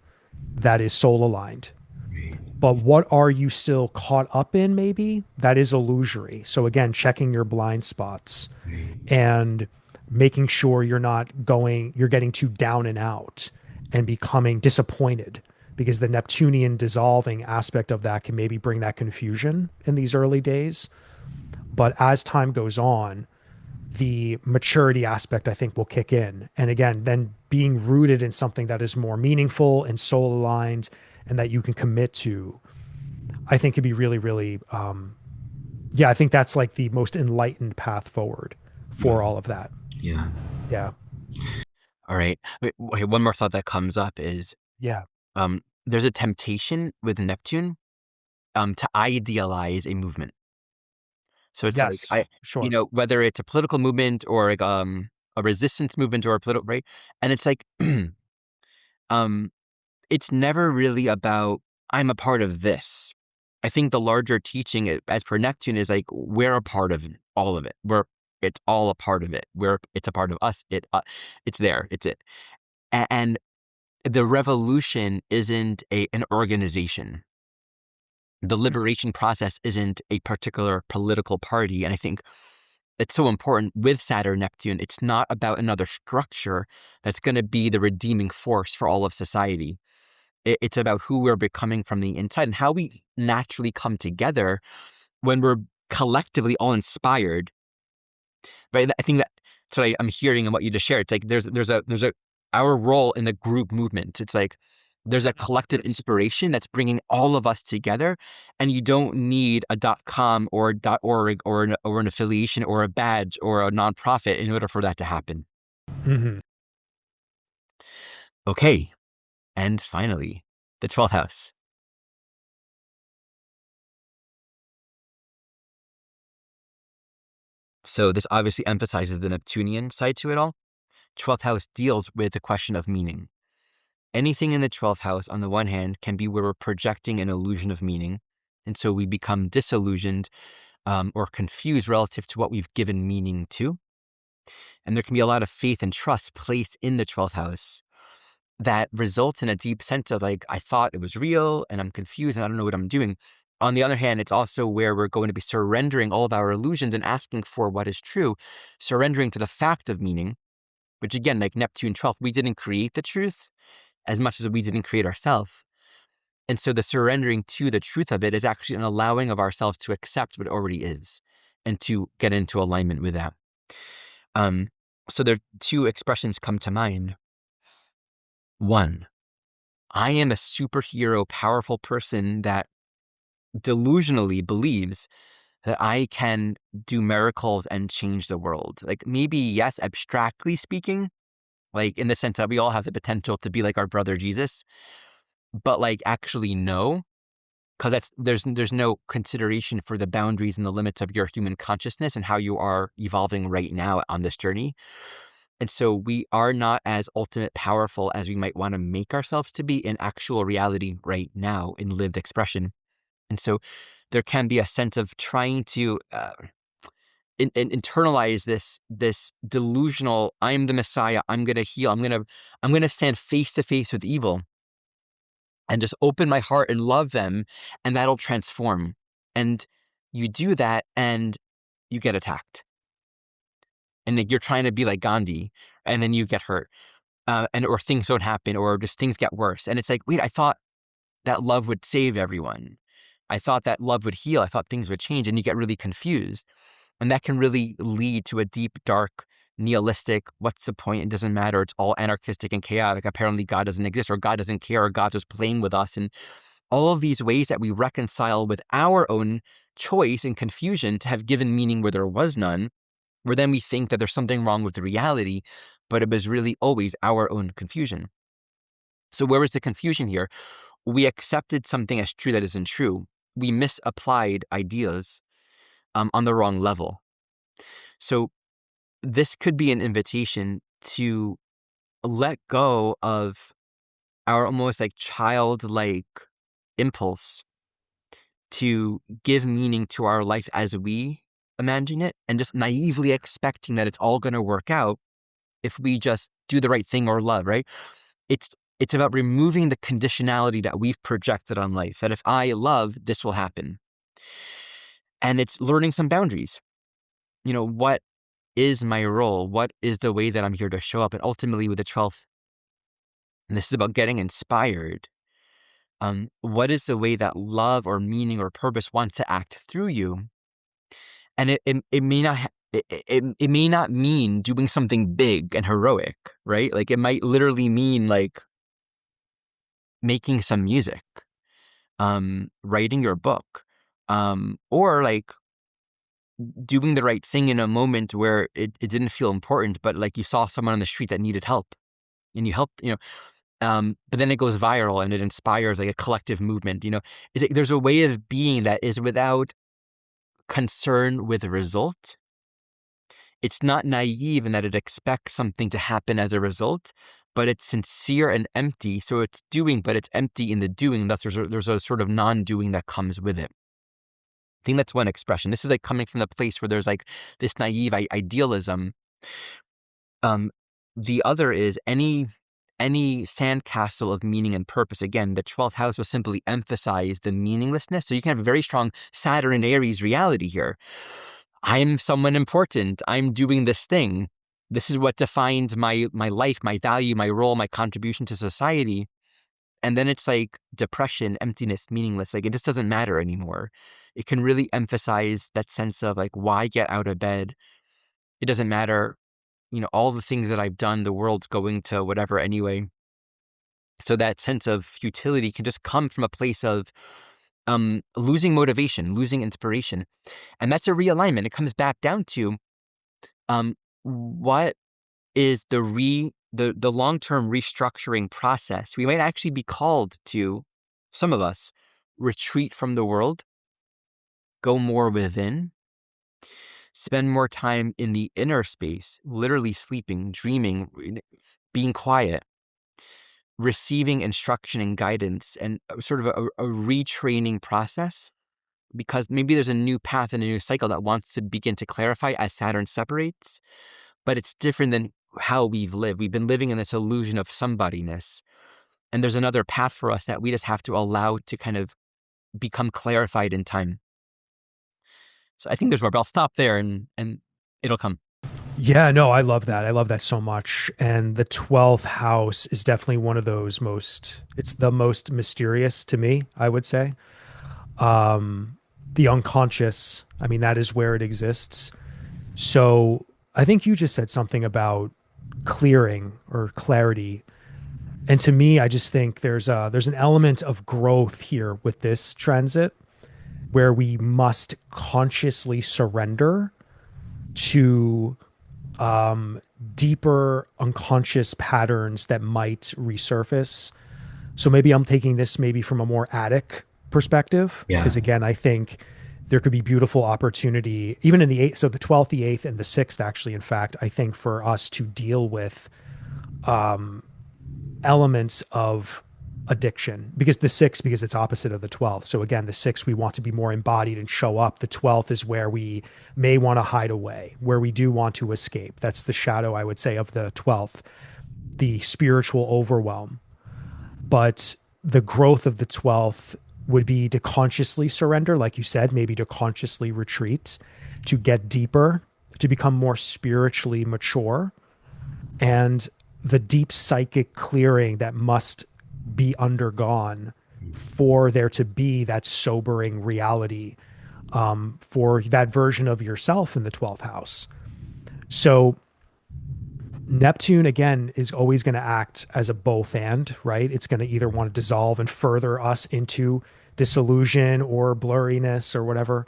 that is soul aligned. But what are you still caught up in, maybe? That is illusory. So, again, checking your blind spots and making sure you're getting too down and out and becoming disappointed, because the Neptunian dissolving aspect of that can maybe bring that confusion in these early days. But as time goes on, the maturity aspect, I think, will kick in. And again, then being rooted in something that is more meaningful and soul aligned and that you can commit to, I think could be really, really, I think that's like the most enlightened path forward for all of that. Yeah. Yeah. All right. Okay, one more thought that comes up is Yeah. there's a temptation with Neptune to idealize a movement. So it's like Yes. Sure. whether it's a political movement or like a resistance movement or a political, right? And it's like um it's never really about I'm a part of this. I think the larger teaching, as per Neptune, is like we're a part of all of it. It's all a part of it. It's a part of us. It's there. It's it. And the revolution isn't an organization. The liberation process isn't a particular political party. And I think it's so important with Saturn Neptune. It's not about another structure that's going to be the redeeming force for all of society. It's about who we're becoming from the inside and how we naturally come together when we're collectively all inspired. Right? I think that's what I'm hearing in what you just shared. It's like there's a our role in the group movement. It's like there's a collective inspiration that's bringing all of us together, and you don't need a .com or .org or an affiliation or a badge or a nonprofit in order for that to happen. Mm-hmm. Okay, and finally, the 12th house. So this obviously emphasizes the Neptunian side to it all. 12th house deals with the question of meaning. Anything in the 12th house, on the one hand, can be where we're projecting an illusion of meaning. And so we become disillusioned or confused relative to what we've given meaning to. And there can be a lot of faith and trust placed in the 12th house that results in a deep sense of like, I thought it was real and I'm confused and I don't know what I'm doing. On the other hand, it's also where we're going to be surrendering all of our illusions and asking for what is true, surrendering to the fact of meaning, which again, like Neptune 12th, we didn't create the truth as much as we didn't create ourselves. And so the surrendering to the truth of it is actually an allowing of ourselves to accept what already is and to get into alignment with that. So there are two expressions come to mind. One, I am a superhero, powerful person that delusionally believes that I can do miracles and change the world. Like maybe, yes, abstractly speaking, like in the sense that we all have the potential to be like our brother Jesus, but like actually no, because there's no consideration for the boundaries and the limits of your human consciousness and how you are evolving right now on this journey. And so we are not as ultimate powerful as we might want to make ourselves to be in actual reality right now in lived expression. And so there can be a sense of trying to internalize this delusional, I'm the Messiah, I'm going to heal, I'm going to stand face to face with evil and just open my heart and love them, and that'll transform. And you do that and you get attacked. And you're trying to be like Gandhi, and then you get hurt. Or things don't happen, or just things get worse. And it's like, wait, I thought that love would save everyone. I thought that love would heal. I thought things would change, and you get really confused. And that can really lead to a deep, dark, nihilistic, what's the point? It doesn't matter. It's all anarchistic and chaotic. Apparently God doesn't exist, or God doesn't care, or God's just playing with us. And all of these ways that we reconcile with our own choice and confusion to have given meaning where there was none, where then we think that there's something wrong with the reality, but it was really always our own confusion. So where was the confusion here? We accepted something as true that isn't true. We misapplied ideas on the wrong level. So this could be an invitation to let go of our almost like childlike impulse to give meaning to our life as we imagine it, and just naively expecting that it's all going to work out if we just do the right thing or love, right? It's about removing the conditionality that we've projected on life, that if I love, this will happen. And it's learning some boundaries. What is my role? What is the way that I'm here to show up? And ultimately with the 12th, and this is about getting inspired, what is the way that love or meaning or purpose wants to act through you? And it may not it may not mean doing something big and heroic, right? Like it might literally mean like making some music, writing your book, or like doing the right thing in a moment where it didn't feel important, but like you saw someone on the street that needed help and you helped, but then it goes viral and it inspires like a collective movement, there's a way of being that is without concern with the result. It's not naive in that it expects something to happen as a result, but it's sincere and empty. So it's doing, but it's empty in the doing. Thus, there's a sort of non-doing that comes with it. I think that's one expression. This is like coming from the place where there's like this naive idealism. The other is any sandcastle of meaning and purpose. Again, the 12th house will simply emphasize the meaninglessness. So you can have a very strong Saturn and Aries reality here. I'm someone important. I'm doing this thing. This is what defines my life, my value, my role, my contribution to society. And then it's like depression, emptiness, meaningless. Like it just doesn't matter anymore. It can really emphasize that sense of like, why get out of bed? It doesn't matter. All the things that I've done, the world's going to whatever anyway. So that sense of futility can just come from a place of losing motivation, losing inspiration. And that's a realignment. It comes back down to what is the long-term restructuring process. We might actually be called to, some of us, retreat from the world, go more within, spend more time in the inner space, literally sleeping, dreaming, being quiet, receiving instruction and guidance, and sort of a retraining process, because maybe there's a new path and a new cycle that wants to begin to clarify as Saturn separates, but it's different than how we've lived. We've been living in this illusion of somebodyness, and there's another path for us that we just have to allow to kind of become clarified in time. So I think there's more, but I'll stop there and it'll come. Yeah, no, I love that. I love that so much. And the 12th house is definitely one of those it's the most mysterious to me, I would say. The unconscious, I mean, that is where it exists. So I think you just said something about clearing or clarity. And to me, I just think there's an element of growth here with this transit where we must consciously surrender to deeper unconscious patterns that might resurface. So maybe I'm taking this maybe from a more attic perspective, because again, I think there could be beautiful opportunity even in the eighth. So the 12th, the 8th, and the 6th, actually, in fact, I think for us to deal with elements of addiction, because the 6th, because it's opposite of the 12th. So again, the 6th, we want to be more embodied and show up. The 12th is where we may want to hide away, where we do want to escape. That's the shadow, I would say, of the 12th, the spiritual overwhelm. But the growth of the 12th would be to consciously surrender, like you said, maybe to consciously retreat, to get deeper, to become more spiritually mature, and the deep psychic clearing that must be undergone for there to be that sobering reality for that version of yourself in the 12th house. So Neptune, again, is always going to act as a both and, right? It's going to either want to dissolve and further us into disillusion or blurriness or whatever.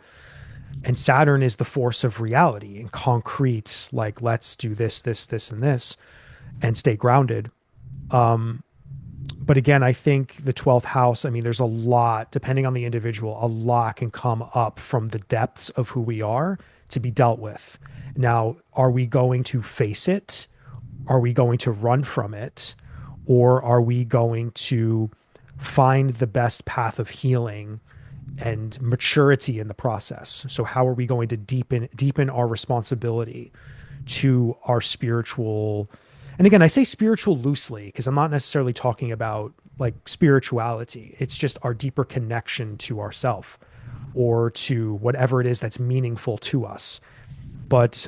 And Saturn is the force of reality and concrete, like, let's do this, this, this, and this, and stay grounded. But again, I think the 12th house, I mean, there's a lot, depending on the individual, a lot can come up from the depths of who we are to be dealt with. Now, are we going to face it? Are we going to run from it? Or are we going to find the best path of healing and maturity in the process? So how are we going to deepen our responsibility to our spiritual? And again, I say spiritual loosely because I'm not necessarily talking about like spirituality. It's just our deeper connection to ourself or to whatever it is that's meaningful to us. But,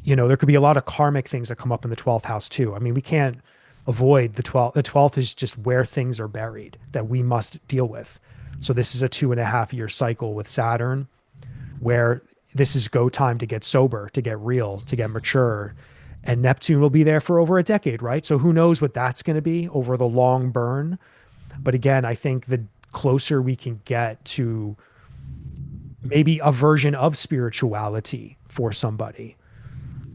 there could be a lot of karmic things that come up in the 12th house too. I mean, we can't avoid the 12th. The 12th is just where things are buried that we must deal with. So this is a 2.5-year cycle with Saturn where this is go time to get sober, to get real, to get mature. And Neptune will be there for over a decade, right? So who knows what that's going to be over the long burn. But again, I think the closer we can get to maybe a version of spirituality for somebody,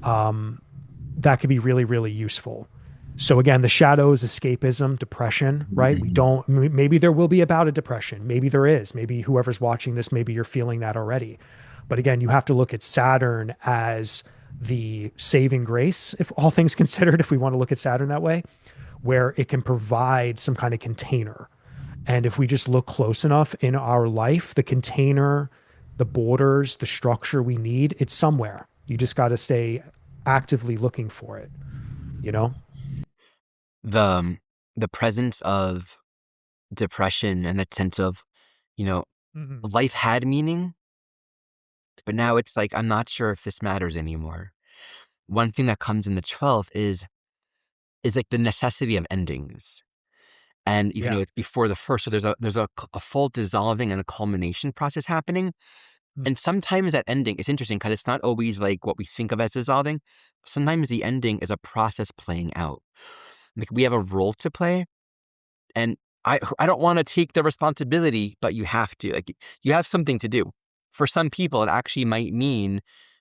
that could be really, really useful. So again, the shadows, escapism, depression, right? Maybe there will be about a depression. Maybe there is. Maybe whoever's watching this, maybe you're feeling that already. But again, you have to look at Saturn as the saving grace, if all things considered, if we want to look at Saturn that way, where it can provide some kind of container. And if we just look close enough in our life, the container, the borders, the structure we need, it's somewhere. You just got to stay actively looking for it, you know? The the presence of depression and that sense of, you know, Mhm. life had meaning, but now it's like I'm not sure if this matters anymore. One thing that comes in the 12th is like the necessity of endings. And even Yeah. though it's before the first, so there's a full dissolving and a culmination process happening. Mm. And sometimes that ending is interesting because it's not always like what we think of as dissolving. Sometimes the ending is a process playing out. Like we have a role to play, and I don't want to take the responsibility, but you have to. Like you have something to do. For some people, it actually might mean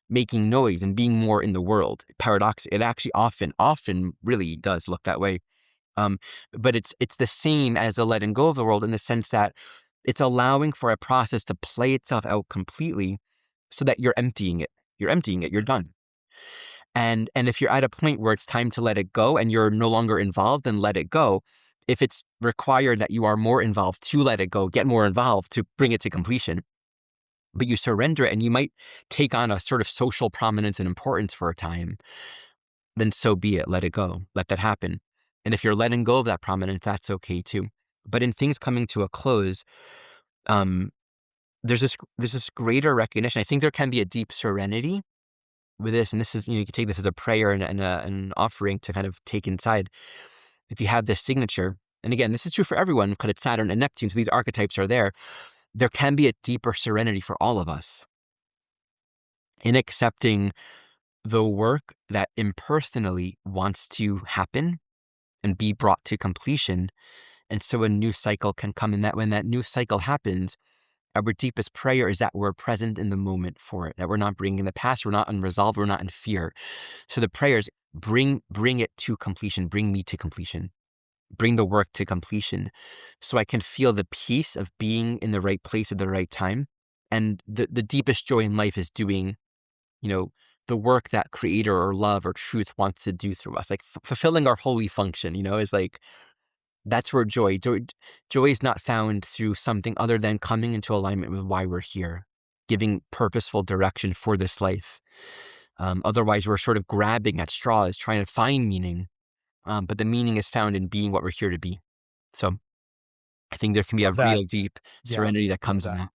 making noise and being more in the world. Paradox. It actually often really does look that way. Um, but it's the same as a letting go of the world in the sense that it's allowing for a process to play itself out completely so that you're emptying it. You're emptying it. You're done. And if you're at a point where it's time to let it go and you're no longer involved, then let it go. If it's required that you are more involved to let it go, get more involved to bring it to completion, but you surrender it and you might take on a sort of social prominence and importance for a time, then so be it. Let it go. Let that happen. And if you're letting go of that prominence, that's okay too. But in things coming to a close, um, there's this greater recognition. I think there can be a deep serenity with this, and this is, you can take this as a prayer and an offering to kind of take inside. If you have this signature, and again, this is true for everyone because it's Saturn and Neptune, so these archetypes are there. There can be a deeper serenity for all of us in accepting the work that impersonally wants to happen and be brought to completion. And so a new cycle can come, and that when that new cycle happens, our deepest prayer is that we're present in the moment for it, that we're not bringing the past, we're not unresolved, we're not in fear. So the prayers bring it to completion, bring me to completion, bring the work to completion, so I can feel the peace of being in the right place at the right time. And the deepest joy in life is doing, you know, the work that creator or love or truth wants to do through us, like fulfilling our holy function, is like, that's where joy is not found through something other than coming into alignment with why we're here, giving purposeful direction for this life. Otherwise, we're sort of grabbing at straws, trying to find meaning. But the meaning is found in being what we're here to be. So I think there can be a Love that. real deep Yeah. serenity that Love comes in that. that.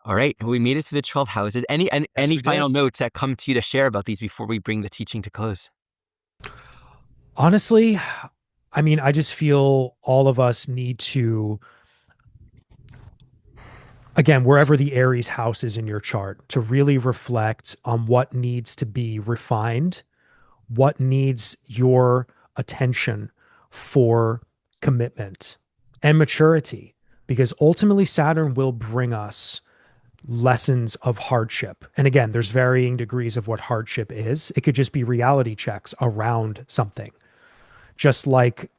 All right, we made it through the 12 houses. Yes, Any we did. final notes that come to you to share about these before we bring the teaching to close? Honestly, I mean, I just feel all of us need to, again, wherever the Aries house is in your chart, to really reflect on what needs to be refined, what needs your attention for commitment and maturity. Because ultimately, Saturn will bring us lessons of hardship. And again, there's varying degrees of what hardship is. It could just be reality checks around something. Just like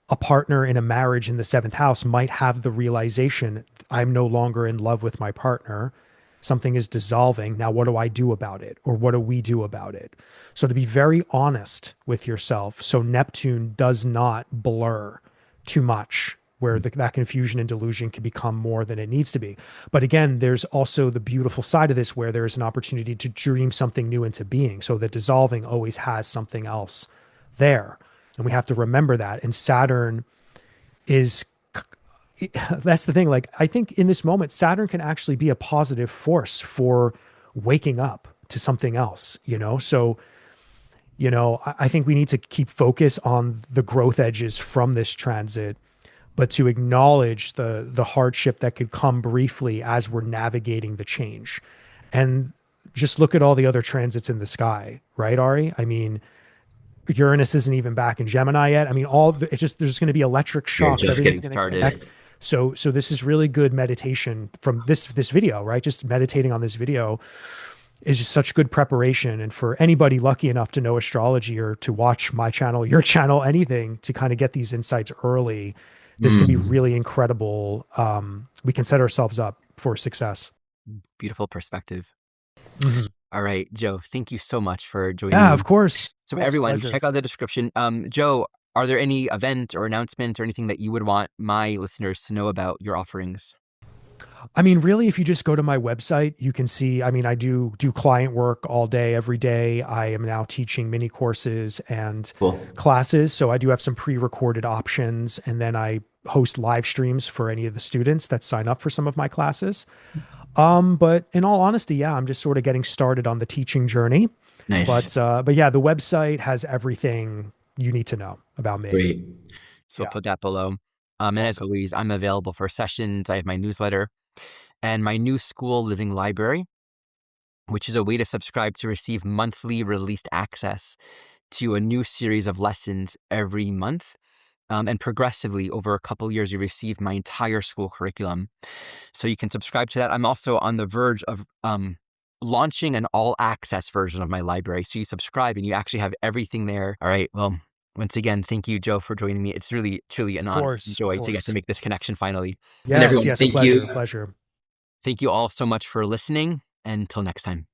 a partner in a marriage in the seventh house might have the realization, I'm no longer in love with my partner. Something is dissolving. Now, what do I do about it? Or what do we do about it? So, to be very honest with yourself, so Neptune does not blur too much, where that confusion and delusion can become more than it needs to be. But again, there's also the beautiful side of this where there is an opportunity to dream something new into being. So, the dissolving always has something else there. And we have to remember that. And Saturn is, that's the thing. Like, I think in this moment, Saturn can actually be a positive force for waking up to something else, So, I think we need to keep focus on the growth edges from this transit, but to acknowledge the hardship that could come briefly as we're navigating the change. And just look at all the other transits in the sky, right, Ari? I mean, Uranus isn't even back in Gemini yet. I mean, it's just there's going to be electric You're shocks. just Everything's getting going to started. connect. So this is really good meditation from this video, right? Just meditating on this video is just such good preparation. And for anybody lucky enough to know astrology or to watch my channel, your channel, anything to kind of get these insights early, this can be Mm, really incredible. We can set ourselves up for success. beautiful perspective. Mhm. All right, Joe, thank you so much for joining Yeah, of me. course. So It's a everyone, pleasure. check out the description. Joe, are there any event or announcements or anything that you would want my listeners to know about your offerings? I mean, really, if you just go to my website, you can see. I mean, I do client work all day, every day. I am now teaching mini courses and Cool. classes. So I do have some pre-recorded options, and then I host live streams for any of the students that sign up for some of my classes. But in all honesty, yeah, I'm just sort of getting started on the teaching journey. Nice. But yeah, the website has everything you need to know about me. Great. So we'll Yeah, put that below. And as awesome. always, I'm available for sessions. I have my newsletter and my new school living library, which is a way to subscribe to receive monthly released access to a new series of lessons every month. And progressively over a couple years, you receive my entire school curriculum. So you can subscribe to that. I'm also on the verge of launching an all access version of my library. So you subscribe and you actually have everything there. All right. Well, once again, thank you, Joe, for joining me. It's really, truly an Of honor and course, of joy to get to course. make this connection finally. And Yes, everyone, yes, a thank pleasure, a you. pleasure. Thank you all so much for listening. And until next time.